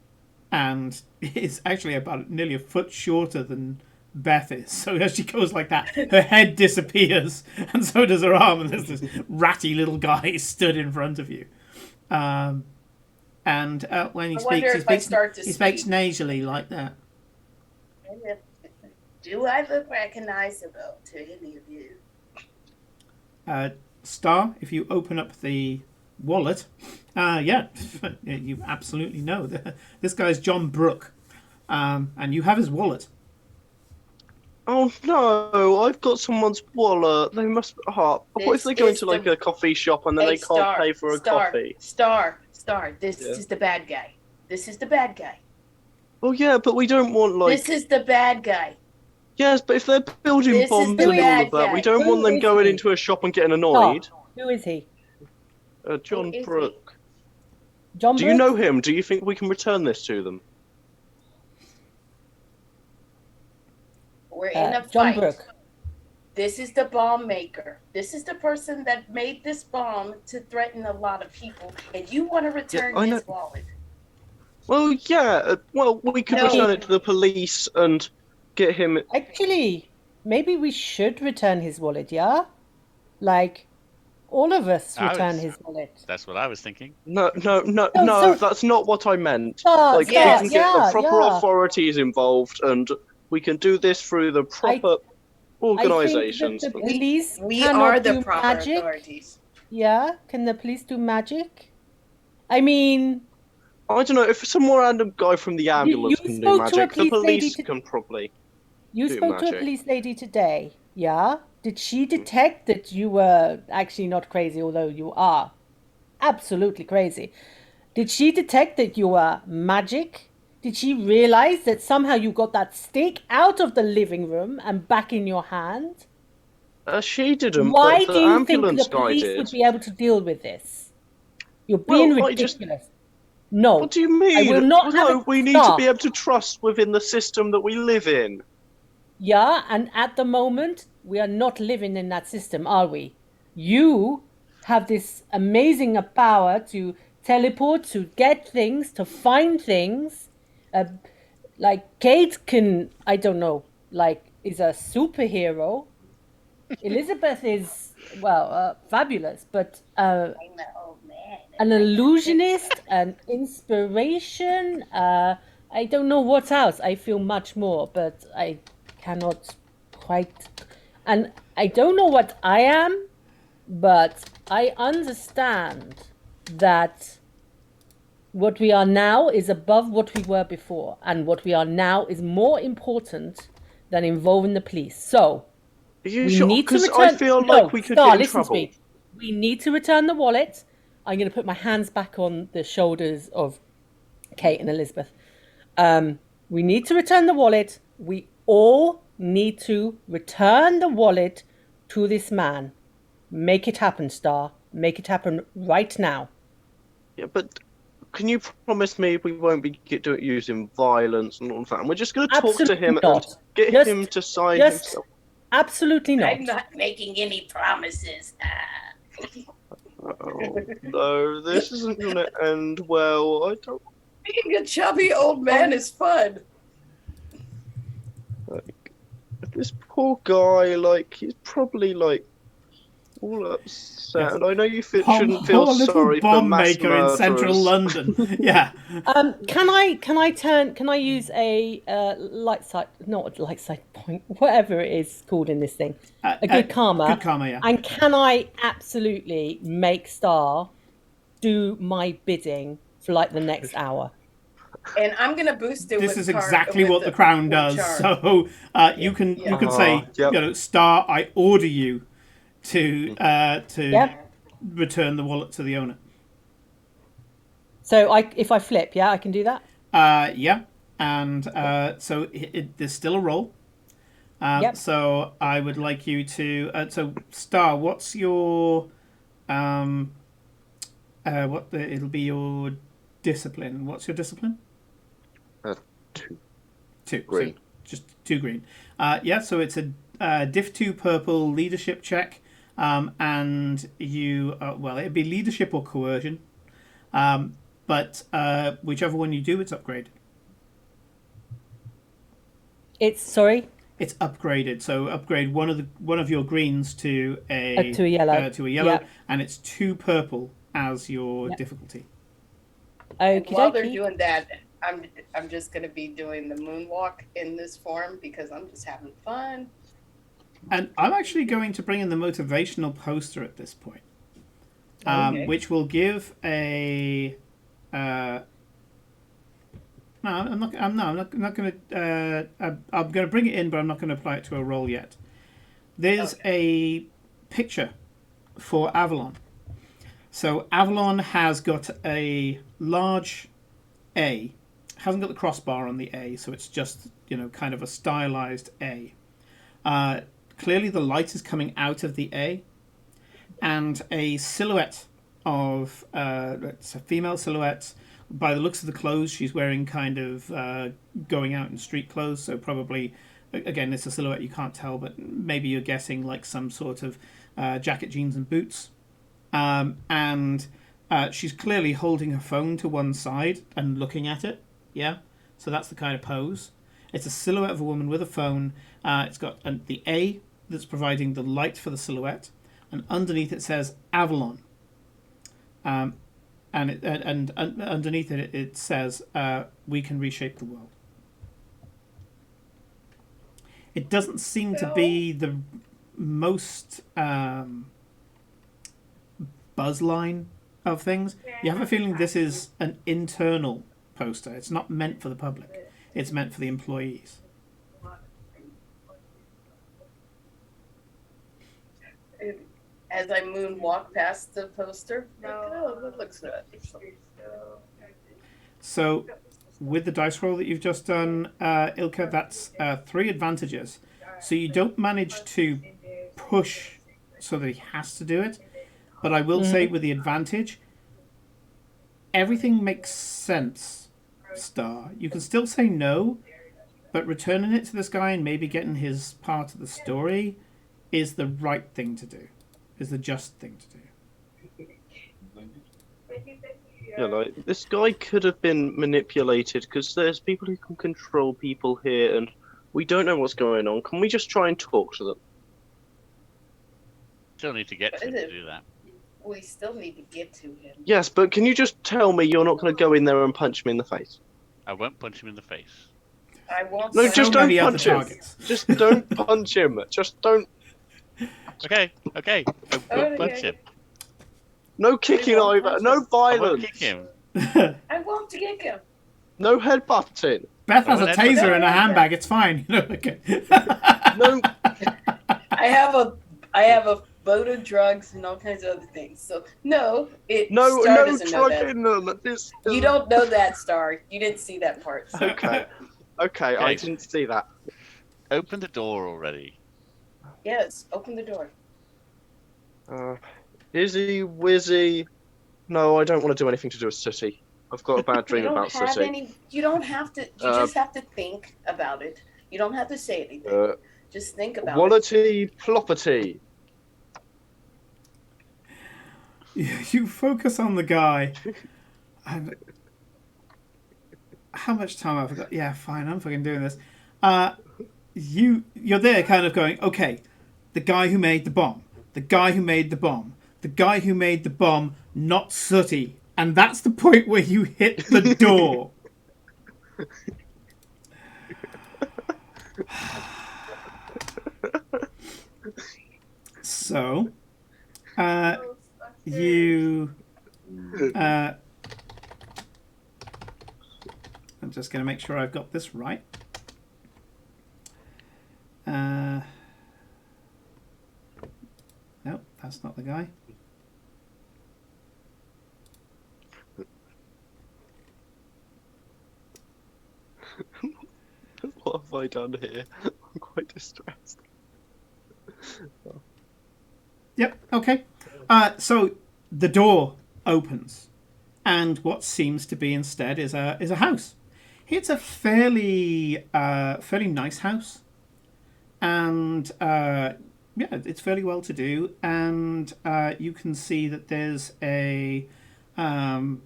is actually about nearly a foot shorter than Beth is. So as she goes like that, her head disappears, and so does her arm, and there's this ratty little guy stood in front of you. And when he I wonder speaks, if I start to he speaks speak. nasally like that. Do I look recognizable to any of you? Star, if you open up the wallet, yeah, you absolutely know. This guy's John Brooke, and you have his wallet. Oh no, I've got someone's wallet. They must. Oh, what if they go into like a coffee shop and then they can't pay for a coffee? Star. This Yeah. is the bad guy. This is the bad guy. Well, yeah, but we don't want like. This is the bad guy. Yes, but if they're building This is bombs the and all bad of that, we guy. don't want Who them is going he? into a shop and getting annoyed. Who is he? John Who is he? Brooke. John Do you Brooks? know him? Do you think we can return this to them? We're in a John fight. Brooke. This is the bomb maker. This is the person that made this bomb to threaten a lot of people. And you want to return I his know. wallet. Well, yeah. Well, we could No. return it to the police and get him. Actually, maybe we should return his wallet, yeah? Like, all of us I return was- his wallet. That's what I was thinking. No, so- that's not what I meant. Star, Like, yes, we can get the proper yeah. authorities involved, and we can do this through the proper organizations. I think that the police We cannot are the do proper magic. authorities. Yeah, can the police do magic? I mean, I don't know if some random guy from the ambulance you can do spoke to a magic. The police lady police to- can probably. you Do spoke to a magic. police lady today, yeah? Did she detect that you were actually not crazy, although you are absolutely crazy? Did she detect that you were magic? Did she realize that somehow you got that stick out of the living room and back in your hand? She didn't, Why but do the you think ambulance the guy police did. would be able to deal with this? You're being Well, I just- ridiculous. No. What do you mean? will not have No, it we need to stop. be able to trust within the system that we live in. Yeah, and at the moment, we are not living in that system, are we? You have this amazing power to teleport, to get things, to find things. Like, Kate can, I don't know, like, is a superhero. Elizabeth is, well, fabulous, but I'm an old man. an illusionist, an inspiration. I don't know what else. I feel much more, but I cannot quite. And I don't know what I am, but I understand that what we are now is above what we were before, and what we are now is more important than involving the police. So Are you we sure? need to Because return. I feel No, like we could Star, get in listen trouble. to me. We need to return the wallet. I'm going to put my hands back on the shoulders of Kate and Elizabeth. We need to return the wallet. We all need to return the wallet to this man. Make it happen, Star. Make it happen right now. Yeah, but can you promise me we won't be using violence and all of that? And we're just going to talk to Absolutely him not. and get Just- him to sign just- himself. Absolutely not. I'm not making any promises. Oh, no, this isn't going to end well. I don't. Being a chubby old man is fun. This poor guy, like, he's probably like all upset. Yes. And I know you shouldn't Poor feel little sorry for bomb mass maker in central murderers. London. Yeah. Can I use a light side, not a light side point, whatever it is called in this thing, a good karma. Good karma, yeah. And can I absolutely make Star do my bidding for like the next hour? And I'm gonna boost it This with is exactly what the crown does. So you can say, Yep. Star, I order you to Yep. return the wallet to the owner. So if I flip, yeah, I can do that. Yeah, and so there's still a roll. Yep. So I would like you to. So Star, what's your it'll be your discipline. What's your discipline? 2. 2 Green. So just 2 green. Yeah. So it's a diff 2 purple leadership check. And you well, it'd be leadership or coercion. But whichever one you do, it's upgraded. It's sorry. it's upgraded. So upgrade one of your greens to a to a yellow. Yep. and it's 2 purple as your Yep. difficulty. And Okie while they're dokie. doing that, I'm just going to be doing the moonwalk in this form because I'm just having fun. And I'm actually going to bring in the motivational poster at this point, Okay. which will give a. No, I'm not. I'm not going to. I'm going to bring it in, but I'm not going to apply it to a roll yet. There's a picture for Avalon. So Avalon has got a large A. Hasn't got the crossbar on the A, so it's just kind of a stylized A. Clearly, the light is coming out of the A, and a silhouette of it's a female silhouette. By the looks of the clothes, she's wearing kind of going out in street clothes. So probably, again, it's a silhouette you can't tell, but maybe you're guessing like some sort of jacket, jeans, and boots. And she's clearly holding her phone to one side and looking at it. Yeah, so that's the kind of pose. It's a silhouette of a woman with a phone. It's got the A that's providing the light for the silhouette, and underneath it says Avalon. And underneath it says, "We can reshape the world." It doesn't seem to be the most buzz line of things. You have a feeling this is an internal poster. It's not meant for the public. It's meant for the employees. As I moonwalk past the poster, that looks good. So, with the dice roll that you've just done, Ilka, that's 3 advantages. So you don't manage to push so that he has to do it. But I will say with the advantage, everything makes sense, Star. You can still say no, but returning it to this guy and maybe getting his part of the story is the right thing to do, is the just thing to do. Yeah, like, this guy could have been manipulated because there's people who can control people here and we don't know what's going on. Can we just try and talk to them? Still need to get to him to do that. We still need to get to him. Yes, but can you just tell me you're not going to go in there and punch me in the face? I won't punch him in the face. I won't. No, say- just So don't many other punch him. targets. Just don't punch him. Just don't. Okay. I won't punch Okay. him. No kicking won't either. punch No I won't violence. kick him. I won't kick him. No headbutting. Beth has a Well, taser in her handbag. It's fine. Okay. No. I have a boat of drugs and all kinds of other things. So no, No. Star No doesn't know that. drugging them. This. You don't know that, Star. You didn't see that part. So. Okay. Okay. I didn't see that. Open the door already. Yes, open the door. Izzy, Wizzy. No, I don't want to do anything to do with Sooty. I've got a bad dream You don't about have Sooty. any. You don't have to. You just have to think about it. You don't have to say anything. Just think about it. Wallety ploppety. You focus on the guy. And how much time have I got? Yeah, fine. I'm fucking doing this. You're there, kind of going, okay. The guy who made the bomb. The guy who made the bomb. The guy who made the bomb. Not Sooty. And that's the point where you hit the door. So, you. I'm just going to make sure I've got this right. No, that's not the guy. What have I done here? I'm quite distressed. Yep, okay. So the door opens, and what seems to be instead is a house. It's a fairly nice house, and yeah, it's fairly well to do, and you can see that there's a kind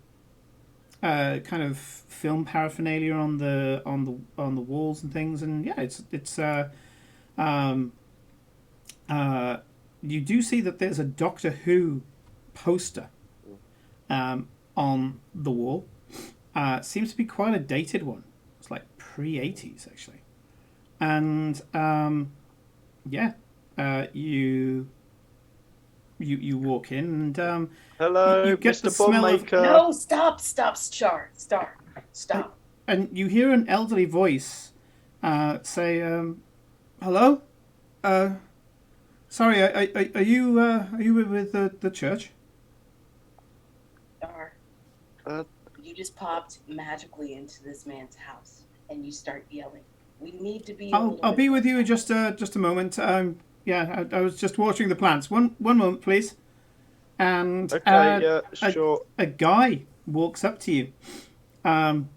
of film paraphernalia on the walls and things, and yeah, it's You do see that there's a Doctor Who poster on the wall. Seems to be quite a dated one. It's like pre-80s actually. And you walk in and Hello, you get Mr. the smell of Bombmaker. No, stop, Star. Stop. and you hear an elderly voice say, "Hello, sorry, are you with the church?" Star. Uh, You just popped magically into this man's house and you start yelling. We need to be. I'll be with you in just a moment. I was just watering the plants. One moment, please. And Okay, yeah, sure. a guy walks up to you, and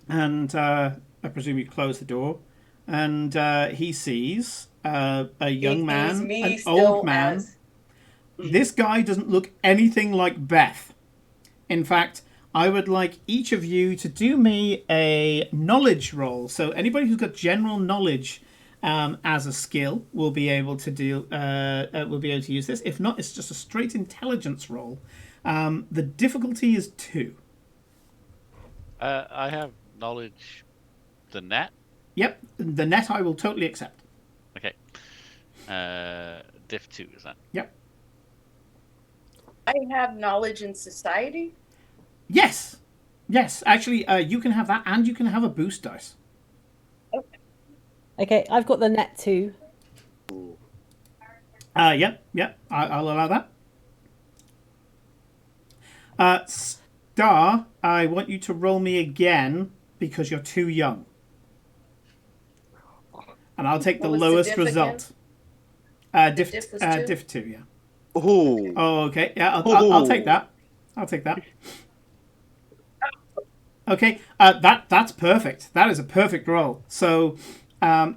I presume you close the door, and he sees a young man, an old man. This guy doesn't look anything like Beth. In fact, I would like each of you to do me a knowledge roll. So anybody who's got general knowledge as a skill will be able to use this. If not, it's just a straight intelligence roll. The difficulty is 2. I have knowledge. The net. Yep, the net I will totally accept. Okay. Diff 2 is that? Yep. I have knowledge in society. Yes. Actually, you can have that, and you can have a boost dice. Okay, I've got the net too. Yep. I'll allow that. Star, I want you to roll me again because you're too young. And I'll take the What was the lowest diff result. Diff was 2? Diff 2, yeah. Ooh. Oh, okay. Yeah, I'll take that. Okay, that's perfect. That is a perfect roll. So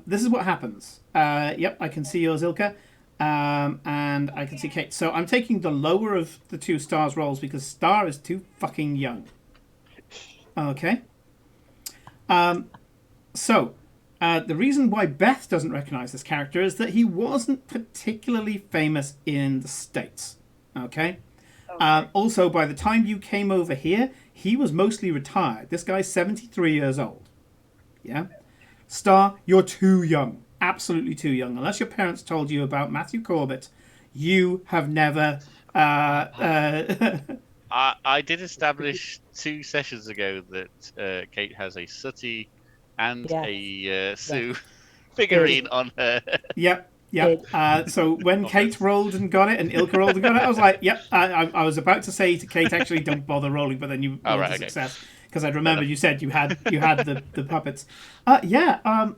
this is what happens. Yep, I can see yours, Ilka. And I can see Kate. So I'm taking the lower of the 2 Stars rolls because Star is too fucking young. Okay. So the reason why Beth doesn't recognize this character is that he wasn't particularly famous in the States. Okay. Also, by the time you came over here, he was mostly retired. This guy's 73 years old. Yeah? Star, you're too young. Absolutely too young. Unless your parents told you about Matthew Corbett, you have never... I did establish 2 sessions ago that Kate has a Sooty and a Sue figurine on her. Yep. So when Kate rolled and got it, and Ilka rolled and got it, I was like, yep. I was about to say to Kate, actually, don't bother rolling, but then you rolled a success because I'd remembered you said you had the puppets.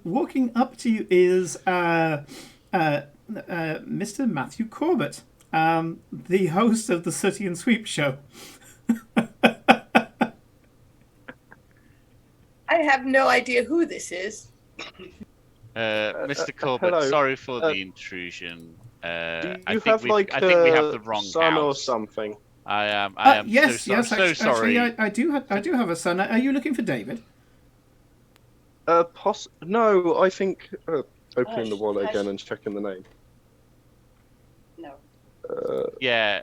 Walking up to you is Mr. Matthew Corbett, the host of the Sooty and Sweep show. I have no idea who this is. Mr. Corbett, hello. sorry for the intrusion. Do I you think have we like I think we have the wrong son or house. something? I am Yes, so sorry. Actually, I do have a son. Are you looking for David? No, I think opening the Hush, wallet hush. again and checking the name. No. Yeah,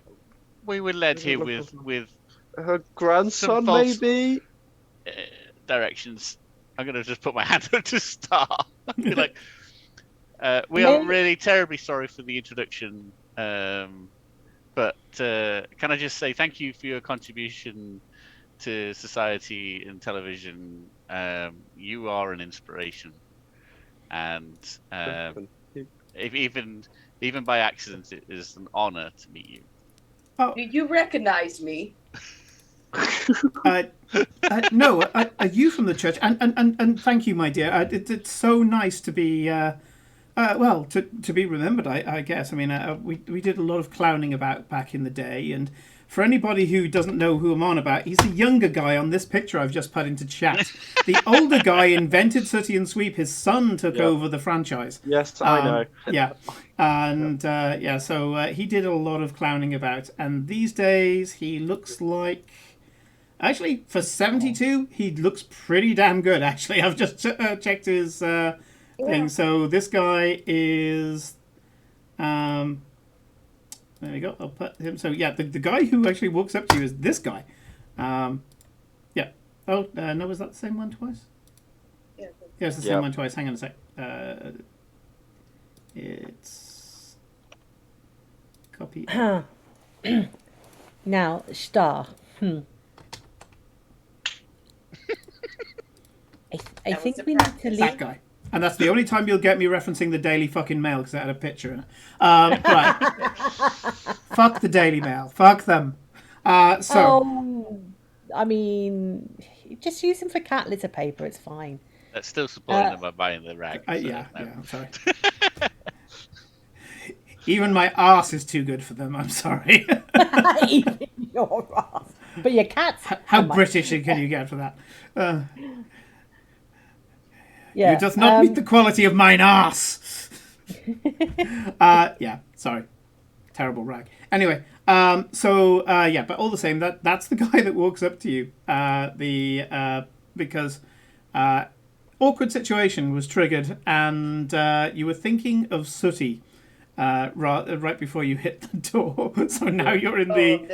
we were led here with Her grandson, Some false- maybe. directions. I'm gonna just put my hand up to start. Be like, we are really terribly sorry for the introduction, but can I just say thank you for your contribution to society and television. You are an inspiration, and if even by accident, it is an honor to meet you. Do you recognize me? No, are you from the church? And thank you, my dear. It's so nice to be, to be remembered. I guess. I mean, we did a lot of clowning about back in the day, and for anybody who doesn't know who I'm on about, he's the younger guy on this picture I've just put into chat. The older guy invented Sooty and Sweep. His son took over the franchise. Yes, I know. Yeah, and so he did a lot of clowning about, and these days he looks like. Actually, for 72, he looks pretty damn good. Actually, I've just checked his thing. So this guy is, there we go. I'll put him. So yeah, the guy who actually walks up to you is this guy. Yeah. Oh no, was that the same one twice? Yeah. Yeah, it's the same one twice. Hang on a sec. It's copy. Now, Star. I think we need to leave. That guy. And that's the only time you'll get me referencing the Daily fucking Mail because it had a picture in it. Right. Fuck the Daily Mail. Fuck them. Oh, I mean, just use them for cat litter paper. It's fine. That's still supporting them by buying the rag. So, yeah, no. I'm sorry. Even my arse is too good for them. I'm sorry. Even your ass. But your cats. How British can you get for that? Yeah. It does not meet the quality of mine arse. Yeah, sorry. Terrible rag. Anyway, but all the same, that's the guy that walks up to you. Because awkward situation was triggered, and you were thinking of Sooty right before you hit the door. So now you're in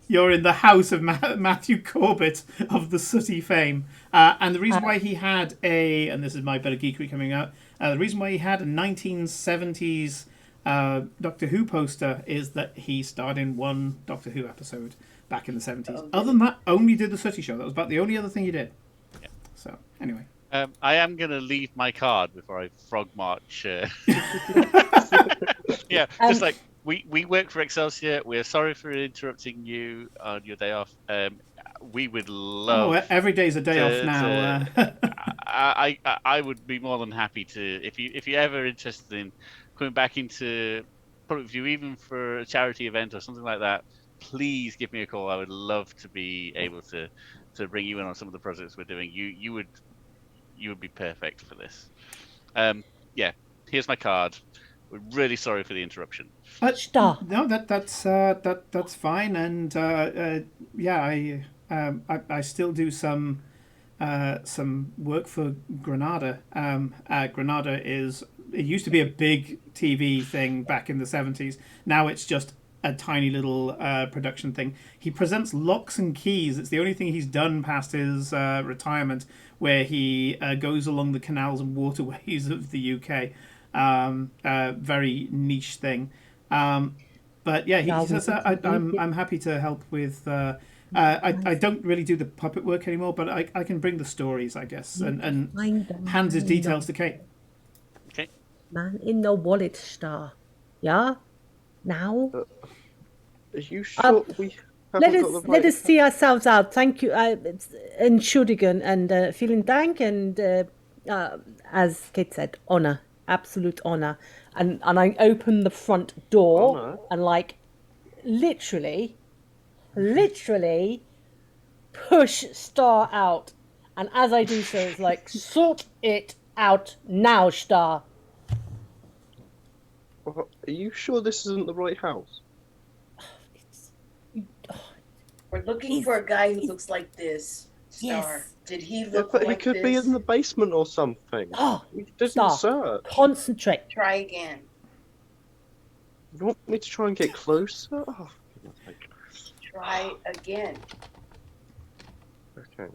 you're in the house of Matthew Corbett of the Sooty fame. And the reason why he had and this is my bit of geekery coming out, the reason why he had a 1970s Doctor Who poster is that he starred in one Doctor Who episode back in the 70s. Other than that, only did the Sooty show. That was about the only other thing he did. Yeah. So, anyway. I am going to leave my card before I frog march. Yeah, just like we work for Excelsior. We're sorry for interrupting you on your day off. We would love. Oh, every day's a day off now. I would be more than happy to if you're ever interested in coming back into public view, even for a charity event or something like that. Please give me a call. I would love to be able to bring you in on some of the projects we're doing. You would be perfect for this. Yeah, here's my card. We're really sorry for the interruption. Star. No, that's fine, and I still do some work for Granada. Granada it used to be a big TV thing back in the 70s. Now it's just a tiny little production thing. He presents Locks and Keys. It's the only thing he's done past his retirement, where he goes along the canals and waterways of the UK. Very niche thing. But yeah, he says I'm happy to help with. I don't really do the puppet work anymore, but I can bring the stories, I guess, and hands his details to Kate. Okay. Man in the wallet, Star. Yeah. Now. Are you sure we haven't got the right? Let us see ourselves out. Thank you, Entschuldigen, and vielen Dank, and as Kate said, honor, absolute honor, and I open the front door Honor? and literally push Star out, and as I do so, it's like sort it out now, Star. Are you sure this isn't the right house? We're looking for a guy who looks like this. Star. Yes. Did he Yeah, look but like he could be this? in the basement or something. Oh, We didn't Star. search. Concentrate. Try again. You want me to try and get closer? Oh, for goodness sake. Try again. Okay.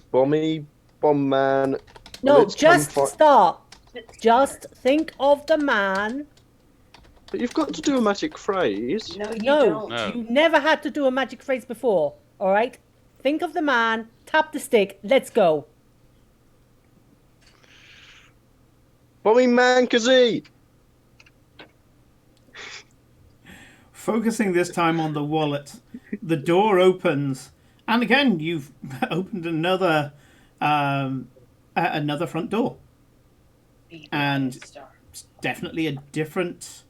Bomb man. No, let's just come fi- start. Just think of the man. But you've got to do a magic phrase. No, you No, don't. No. you never had to do a magic phrase before. All right? Think of the man, tap the stick, let's go. Bommy man Kazee! Focusing this time on the wallet, the door opens, and again you've opened another front door. And Star. it's definitely a different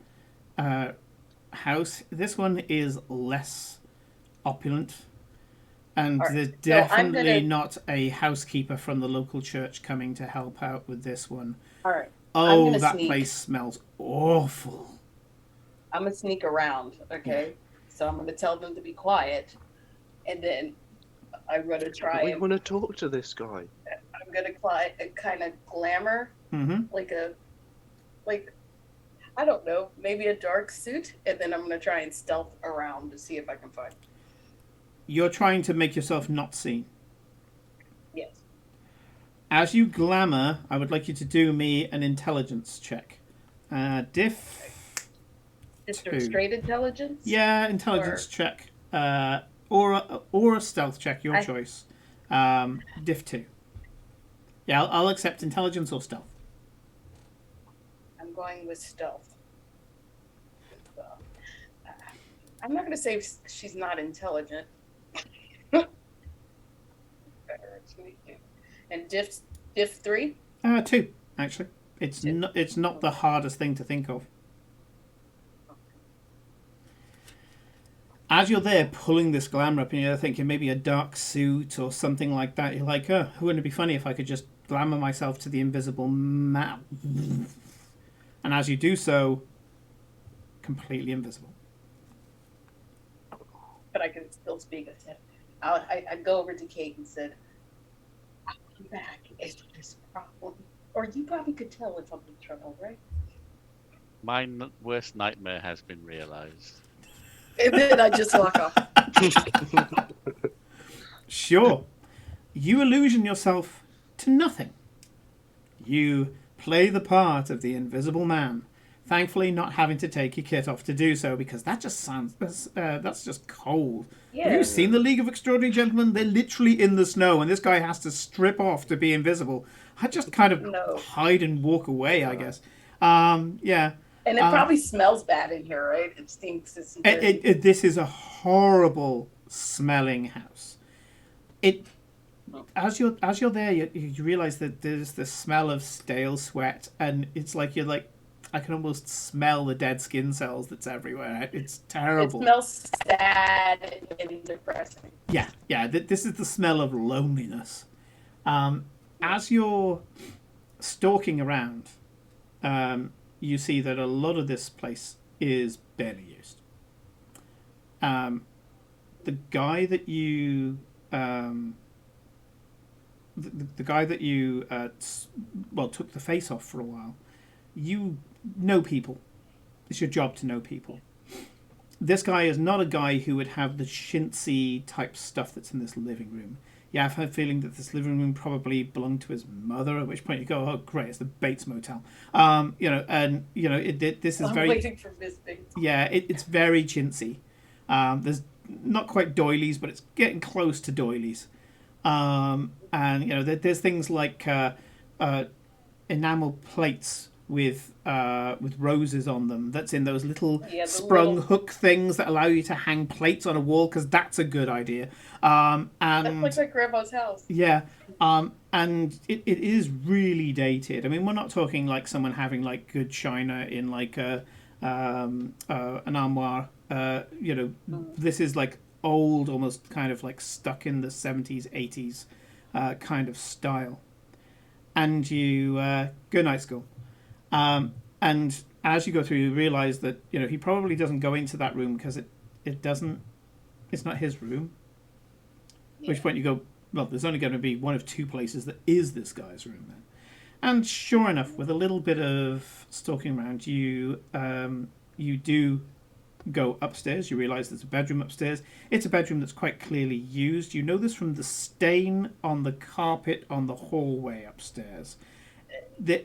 house. This one is less opulent, and Alright, there's so I'm definitely gonna- not a housekeeper from the local church coming to help out with this one. All right. Oh, gonna that sneak. place smells awful. I'm gonna sneak around, okay? So I'm gonna tell them to be quiet, and then I'm gonna try We and want to talk to this guy. I'm gonna kind of glamour Mm-hmm. like I don't know, maybe a dark suit, and then I'm gonna try and stealth around to see if I can find. You're trying to make yourself not seen. Yes. As you glamour, I would like you to do me an intelligence check. Diff Just 2. a straight intelligence. Yeah, intelligence check. Or a stealth check, your choice. Diff 2. Yeah, I'll accept intelligence or stealth. I'm going with stealth. I'm not gonna say she's not intelligent. And diff 3. 2, actually. It's not the hardest thing to think of. As you're there pulling this glamour up and you're thinking maybe a dark suit or something like that, you're like, oh, wouldn't it be funny if I could just glamour myself to the invisible man? And as you do so, completely invisible. But I can still speak. I go over to Kate and said, "I'll come back if there's a problem." Or you probably could tell if I'm in trouble, right? My worst nightmare has been realized. And then I just walk off. Sure. You illusion yourself to nothing. You play the part of the invisible man, thankfully not having to take your kit off to do so, because that just sounds that's just cold. Have you seen the League of Extraordinary Gentlemen? They're literally in the snow, and this guy has to strip off to be invisible. I just kind of hide and walk away, I guess. Yeah. And it probably smells bad in here, right? It stinks. This is a horrible smelling house. As you're there, you realize that there's the smell of stale sweat, and it's like I can almost smell the dead skin cells that's everywhere. It's terrible. It smells sad and depressing. Yeah. This is the smell of loneliness. As you're stalking around, you see that a lot of this place is barely used. The guy that you took the face off for a while. You know people. It's your job to know people. This guy is not a guy who would have the chintzy type stuff that's in this living room. Yeah, I've had a feeling that this living room probably belonged to his mother, at which point you go, oh, great, it's the Bates Motel. This is I'm very... waiting for Miss Bates. Yeah, it's very chintzy. There's not quite doilies, but it's getting close to doilies. There's things like enamel plates with roses on them. That's in those little sprung hook things that allow you to hang plates on a wall, because that's a good idea. That looks like Grandma's house. Yeah, and it is really dated. I mean, we're not talking like someone having like good china in like an armoire. This is like old, almost kind of like stuck in the 70s, 80s kind of style. And you go night school. And as you go through, you realise that he probably doesn't go into that room because it's not his room. At which point you go, well, there's only going to be one of two places that is this guy's room then. And sure enough, with a little bit of stalking around, you do go upstairs. You realise there's a bedroom upstairs. It's a bedroom that's quite clearly used. You know this from the stain on the carpet on the hallway upstairs. The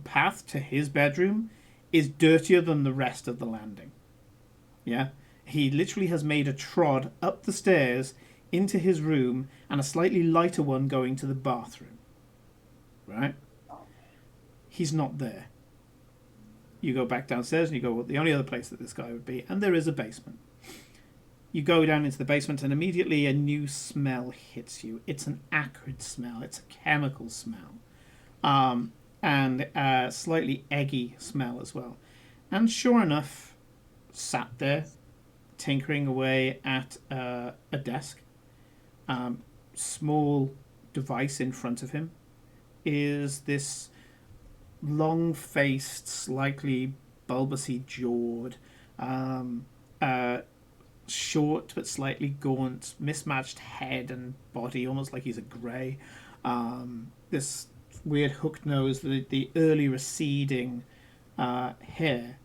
path to his bedroom is dirtier than the rest of the landing. Yeah, he literally has made a trod up the stairs into his room and a slightly lighter one going to the bathroom. Right? He's not there. You go back downstairs and you go, well, the only other place that this guy would be, and there is a basement. You go down into the basement and immediately a new smell hits you. It's an acrid smell. It's a chemical smell. And a slightly eggy smell as well. And sure enough, sat there, tinkering away at a desk, small device in front of him, is this long-faced, slightly bulbously jawed, short but slightly gaunt, mismatched head and body, almost like he's a grey. This weird hooked nose, the early receding hair.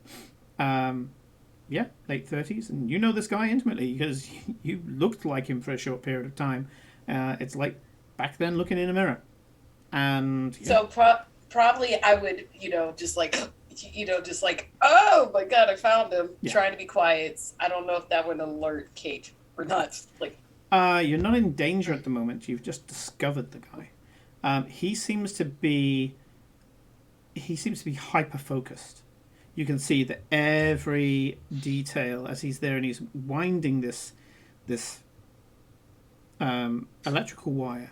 Yeah, late 30s, and you know this guy intimately because you looked like him for a short period of time. It's like back then looking in a mirror. And yeah. So probably I would, just like, oh my God, I found him. Yeah. Trying to be quiet. I don't know if that would alert Kate or not. Like, you're not in danger at the moment. You've just discovered the guy. He seems to be hyper focused. You can see that every detail as he's there, and he's winding this electrical wire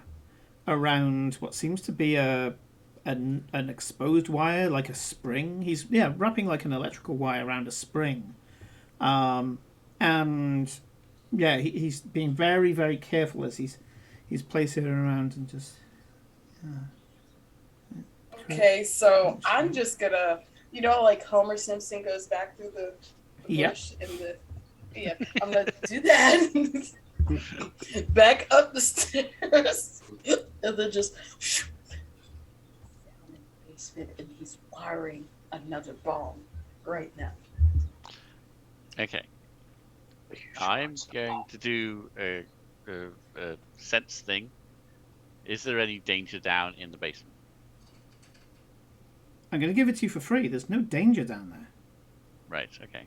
around what seems to be an exposed wire, like a spring. He's wrapping like an electrical wire around a spring, and he's being very, very careful as he's placing it around and just. okay, so I'm just gonna, like Homer Simpson goes back through the bush and I'm gonna do that. Back up the stairs and then just down in the basement, and he's wiring another bomb right now. Okay. I'm going to do a sense thing. Is there any danger down in the basement? I'm going to give it to you for free. There's no danger down there. Right, okay.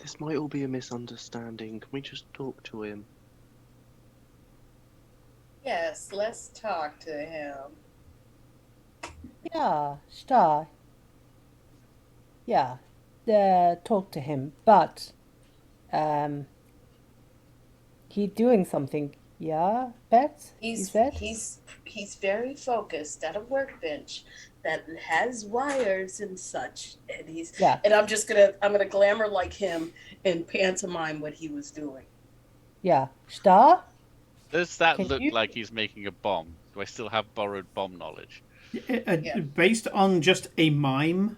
This might all be a misunderstanding. Can we just talk to him? Yes, let's talk to him. Yeah, Star. Yeah, talk to him, but he doing something. Yeah, Bet? You said? He's very focused at a workbench that has wires and such, and and I'm gonna glamour like him and pantomime what he was doing. Yeah, Star. Does that Can look you- like he's making a bomb? Do I still have borrowed bomb knowledge? Based on just a mime,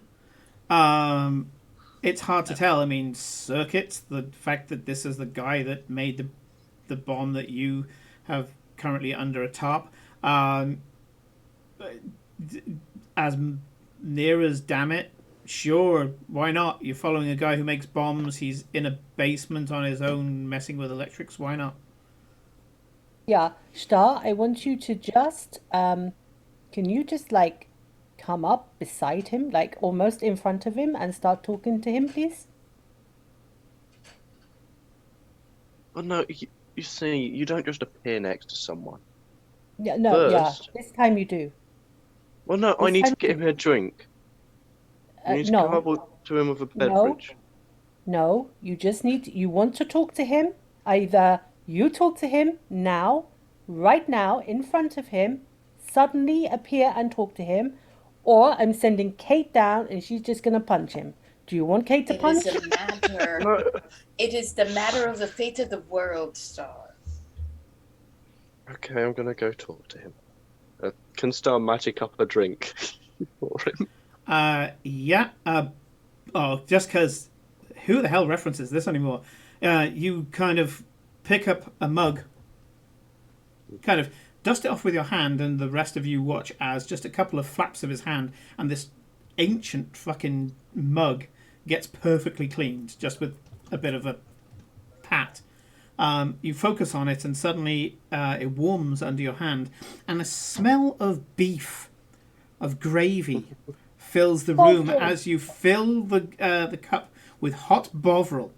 it's hard to tell. I mean, circuits, the fact that this is the guy that made the bomb that you have currently under a tarp, as near as damn it, sure, why not? You're following a guy who makes bombs. He's in a basement on his own messing with electrics. Why not? Yeah, Star, I want you to just can you just like come up beside him, like almost in front of him, and start talking to him, please? Well, no, you see, you don't just appear next to someone. Yeah, no, First- this time you do. Well, no, I This need to time- get him a drink. I need to no, come up to him with a beverage. no, you want to talk to him. Either you talk to him now, right now, in front of him, suddenly appear and talk to him, or I'm sending Kate down and she's just gonna punch him. Do you want Kate to It punch? is a matter. No, It is the matter of the fate of the world, Star. okay, I'm gonna go talk to him. Can Star magic up a drink for him? Just because who the hell references this anymore? You kind of pick up a mug, kind of dust it off with your hand, and the rest of you watch as just a couple of flaps of his hand and this ancient fucking mug gets perfectly cleaned just with a bit of a pat. You focus on it, and suddenly it warms under your hand, and a smell of beef, of gravy, fills the room Bovril. as you fill the cup with hot Bovril.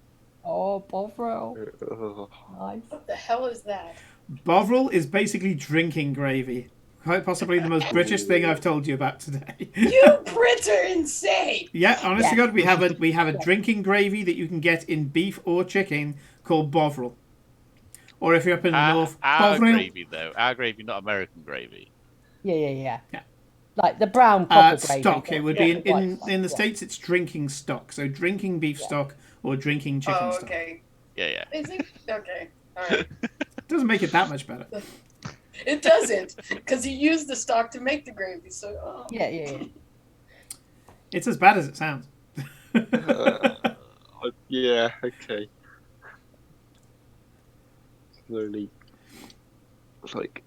Oh, Bovril. Ugh. Nice. What the hell is that? Bovril is basically drinking gravy. Quite possibly the most British thing I've told you about today. You Brits are insane. Yeah, honest to Yeah. God, we have a drinking gravy that you can get in beef or chicken called Bovril. Or if you're up in the north, Our Bovril. gravy, though. Our gravy, not American gravy. Yeah. Yeah. Like the brown proper gravy. Stock. It would be Yeah, in white the stock, States. It's drinking stock. So drinking beef stock or drinking chicken Oh, stock. okay. Yeah. Is it? Okay. All right. Doesn't make it that much better. It doesn't, because you use the stock to make the gravy. So. Yeah. It's as bad as it sounds. Yeah, okay. Slowly, like,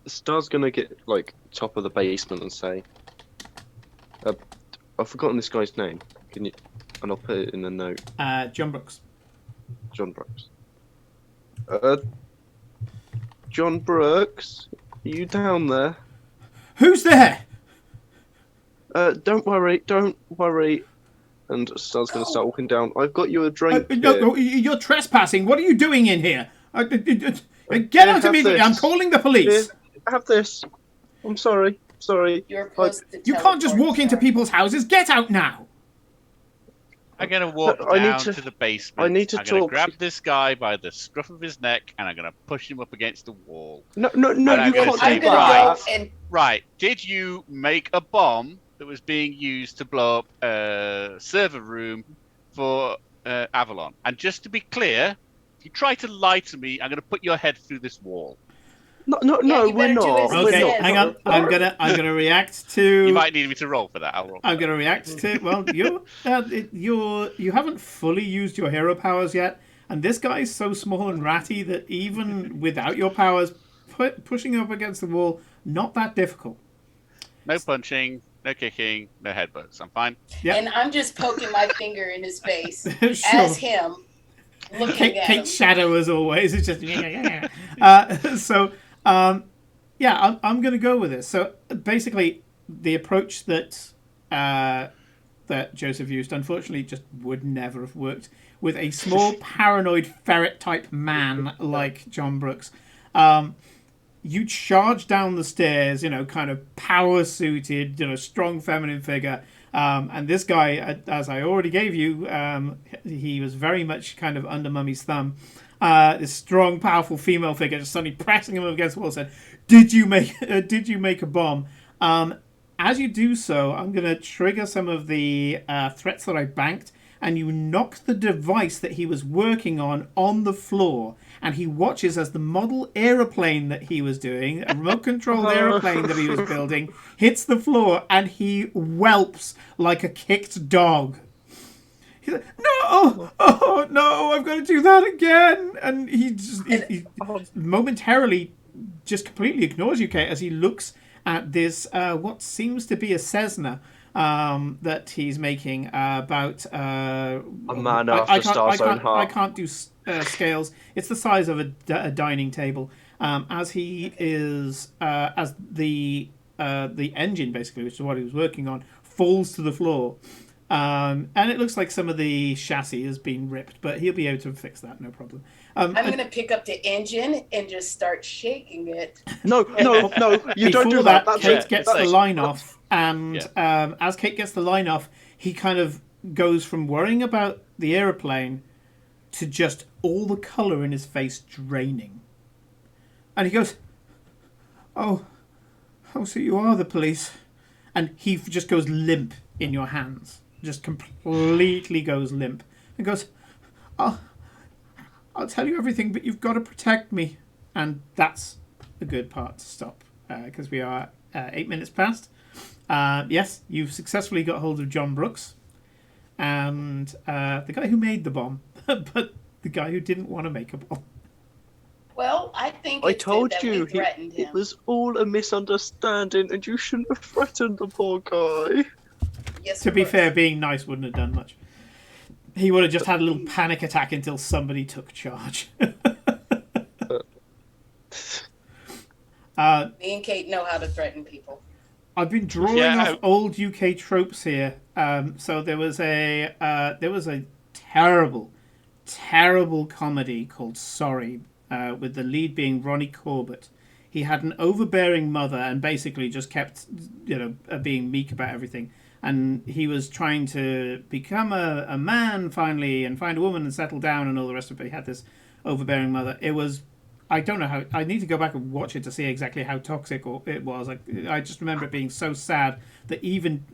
Star's gonna get like top of the basement and say, "I've forgotten this guy's name. Can you?" And I'll put it in a note. John Brooks. John Brooks. John Brooks, are you down there? Who's there? Don't worry, don't worry. And Star's gonna start walking down. I've got you a drink. No, here. no, you're trespassing. What are you doing in here? Get Here, out have immediately. I'm this. calling the police. Here, have this. I'm sorry. You're supposed to You can't just teleport, walk into sir. people's houses. Get out now. I'm going to walk I need down to- to the basement. I need to I'm going to talk grab to- this guy by the scruff of his neck and I'm going to push him up against the wall. No, And I'm you gonna can't say, I'm do gonna that. go and Right, did you make a bomb that was being used to blow up a server room for Avalon? And just to be clear, if you try to lie to me, I'm going to put your head through this wall. No, you we're better do not. as he We're Okay, not. says. hang on. I'm gonna react to. You might need me to roll for that. I'll roll. I'm gonna react to. Well, you haven't fully used your hero powers yet, and this guy's so small and ratty that even without your powers, pushing up against the wall, not that difficult. No punching, no kicking, no headbutts. I'm fine. Yeah. and I'm just poking my finger in his face Sure. as him looking at him. Kate's shadow, as always, it's just. Yeah, I'm going to go with this. So basically, the approach that that Joseph used, unfortunately, just would never have worked with a small paranoid ferret type man like John Brooks. You charge down the stairs, kind of power suited, strong feminine figure. And this guy, as I already gave you, he was very much kind of under Mummy's thumb. This strong, powerful female figure just suddenly pressing him against the wall said, Did you make a bomb? As you do so, I'm going to trigger some of the threats that I banked, and you knock the device that he was working on the floor, and he watches as the model aeroplane that he was doing, a remote-controlled aeroplane that he was building, hits the floor, and he whelps like a kicked dog. He's like, no, oh no, I've got to do that again. And he momentarily just completely ignores you, Kate, as he looks at this, what seems to be a Cessna that he's making about... A man after Star's own heart. I can't do scales. It's the size of a dining table. As he is... as the engine, basically, which is what he was working on, falls to the floor. And it looks like some of the chassis has been ripped, but he'll be able to fix that, no problem. I'm going to pick up the engine and just start shaking it. No, you don't do Before that. Kate That's gets it. the line off, and as Kate gets the line off, he kind of goes from worrying about the aeroplane to just all the colour in his face draining. And he goes, oh, so you are the police. And he just goes limp in your hands. Just completely goes limp. And goes, I'll tell you everything, but you've got to protect me. And that's a good part to stop, because we are 8 minutes past. Yes, you've successfully got hold of John Brooks and the guy who made the bomb, but the guy who didn't want to make a bomb. Well, I think I it's told that you we threatened him. it was all a misunderstanding, and you shouldn't have threatened the poor guy. Yes, To be of course. fair, being nice wouldn't have done much. He would have just had a little panic attack until somebody took charge. Me and Kate know how to threaten people. I've been drawing off old UK tropes here. So there was a terrible, terrible comedy called Sorry, with the lead being Ronnie Corbett. He had an overbearing mother and basically just kept, being meek about everything. And he was trying to become a man finally and find a woman and settle down and all the rest of it. He had this overbearing mother. It was, I don't know how, I need to go back and watch it to see exactly how toxic it was. I just remember it being so sad that even,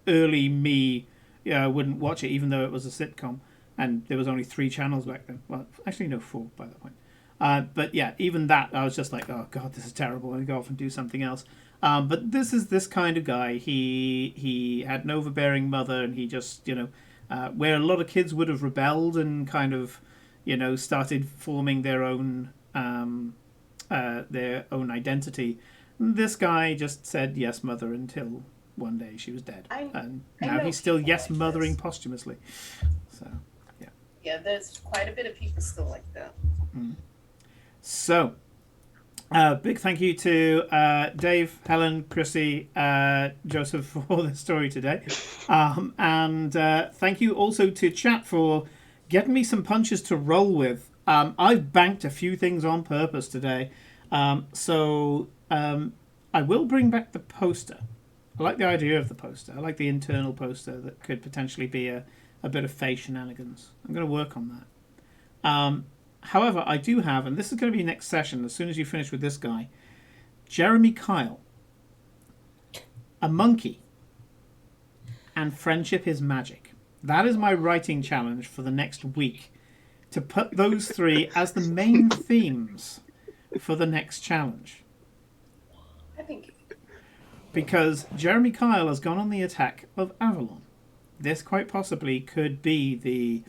early me wouldn't watch it, even though it was a sitcom. And there was only 3 channels back then. Well, actually, no, 4 by that point. But yeah, even that, I was just like, oh god, this is terrible. And go off and do something else. But this is this kind of guy. He had an overbearing mother, and he just, where a lot of kids would have rebelled and kind of, started forming their own identity. This guy just said yes, mother, until one day she was dead, and now he's still yes, mothering posthumously. So yeah. Yeah, there's quite a bit of people still like that. So, big thank you to Dave, Helen, Chrissy, Joseph for the story today. And thank you also to chat for getting me some punches to roll with. I've banked a few things on purpose today. So I will bring back the poster. I like the idea of the poster. I like the internal poster that could potentially be a bit of Fae shenanigans. I'm going to work on that. However, I do have, and this is going to be next session, as soon as you finish with this guy, Jeremy Kyle, a monkey, and friendship is magic. That is my writing challenge for the next week, to put those three as the main themes for the next challenge. I think Because Jeremy Kyle has gone on the attack of Avalon. This quite possibly could be the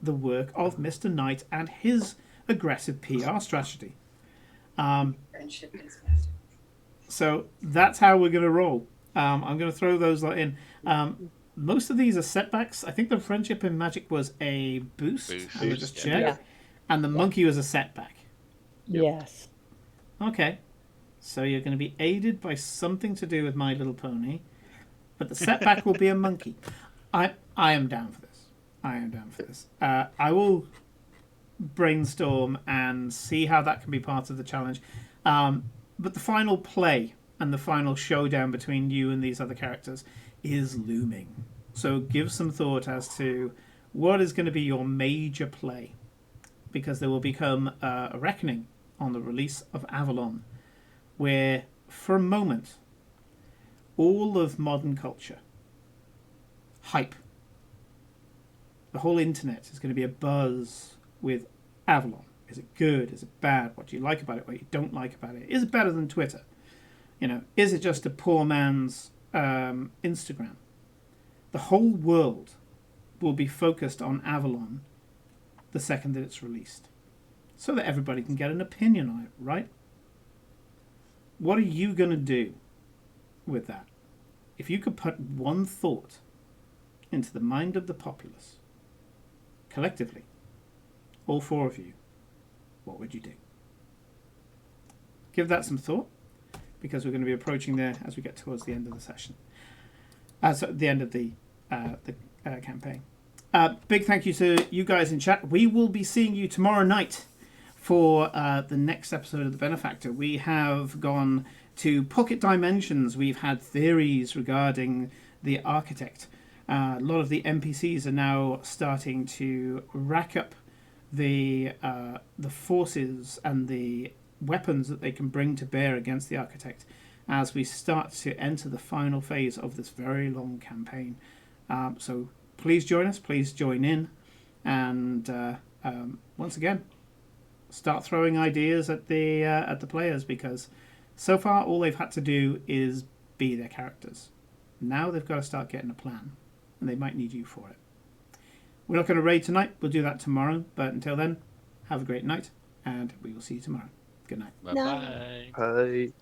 work of Mr. Knight and his aggressive PR strategy. friendship is magic. So that's how we're going to roll. I'm going to throw those in. Most of these are setbacks. I think the friendship in magic was a boost. I will just check. Yeah. And the monkey was a setback. Yes. Okay. So you're going to be aided by something to do with My Little Pony, but the setback will be a monkey. I am down for this. I am down for this. I will brainstorm and see how that can be part of the challenge. But the final play and the final showdown between you and these other characters is looming. So give some thought as to what is going to be your major play, because there will become a reckoning on the release of Avalon, where for a moment all of modern culture, hype, the whole internet is going to be abuzz with Avalon. Is it good? Is it bad? What do you like about it? What you don't like about it? Is it better than Twitter? Is it just a poor man's Instagram? The whole world will be focused on Avalon the second that it's released, so that everybody can get an opinion on it, right? What are you going to do with that? If you could put one thought into the mind of the populace, collectively, all four of you, what would you do? Give that some thought, because we're going to be approaching there as we get towards the end of the session. So the end of the campaign. Big thank you to you guys in chat. We will be seeing you tomorrow night for the next episode of The Benefactor. We have gone to pocket dimensions. We've had theories regarding the architect. A lot of the NPCs are now starting to rack up the forces and the weapons that they can bring to bear against the architect as we start to enter the final phase of this very long campaign. So please join us, please join in, and once again, start throwing ideas at the players, because so far all they've had to do is be their characters. Now they've got to start getting a plan, and they might need you for it. We're not going to raid tonight, we'll do that tomorrow, but until then, have a great night, and we will see you tomorrow. Good night. Bye-bye. Hey.